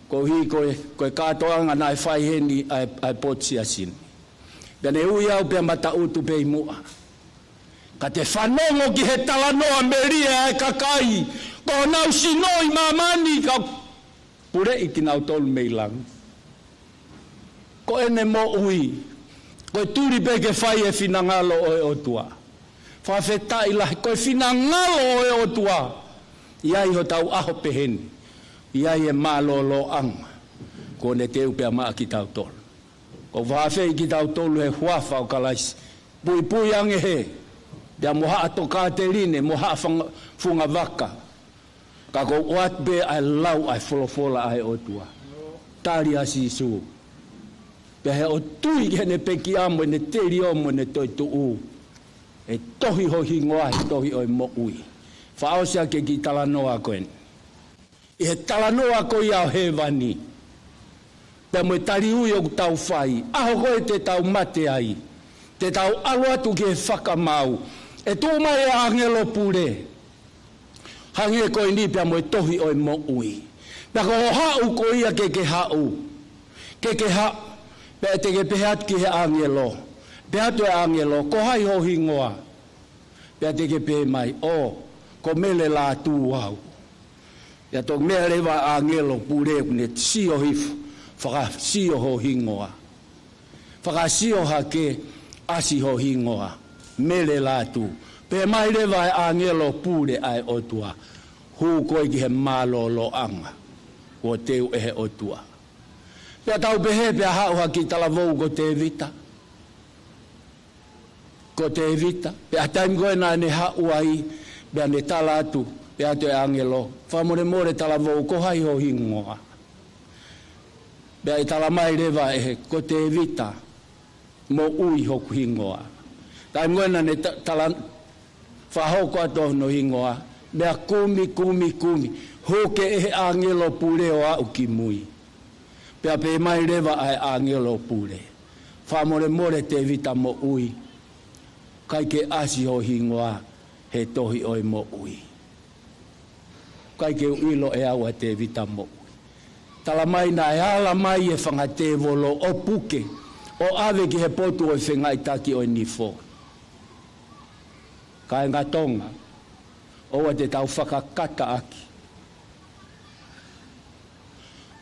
Ko hi koe katoanga nai whai heni ai potsi asini. Pea ne ui au pea mata utu pei mua. Ka te whanongo ki he talanoa me ria e kakai. Ko nau sinoi mamani ka pure I ki nau tolu meilang. Ko ene mo ui, ko turi pe ke whai e whinangalo o e otua. Whawhetai lahi, ko e whinangalo o e otua. Iai ho tau aho peheni, iai e malolo anga, ko ne te upea maa ki tau tolu. Ko whawhei ki tau tolu he huafa o kalaisi, pui pui ange he, pia moha ato kāterine, moha funga waka. Ka ko wat be ai lau ai folofola ai otua. Tari asi su. Pia he o tui ke ne peki amo ne teri omo ne toi tuu. E tohi ho hingoa, e tohi oi mo ui. Whaosia ke ki talanoa koen. I he talanoa ko iau he vani. Pia mo tari ui o tau whai. Aho koe te tau mate ai. Te tau alo atu ke whakamau. E tū mai e angelo pure. Hange koe ni pia mo e tohi o e mo ui. Pia ko hau ko ia ke hau. Ke hau. Pia te ke pehat ki he angelo. Pia tu e angelo. Ko hai ho hingoa. Pia te ke pe mai. Ko mele la tu au. Pia to mele rewa angelo pure ne sio hifu. Whaka sio ho hingoa. Whaka sio hake asi ho hingoa. Mele la tu. Pe mai rewa e angelo pure ai otua. Hu koe ki he malolo anga. Ko teu e he otua. Pea tau pehe pea hau haki talavou ko te vita. Ko te vita. Pea taim koe nā ne hau ai. Pea ne tala atu. Pea te angelo. Whamore more talavou ko hai ho hingoa. Pea i tala mai rewa e he ko te vita. Mo ui hoku hingoa. Taim koe nā ne tala whahoko ato no hingoa. Mea kumi. Hoke e angelo pure o au ki mui. Pea pe mai rewa ai angelo pure. Whamore more te vita mo ui. Kai ke asi ho hingoa he tohi oi mo ui. Kai ke uilo e aua te vita mo ui. Tala mai na e ala mai e whangatevolo o puke. O ave ki he potu oi whengai taki oi nifo. Kai ngā Tonga. Oua te tau whakakata aki.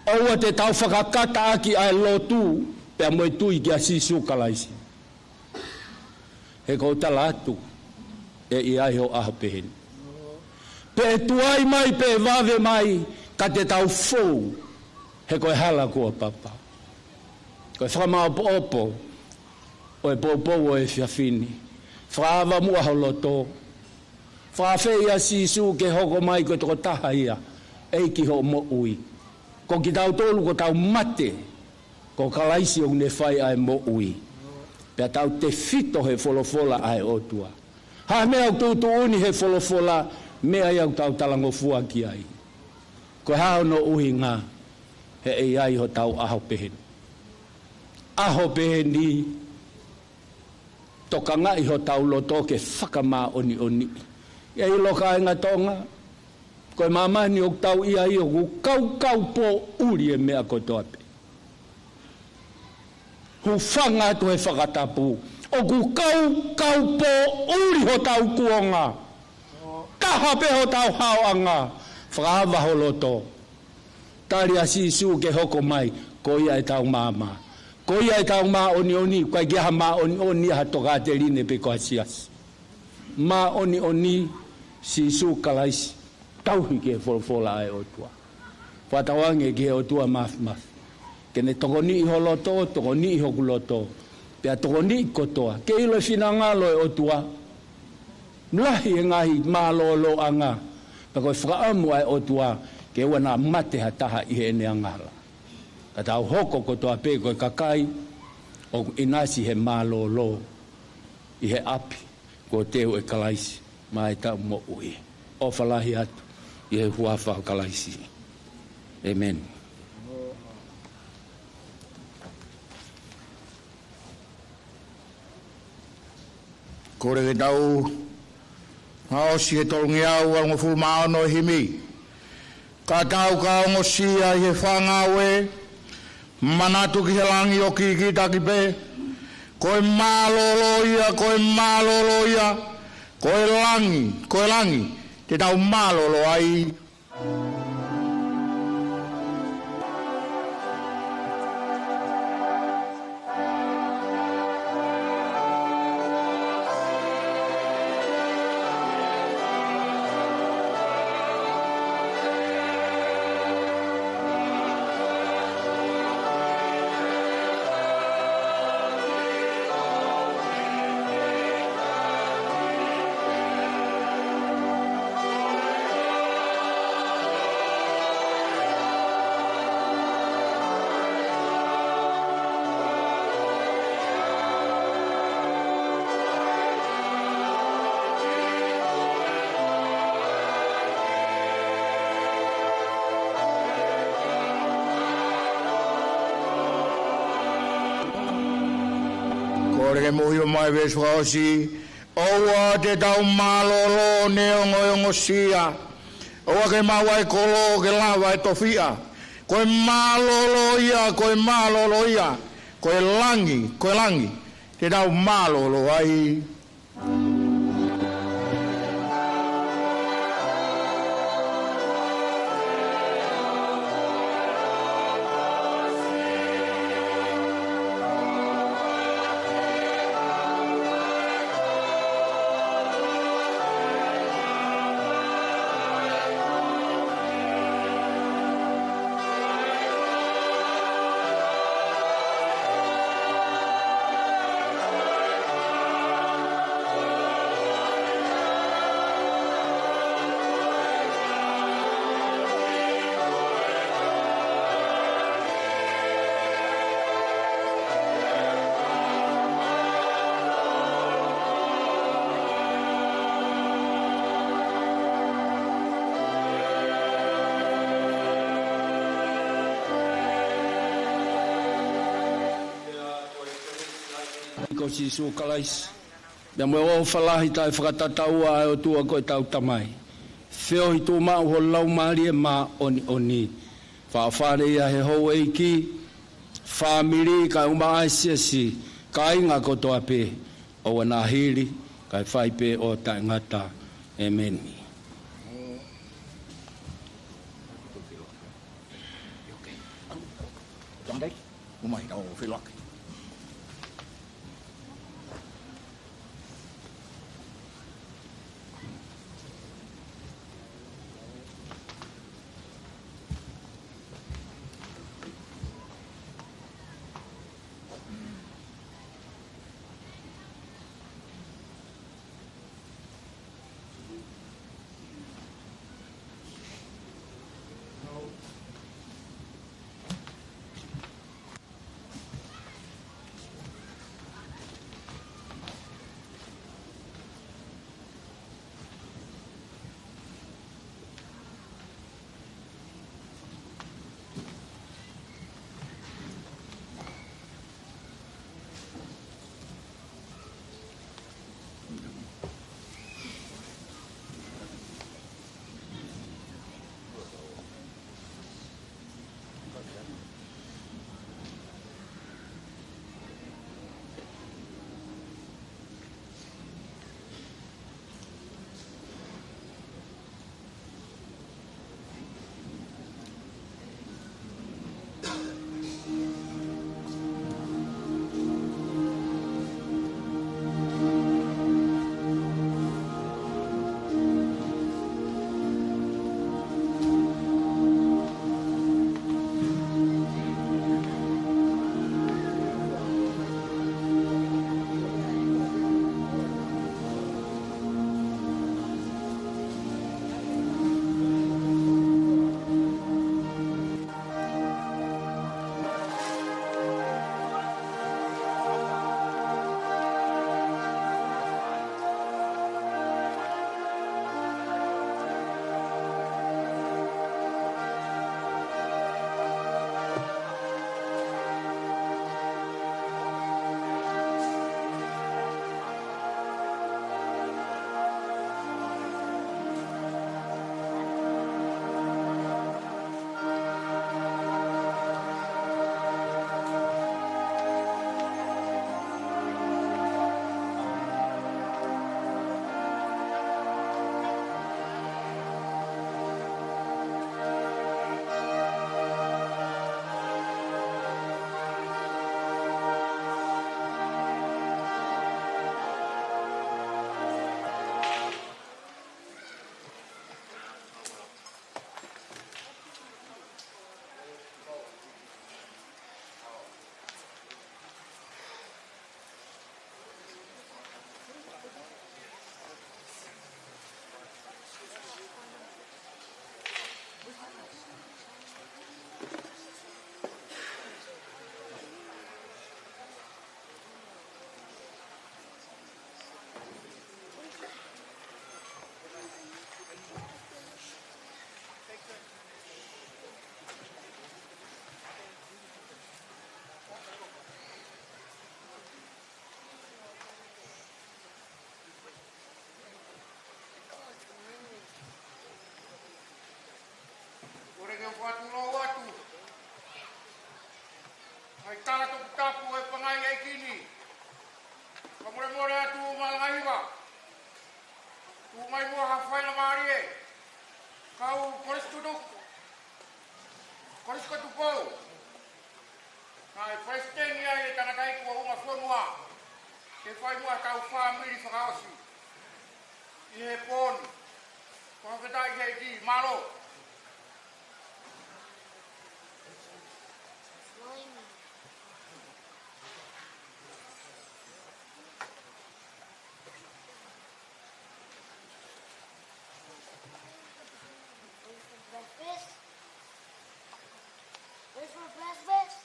Oua te tau whakakata aki ai lotu. Pea moe tui ki a sisu kalaisi. He kou tala atu. E i ai ho aho peheni. Pe tuai mai, pe vave mai. Ka te tau fou. He koe hala kua papa. Koe whamao opo. Oe popo oe whiawhini. Whaava mua ho loto. Whaafeia sisu ke hoko mai ko toko taha ia. Eiki ho mo ui. Ko ki tau tolu ko tau mate. Ko kalaisi o ne whai ai mo ui. Pea tau te fito he folofola ai otua. Ha mea au tūtu uni he folofola. Mea iau tau talango fua ki ai. Ko hao no uhi ngā. He ei ai ho tau aho peheni. Aho peheni. Toka ngai ho tau loto ke whakamā oni. Ia i loka e ngā Tonga. Koe mamani o tau ia i o kau po uri e mea koto ape. Hu whanga tu he whakatapu. O ku kau po uri ho tau kuonga. Kaha pe ho tau hauanga. Whakawa ho loto. Tari a sisu ke hoko mai. Ko ia e tau māma. Ko ia e tau mā oni. Koe geha mā oni ha toka te rine pe ko asias. Mā oni. Sisu kalaisi. Tauhi ke folofola ai otua. Whatawange ke otua maf. Kene tokoni iho loto, tokoni iho kuloto. Pea tokoni kotoa. Ke ilo whinangalo e otua. Mlahi e ngahi mālolo anga. Pea koe whakaamu ai otua. Ke wana mate hataha ihe ene angala. Ka tau hoko kotoa pe koe kakai. O inasi he mālolo. Ihe api. Ko teo e kalaisi. Mai tau mo ui. O whalahi atu. I he huafa o kalaisi. Amen. Kore ke tau haosi he tolungi au alungo fulmao no himi. Ka tau ka ongo sia i he whangawe. Manatu ki he langi o ki taki pe. Koe māloloia. Koe langi, te tau mālolo ai. ke mohi o mai vesu osi. Oua te tau malolo ne ongo sia. Oua ke mawai kolo ke lava e tofia. Koe malolo ia. Koe langi. Te tau malolo ai. Ko si su kalais. Ya mo o falahi tai whakatataua e o tua koe tau tamai. Whio hi tō mau ho lau maari e mā oni. Whaafare ia he hou eiki. Whamiri kai uma aisiasi. Ka inga kotoa pe. O wana hiri. Kai whai pe o tai ngata. Amen. Tondai, umai nao whilaki. tala tuku tapu e pangai e kini. Kamure more atu malangaiwa. Tu mai mua hawhai na marie. Kau koris tuduk. Koris katupou. Nai Wesleyan ia e tangata i kua Ouau Apo. Ke whai mua tau whamiri Faka'eiki. I he poni. Whakatai he ki malo. Where's my breakfast?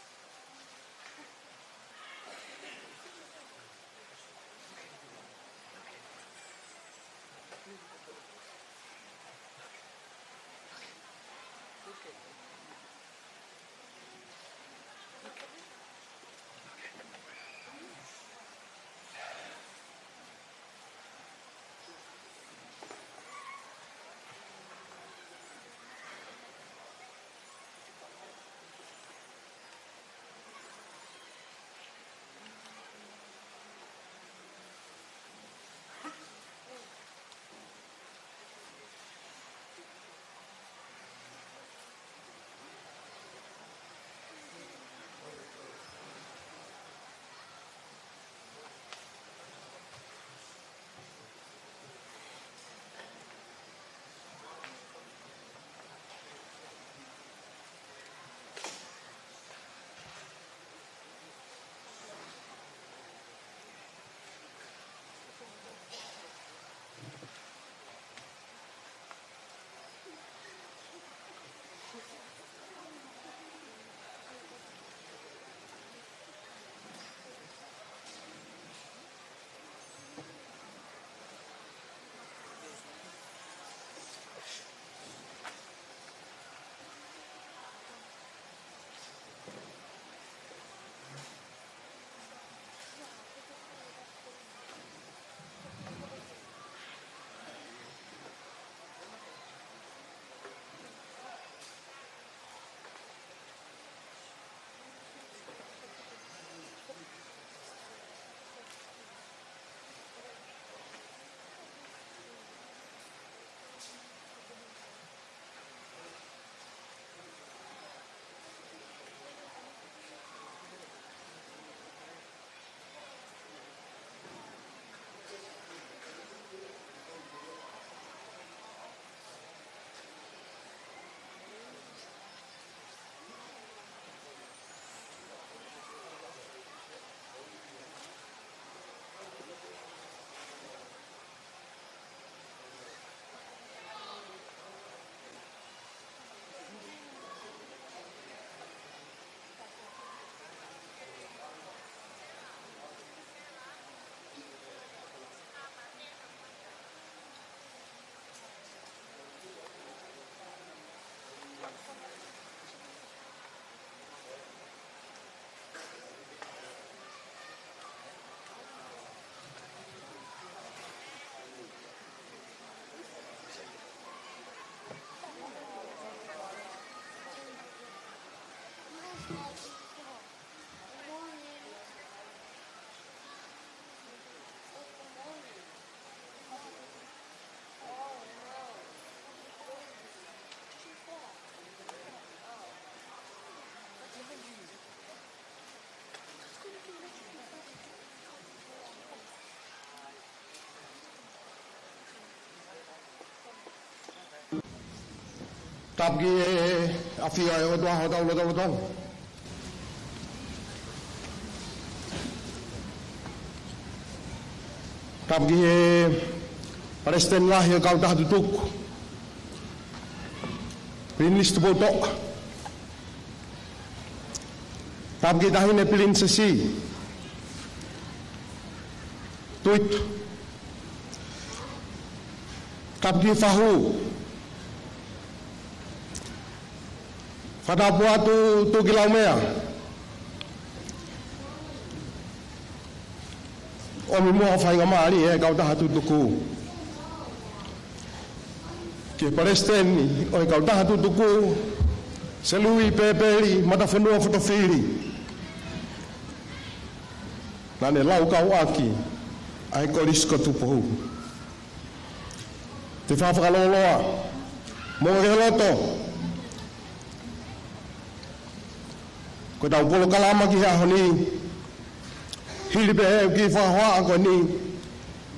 Tapki afia e otua hotau lotau. Tapki Presten lah yang kau dah tutup. Finish tu botok. Tapki dah ini pilin sesi. Tweet. Tapki fahu. Pada buat tu kilau mea. Omi mua fai ngamari kau dah tutuku. Ke Presten ni kau dah tutuku. Selui Pepeli Matafonua Fotofili. Nane lau kau aki, ai korisko tupohu. Te whawhakaloloa, mo ke loto. Ko tau polo kalama ki hea honi, hili pe heo ki whahoa ko ni,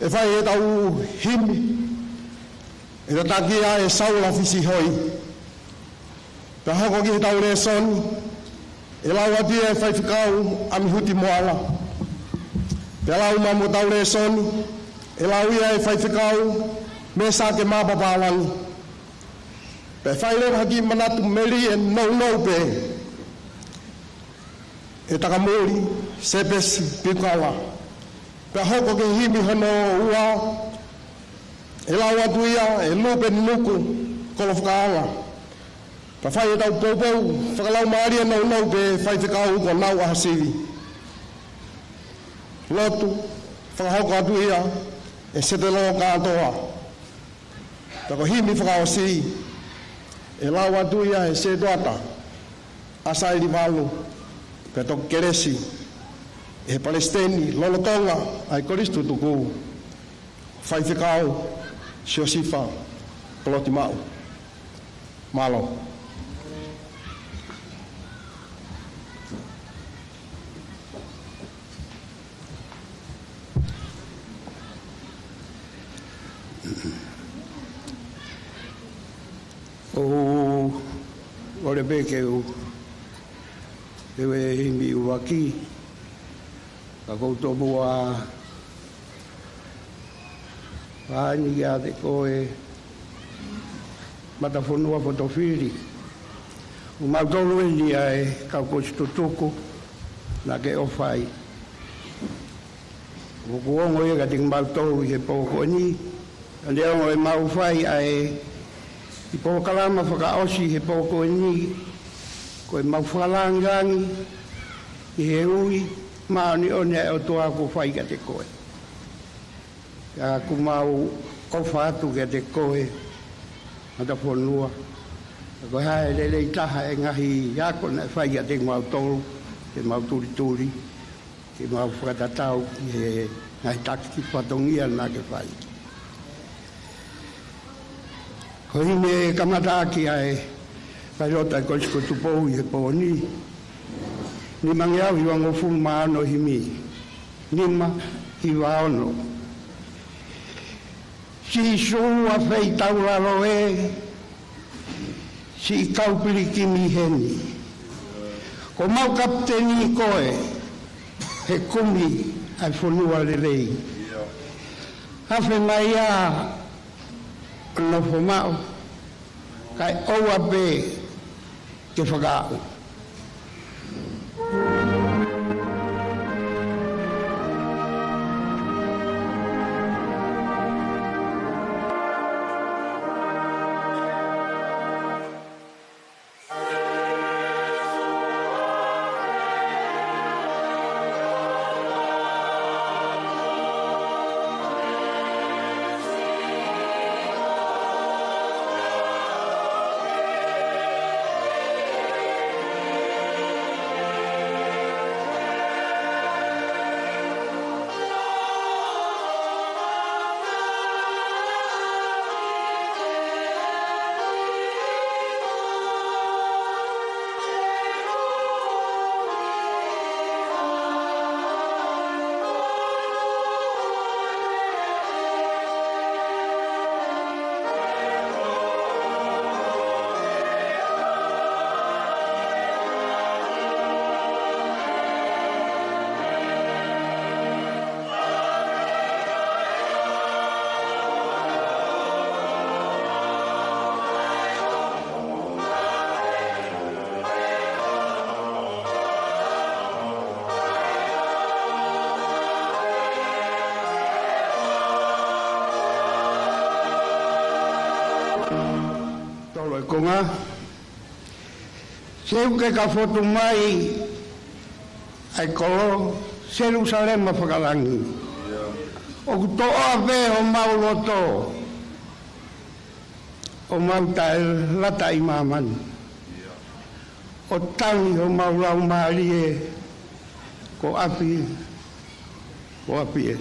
e whai e tau himi, e ta taki a e saula fisi hoi. Pe hoko ki he tau le soni, e lau ati e whai whikau ami huti moala. Pe lau mamu tau le soni, e lau ia e whai whikau me sa ke mapapawangi. Pe whai le haki manatu meri e nou pe, e takamuri, sepesi, pikawa. Pe hoko ke himi hono ua, e lau atu ia, e lupe nuku, kolo whakaala. Pe whai e tau poupou, whakalau maaria nou pe whai whikau ko nau ahasivi. Lotu, whakahoko atu ia, e sete loo kātoa. Tako himi whakaosi, e lau atu ia, e se doata, asairi walu, pe toko keresi, e Palestini, lolo Tonga, ai koristu tuku, whai whikau, siosifa, koloti mau. Malo. Ore peke ewe himi uaki, ka koutou mua whaani ia te koe Matafonua Fotofili. O mautolu e ni ai kau kosto toko na ke o whai. O kuongo e ka ting mautolu i he poko ni, ane ongo e mau whai ai i pō kalama whakaosi he pōko e ni, ko e mau whakalangi, i he ui, maoni one e o toa ko whai ka te koe. Ka ku mau ofa atu ka te koe, Matafonua. Ko hae lele i taha e ngahi iako na whai ka te mau tolu, te mau turi, te mau whakatatau, ki he ngahi takiti patongia na ke whai. Ko hine kamata ki ai pairota ko sko tupou i he pōni. Ni mangiau i wango fulu maano himi. Nima i waono. Si sua fei tauraro e, si kaupiri kimi heni. Ko mau kapteni koe, he kumi ai whanua lelei. Hawhe mai a no fomao kai Ouau Apo ke whakao. Konga seu ke ka foto mai ai kolo Jerusalem whakalangi o kuto ave o mau loto o mau tae lata i maman o tangi o mau lau maari e ko api O apie.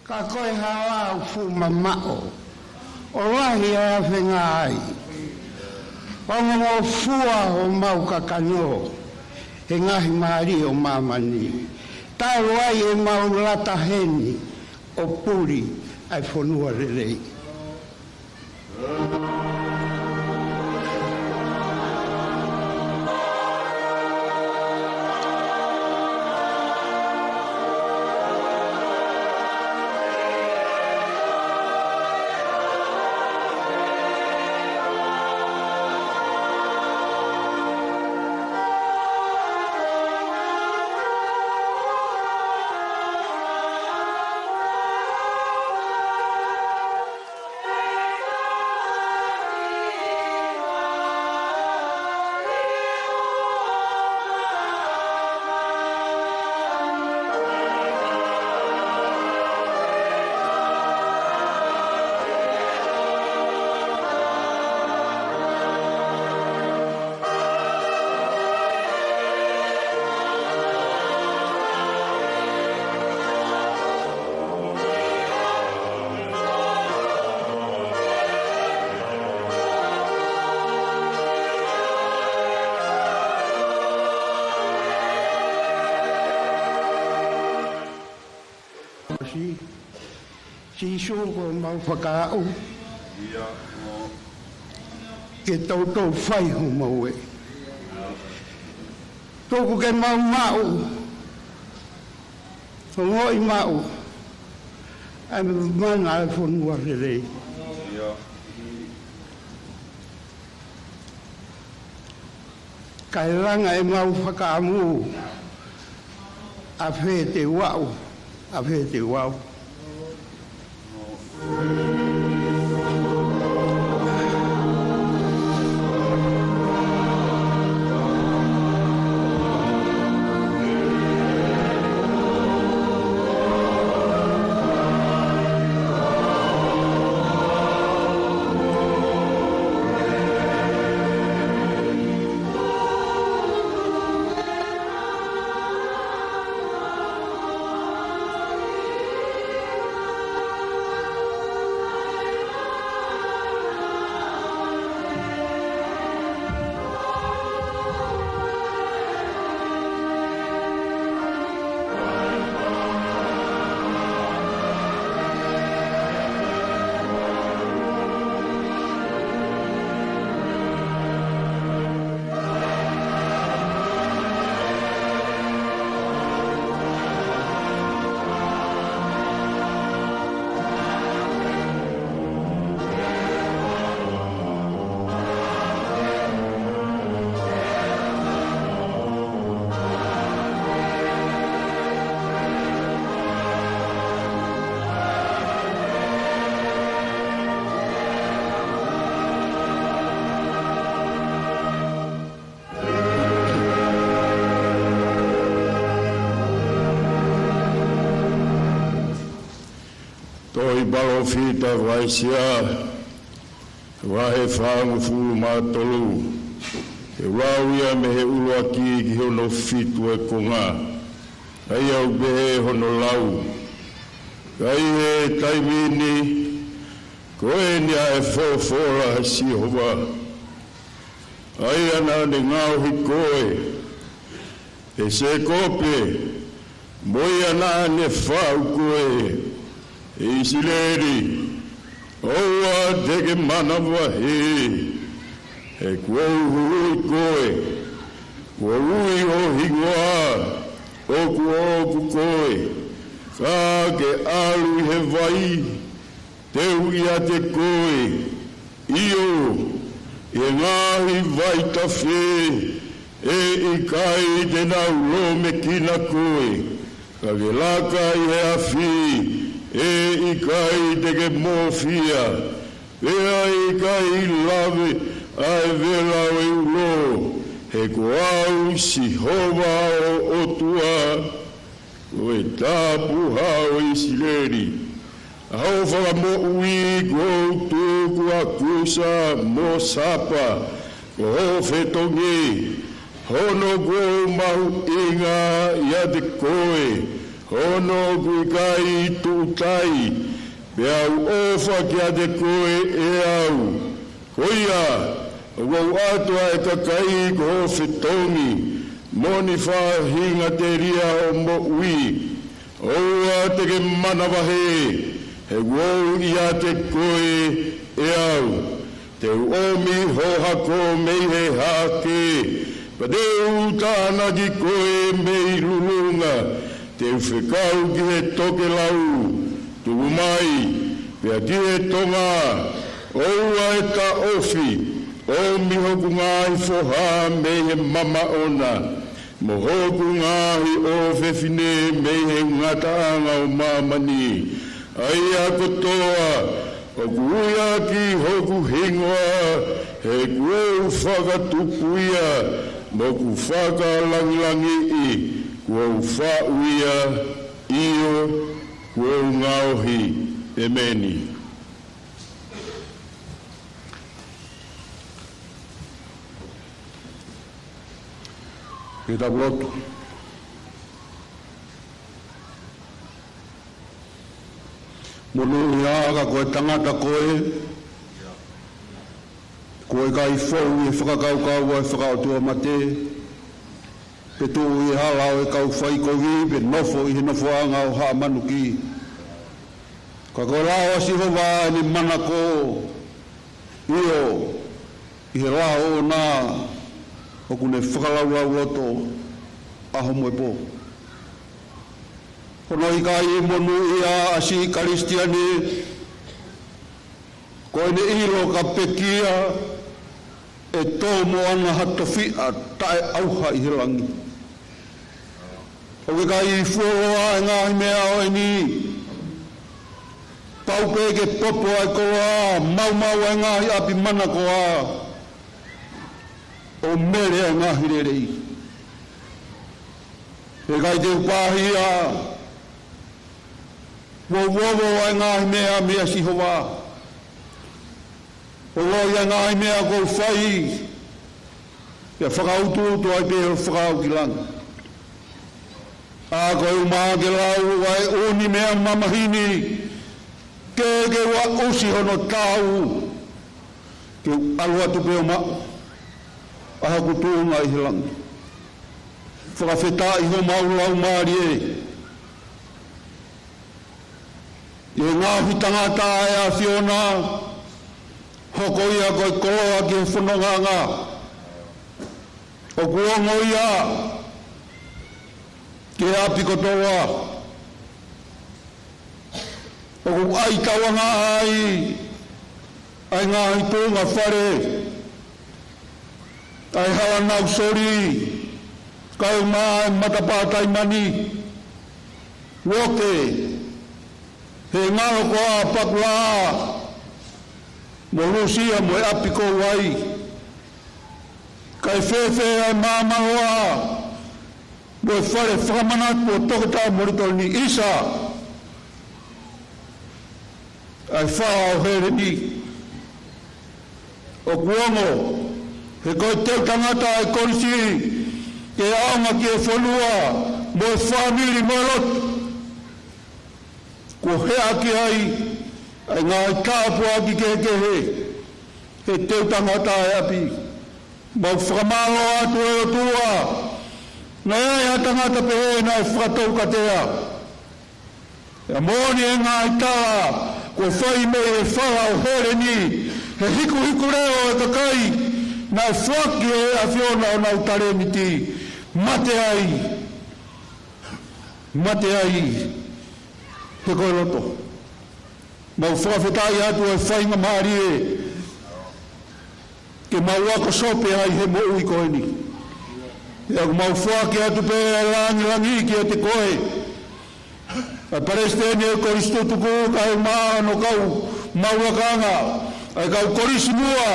Ka koe hawa au fu mamao. O lahi a whenga ai. O ngō fua o mau kakano. He ngahi maari o mamani. Taro ai e mau lata heni. O puri ai whanua rerei. Si suko mau whakao. Ke tautou whai ho mau e. Tōku ke mau mau. Ho ngoi mau. Ai mana e whanua rerei. Kai ranga e mau whakaamu. A whe te wau. A whe te wau. Toi balofita vaisia, vahe whaangu fulu mātolu, he rauia me he ulua ki hono fitu e konga, ai au behe hono lau, kai e taimini, koe nia e whawhora si hova. Ai ana ne ngauhi koe, e se kope, moi ana ne whau koe, e isileri, oua teke manawa he, e kuau hui koe, kuaui o hingoa, oku koe, ka ke alu he vai, te ui a te koe, io, e ngahi vai ta whe, e i kai te nau lo me kina koe, ka ke laka i he a whi, e i kai te ke mōwhia, ea i kai lawe, ai vela o e ulo, he koau si hova o otua, o e tapu hao i sileri. Hau whaka mo ui kou tūku a kusa mo sapa, ko ho whetongi, hono kou mahu inga ia te koe, hono kui kai tūtai, pia au ofa kia te koe e au. Koia, wau atua e kakai ko ho whetongi, moni whahinga te ria o mo ui, oua te ke manawahe, he wau ia te koe e au, te uomi hoha ko mei he hake, pa te utana ki koe mei lulunga, te uwhekau ki he toke lau, tuku mai, pia ki he tonga, oua e ta ofi, omi hoku ngai foha mei he mama ona, mo hoku ngai o whewhine mei he ngataanga o mamani, ai a kotoa, o kuia ki hoku hingoa, he kueu whakatupuia, mo ku whakalangilangi i, kueu whauia, io, kueu ngauhi, emeni. Ke tabulotu. Monu ia ka koe tangata koe, koe kai whau e whakakaukau e whakautua mate, pe tū i halau e kau whai kogi, pe nofo i he nofoanga o haa manuki. Ka koe lao asi hova ni mana ko, io, i he lao o nā, o kune whakalau loto, aho moe po. Kono i kai monu ia asi karistiani, koe ne ilo ka pekia, e tōmo ana hatowhia tae auha i helangi. O ke kai fuoroa e ngahi mea o e ni, paupe ke popo ai koa, mau e ngahi api mana koa, o mere e ngahi rerei. E kai te upahia, wowo ai ngahi mea si hoa. O loi ai ngahi mea kou whai. Ia whakautu ai pēro whakau ki langa. A koe umaa ke lau ai uni mea mamahini. Ke wa usi hono tau. Ke alua tu peo mao. Aha kutunga i helangi. Whakawheta i ho mau lau maari e. I ngāhi tangata e a whiona, hoko ia koe koloa ki he whanonganga. O kuongo ia, ki api kotoa. O ku ai tawanga ai ngāhi tōnga whare. Ai hawa nau sori, kai mai matapātai mani. Woke, he ngaro ko a pakula, mo lusia mo e apiko wai. Kai whewhe ai māmaroa, mo e whare whamanat mo tokata morito ni isa. Ai whao here ni. O kuongo, he koe te tangata e korisi, ke aonga ki e whanua, mo e whamiri mo lotu. ko hea ki ai, ai ngā kāpua ki kehe, he teu tangata e api, mau whakamalo atu e o tua, nei ai a tangata pehe na e whakatau katea. E mōni e ngā itāra, ko whai me e whara o here ni, he hiku reo e kakai, na e whaki e a whiona o nau tare ni ti, mate ai, he koe loto. Mau whawhetai atu e whainga maari e, ke mau ako sope ai he mo ui koe ni. E aku mau whaki atu pe e langi ki a te koe. A parestene e koristo tuku kai maa no kau mauakanga, ai kau korismua,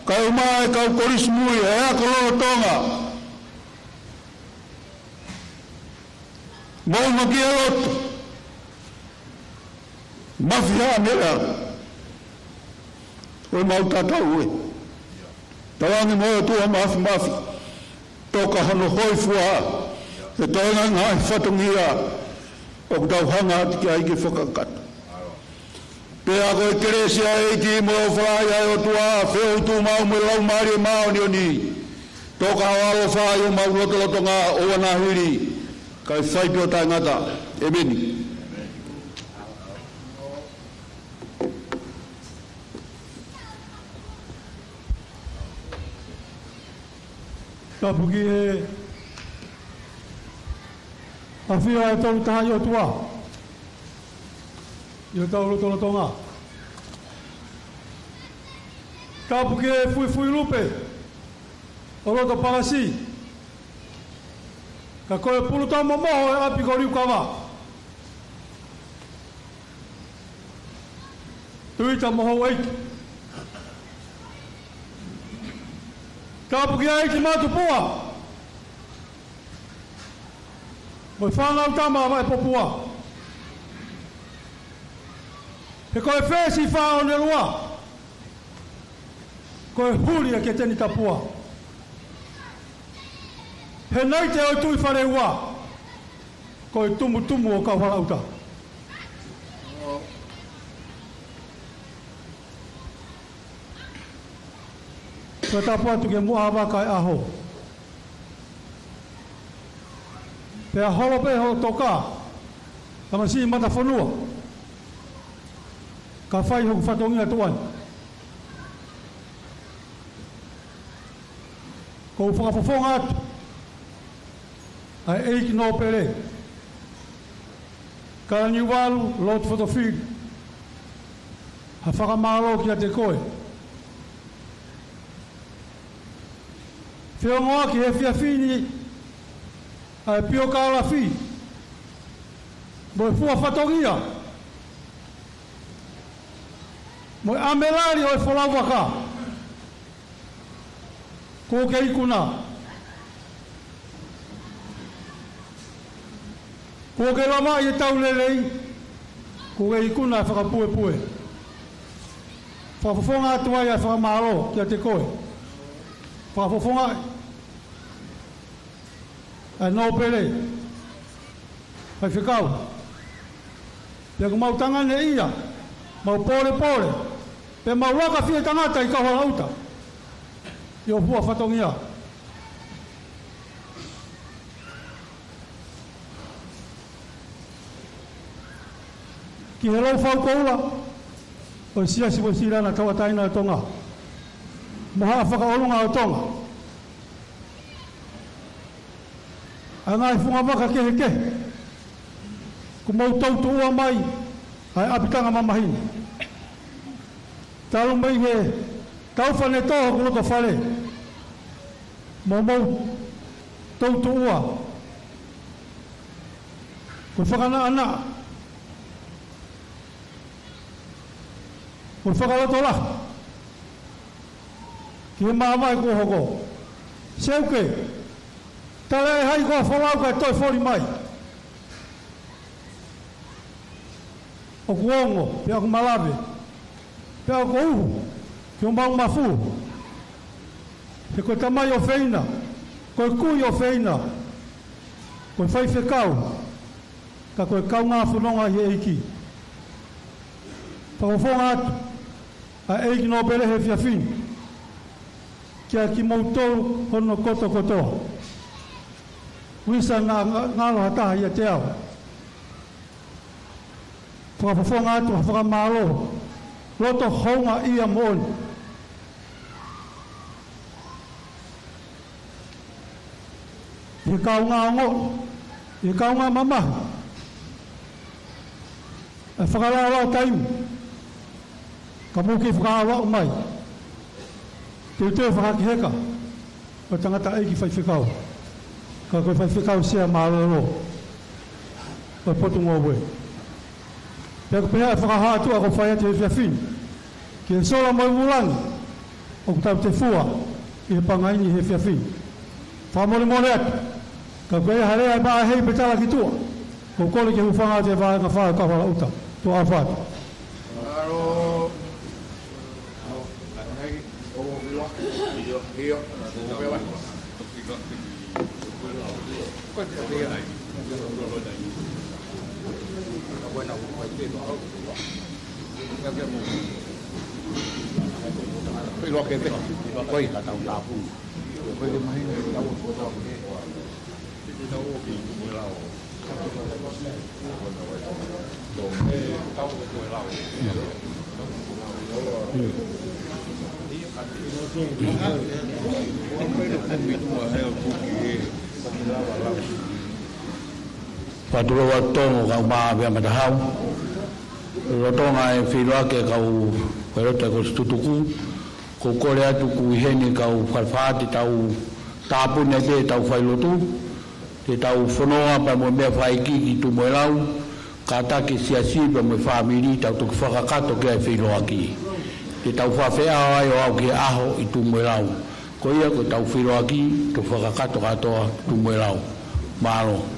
kai maa e kau korismui, e ako loro Tonga. Mau maki e loto. Mafia mera. Oi mau tatau e. Tawangi moe tua mafi. Toka hano hoi fua. E toenga ngai whatungia. O kutau hanga ati ki aike whakakata. Pea koe keresia eiti mo whai ai o tua. Wheu tu mau me lau maari e mao ni o ni. Toka hawalo whai o mau loto ngā o anahiri. Kai whai pio tai ngata. E meni. Tapuki e awhia e tau taha i o tua. I o tau roto Tonga. Tapuki e fui lupe. O roto Parasi. Ka koe pulu tau momoho e api ko riu kawa. Tuita moho eiki. Tapuki ai ki matupua. Moi whanau tama vai popua. He koe whesi whao ne rua. Koe huria ke teni tapua. He nei te oi tui whare ua. Koe tumu o kau harauta. Koe tapu atu ke mua waka e aho. Pea holo pe ho toka. Kama si Matafonua. Ka whai hoku whatongia tuan. Ko whakafofonga atu. Ai eiki no pere. Ka ni walu Lord Fotofili. Ha whakamalo ki a te koe. Whiongoa ki he whiawhini ai pio kaala whi. Moe fua whatongia. Moe amelari o e wholau waka. Ko ke ikuna. Ko ke lama i e tau lelei. Ko ke ikuna e whakapue. Whakafonga atu ai ai whakamaro ki a te koe. Whakafonga ai no pere. Ai whikau. Pea ku mau tanga ne ia. Mau pore. Pea mau waka whia tangata i kawa auta. I o hua whatongia. Ki he lau whau koula. O siasi mo sirana tawataina o Tonga. Maha whakaolunga o Tonga. A ngai whunga waka kehe. Ku mau tautu ua mai. Ai apitanga mamahini. Talu mai he. Tau whane toha ku loto whare. Mau tautu ua. Ku whakana ana. Ku whakaloto la. Ki he maamai ku hoko. Seuke. Tale hai koa whalau kai toi whori mai. O kuongo, pia ku malawe. Pia ku uhu, ki o mau mafu. He koe tamai o wheina, koe kui o wheina, koe whai whekau, ka koe kau ngā whanonga i eiki, Whakafonga atu, a eiki no bere he whiawhini. Kia ki mautou hono koto kotoa. Wisa ngalo hataha ia te au. Whakafonga atu, whakamaro. Loto honga ia mooni. I kaunga ngō, i kaunga mamahi. E whakarawa taimu. Ka muki whakarawa umai. Te teo whakakiheka. O tangata eiki whaiwhikau. Ka koe whaiwhikau sea māroro. O potu ngōwe. Pea ko pehea whakahātu a ko whaiate he whiawhini. Ki e sola mai mulangi. O ku tau te fua. I he pangaini he whiawhini. Whamore more atu. Ka koe harea e maa hei petala ki tua. Ko kore ke hufanga te whae ka whae kawhala uta. Tua awhatu. Aro. Lo que te voy a dar una punta. Puede imaginar la foto. Paturo wa tongo ka ma bia matahau. Lo tonga e whiroa ke kau wherota ko stutuku. Ko kore atu ku heni kau whalwhaati tau tāpune te tau whailotu. Te tau whanoa pa mo mea Faka'eiki ki tu moe lau. Ka take siasi pa mo whamiri tau tuku whakakato ke ai whiroa ki. Te tau whawhea ai o au ke aho i tu moe lau. Ko ia ko tau whiroa ki tu whakakato katoa tu moe lau. Mālo.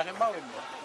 he mau e mo.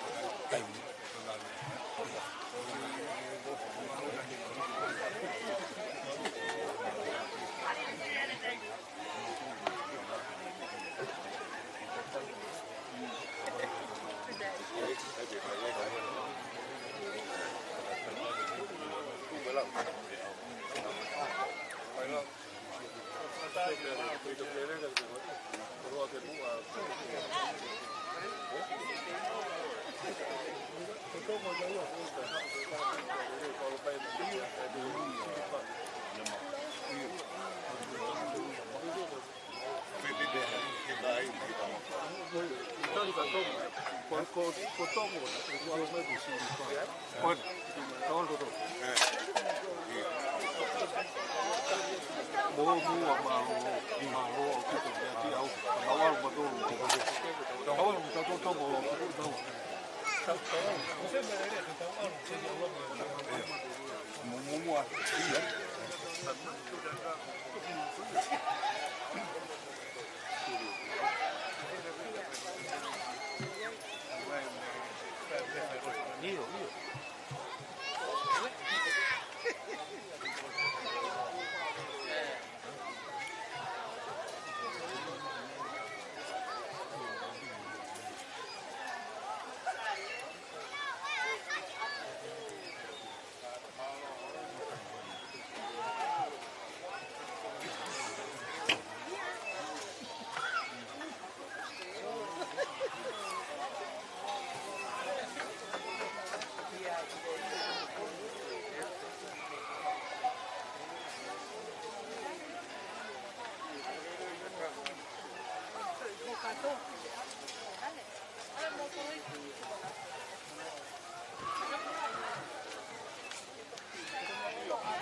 Gracias.